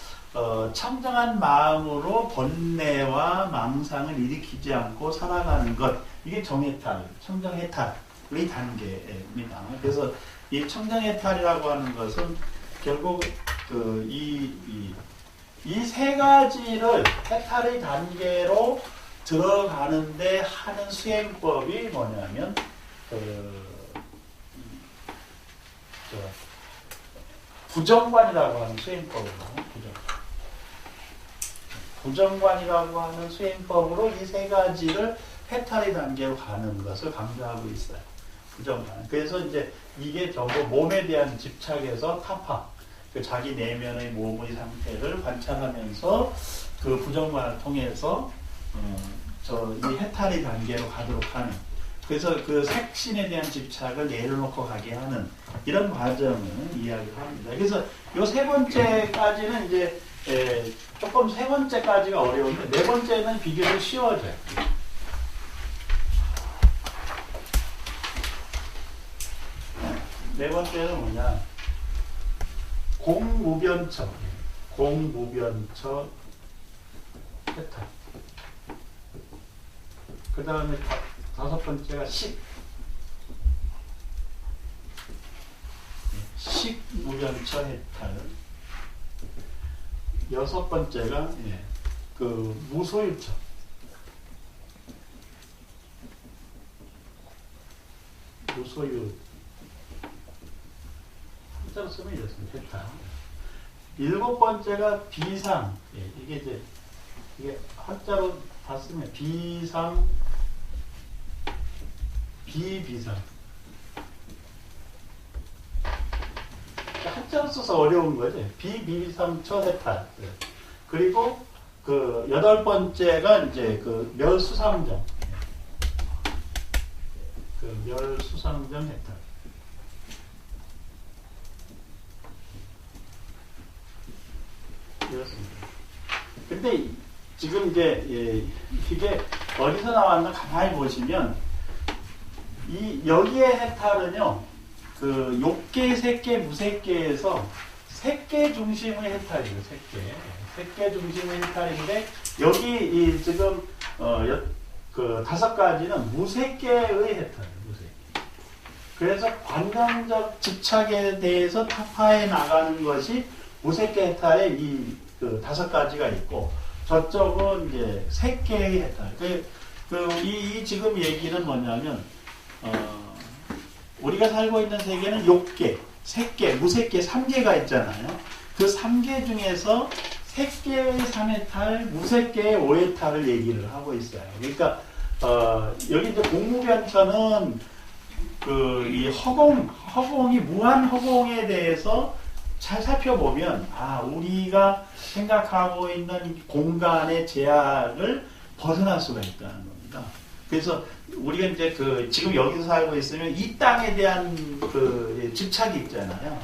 청정한 마음으로 번뇌와 망상을 일으키지 않고 살아가는 것 이게 정해탈, 청정해탈의 단계입니다. 그래서 이 청정해탈이라고 하는 것은 결국 이 세 가지를 해탈의 단계로 들어가는데 하는 수행법이 뭐냐면 부정관이라고 하는 수행법으로 부정관이라고 하는 수행법으로 이 세 가지를 해탈의 단계로 가는 것을 강조하고 있어요. 부정관. 그래서 이제 이게 전부 몸에 대한 집착에서 타파, 그 자기 내면의 몸의 상태를 관찰하면서 그 부정관을 통해서 이 해탈의 단계로 가도록 하는. 그래서 그 색신에 대한 집착을 내려놓고 가게 하는 이런 과정을 이야기합니다. 그래서 요 세 번째까지는 이제 조금 세 번째까지가 어려운데 네 번째는 비교적 쉬워져요. 네 번째는 뭐냐? 공무변처 해탈. 그 다음에 다섯 번째가 식무변처 해탈. 여섯 번째가 그 무소유처. 무소유. 한자로 쓰면 이렇습니다. 해탈. 일곱 번째가 비상. 이게 한자로 다 쓰면 비상, 비비상. 한자로 써서 어려운 거지. 비비상처 해탈. 그리고 그 여덟 번째가 이제 그 멸수상정. 그 멸수상정 해탈. 이렇습니다. 근데 지금 이제 이게 어디서 나왔나 가만히 보시면 여기에 해탈은요, 그 욕계, 색계, 무색계에서 색계 중심의 해탈이에요. 색계 중심의 해탈인데 여기 지금 그 다섯 가지는 무색계의 해탈이에요. 무색계. 그래서 관념적 집착에 대해서 타파해 나가는 것이 무색계 해탈의 그 다섯 가지가 있고, 저쪽은 이제 색계의 해탈. 이 지금 얘기는 뭐냐면, 우리가 살고 있는 세계는 욕계, 색계, 무색계 3계가 있잖아요. 그 3계 중에서 색계의 3해탈, 무색계의 5해탈을 얘기를 하고 있어요. 그러니까, 여기 이제 공무변처는 이 허공이 무한 허공에 대해서 잘 살펴보면, 우리가 생각하고 있는 공간의 제약을 벗어날 수가 있다는 겁니다. 그래서 우리가 이제 지금 여기서 살고 있으면 이 땅에 대한 집착이 있잖아요.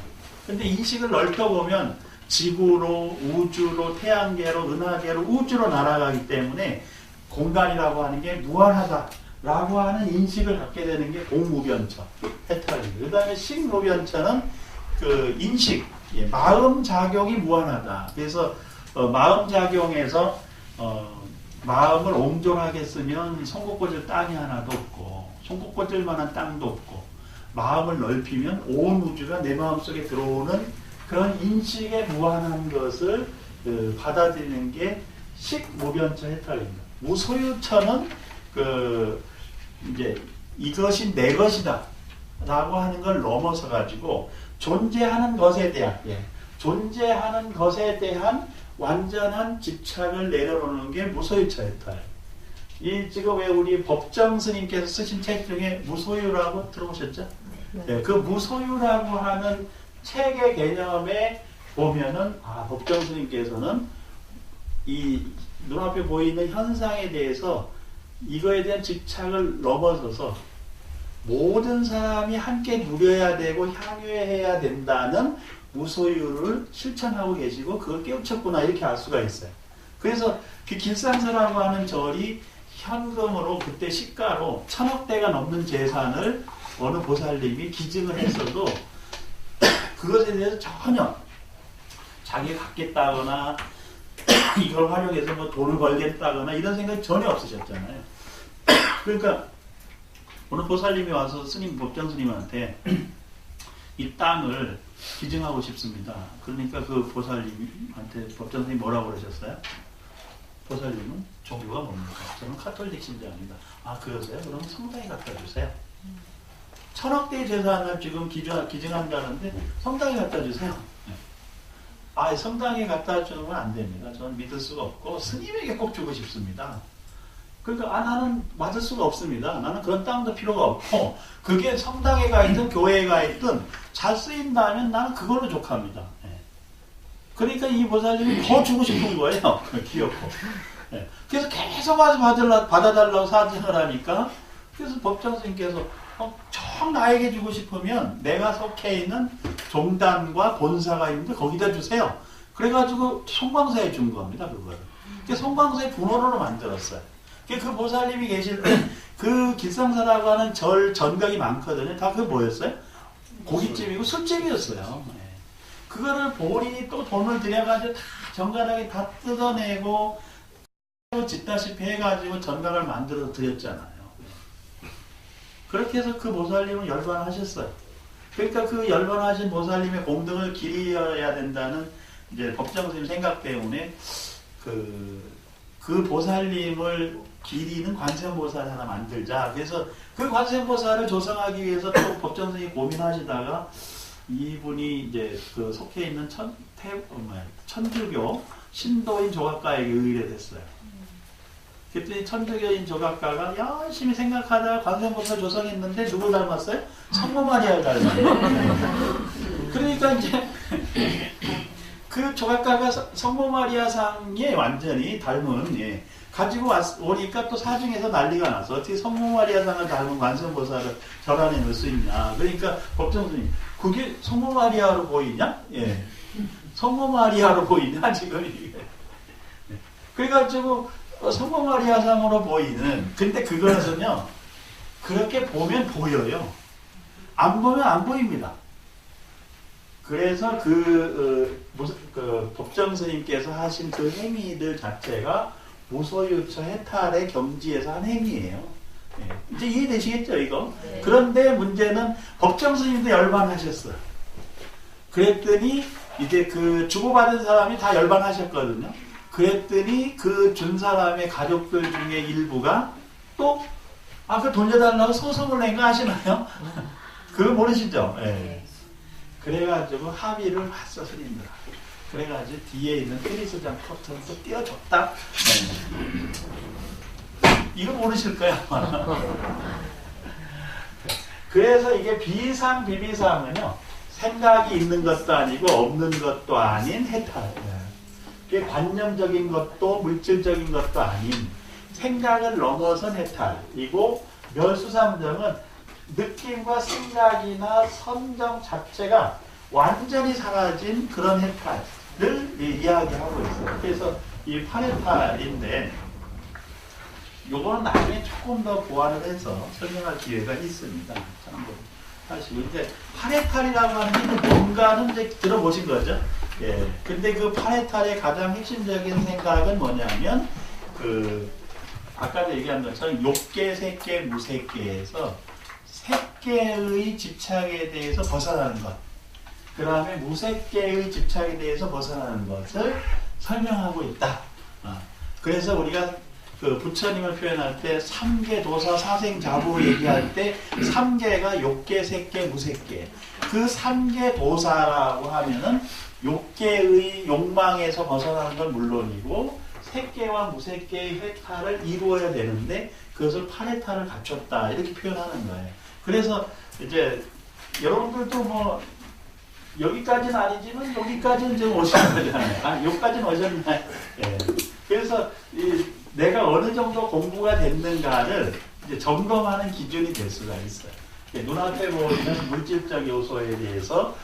근데 인식을 넓혀보면 지구로, 우주로, 태양계로, 은하계로, 우주로 날아가기 때문에 공간이라고 하는 게 무한하다라고 하는 인식을 갖게 되는 게 공무변처, 해탈입니다. 그 다음에 식무변처는 인식, 마음작용이 무한하다. 그래서 마음작용에서 마음을 옹졸하게 쓰면 손꼽 꽂을 땅이 하나도 없고, 손꼽 꽂을 만한 땅도 없고, 마음을 넓히면 온 우주가 내 마음속에 들어오는 그런 인식의 무한한 것을 받아들이는 게 식무변처 해탈입니다. 무소유처는 이제 이것이 내 것이다 라고 하는 걸 넘어서 가지고 존재하는 것에 대한 완전한 집착을 내려놓는 게 무소유처 해탈. 지금 왜 우리 법정 스님께서 쓰신 책 중에 무소유라고 들어보셨죠? 네, 그 무소유라고 하는 책의 개념에 보면은 법정 스님께서는 이 눈앞에 보이는 현상에 대해서 이거에 대한 집착을 넘어서서 모든 사람이 함께 누려야 되고 향유해야 된다는 무소유를 실천하고 계시고 그걸 깨우쳤구나 이렇게 알 수가 있어요. 그래서 그 길산서라고 하는 절이 현금으로 그때 시가로 1000억대가 넘는 재산을 어느 보살님이 기증을 했어도 그것에 대해서 전혀 자기가 갖겠다거나 이걸 활용해서 뭐 돈을 벌겠다거나 이런 생각이 전혀 없으셨잖아요. 그러니까 어느 보살님이 와서 법정 스님한테 이 땅을 기증하고 싶습니다. 그러니까 그 보살님한테 법정 스님이 뭐라고 그러셨어요? 보살님은 종교가 뭡니까? 저는 카톨릭 신자입니다. 그러세요? 그럼 성당에 갖다 주세요. 1000억대의 재산을 지금 기증한다는데 성당에 갖다 주세요. 아, 성당에 갖다 주는 건 안 됩니다. 저는 믿을 수가 없고 스님에게 꼭 주고 싶습니다. 그러니까 나는 맞을 수가 없습니다. 나는 그런 땅도 필요가 없고 그게 성당에 가 있든 교회에 가 있든 잘 쓰인다면 나는 그걸로 족합니다. 예. 그러니까 이 보살님이 더 주고 싶은 거예요. 귀엽고. 예. 그래서 계속 와서 받아달라고 사정을 하니까 그래서 법정 스님께서 정 나에게 주고 싶으면 내가 속해 있는 종단과 본사가 있는데 거기다 주세요. 그래가지고 송광사에 준 겁니다. 그거를. 송광사의 분호로 만들었어요. 그 보살님이 계실 때 그 길상사라고 하는 절 전각이 많거든요. 다 그게 뭐였어요? 고깃집이고 술집이었어요. 그거를 본인이 또 돈을 들여가지고 다 정갈하게 다 뜯어내고 짓다시피 해가지고 전각을 만들어서 드렸잖아요. 그렇게 해서 그 보살님은 열반하셨어요. 그러니까 그 열반하신 보살님의 공덕을 기리어야 된다는 이제 법정스님 생각 때문에 그 보살님을 기리는 관세음보살 하나 만들자. 그래서 그 관세음보살을 조성하기 위해서 또 법정스님이 고민하시다가 이분이 이제 그 속해 있는 천주교 신도인 조각가에게 의뢰됐어요. 그랬더니 천주교인 조각가가 열심히 생각하다가 관세음보살 조성했는데 누구 닮았어요? 성모 마리아를 닮았어요. 그러니까 이제 그 조각가가 성모 마리아상에 완전히 닮은 가지고 오니까 또 사중에서 난리가 나서 어떻게 성모 마리아상을 닮은 관세음보살을 절 안에 넣을 수 있냐. 그러니까 법정스님 그게 성모 마리아로 보이냐? 예. 성모 마리아로 보이냐 지금 이게. 그래가지고 성모 마리아상으로 보이는 근데 그것은요 그렇게 보면 보여요. 안 보면 안 보입니다. 그래서 그 법정 스님께서 하신 그 행위들 자체가 무소유처 해탈의 경지에서 한 행위예요. 예. 이제 이해되시겠죠 이거? 네. 그런데 문제는 법정 스님도 열반하셨어요. 그랬더니 이제 그 주고받은 사람이 다 열반하셨거든요. 그랬더니 그 준 사람의 가족들 중에 일부가 또 그 돌려달라고 소송을 낸 거 아시나요? 그거 모르시죠? 예. 그래가지고 합의를 했어 스님들. 그래가지고 뒤에 있는 테니스장 커튼을 또 띄워줬다. 이거 모르실 거야. 그래서 이게 비상 비비상은요 생각이 있는 것도 아니고 없는 것도 아닌 해탈. 그게 관념적인 것도 물질적인 것도 아닌 생각을 넘어선 해탈이고 멸수삼정은 느낌과 생각이나 선정 자체가 완전히 사라진 그런 해탈을 이야기하고 있어요. 그래서 이 8해탈인데 요거는 나중에 조금 더 보완을 해서 설명할 기회가 있습니다. 참고하시고 이제 8해탈이라고 하는 게 뭔가는 이제 들어보신 거죠. 예. 근데 그 8해탈의 가장 핵심적인 생각은 뭐냐면 아까도 얘기한 것처럼 욕계, 색계, 무색계에서 색계의 집착에 대해서 벗어나는 것, 그 다음에 무색계의 집착에 대해서 벗어나는 것을 설명하고 있다. 그래서 우리가 그 부처님을 표현할 때 3계 도사 사생자부 얘기할 때 3계가 욕계, 색계, 무색계. 그 3계 도사라고 하면은 욕계의 욕망에서 벗어나는 건 물론이고 색계와 무색계의 해탈을 이루어야 되는데 그것을 8해탈을 갖췄다 이렇게 표현하는 거예요. 그래서 이제 여러분들도 뭐 여기까지는 아니지만 여기까지는 지금 오시는 거잖아요. 여기까지는 오셨나요? 예. 그래서 내가 어느 정도 공부가 됐는가를 이제 점검하는 기준이 될 수가 있어요. 눈앞에 보이는 물질적 요소에 대해서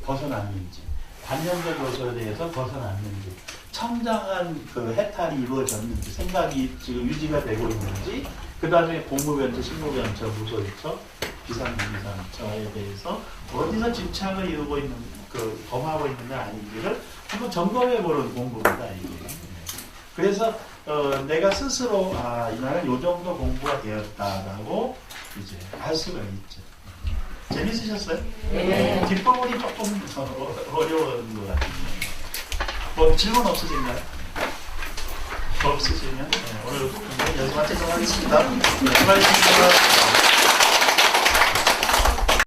벗어났는지, 관념적 요소에 대해서 벗어났는지, 청정한 그 해탈이 이루어졌는지, 생각이 지금 유지가 되고 있는지, 그 다음에 공무변처, 신무변처, 무소유처, 비상비상처에 대해서 어디서 집착을 이루고 있는, 범하고 있는 게 아닌지를 한번 점검해보는 공부입니다, 이게. 그래서, 내가 스스로, 이날은 요 정도 공부가 되었다라고 이제 알 수가 있죠. 재밌으셨어요? 네. 뒷부분이 조금 어려운 것 같아요. 뭐 질문 없으신가요? 없으시면 오늘 연습 마치도록 하겠습니다. 수고하셨습니다.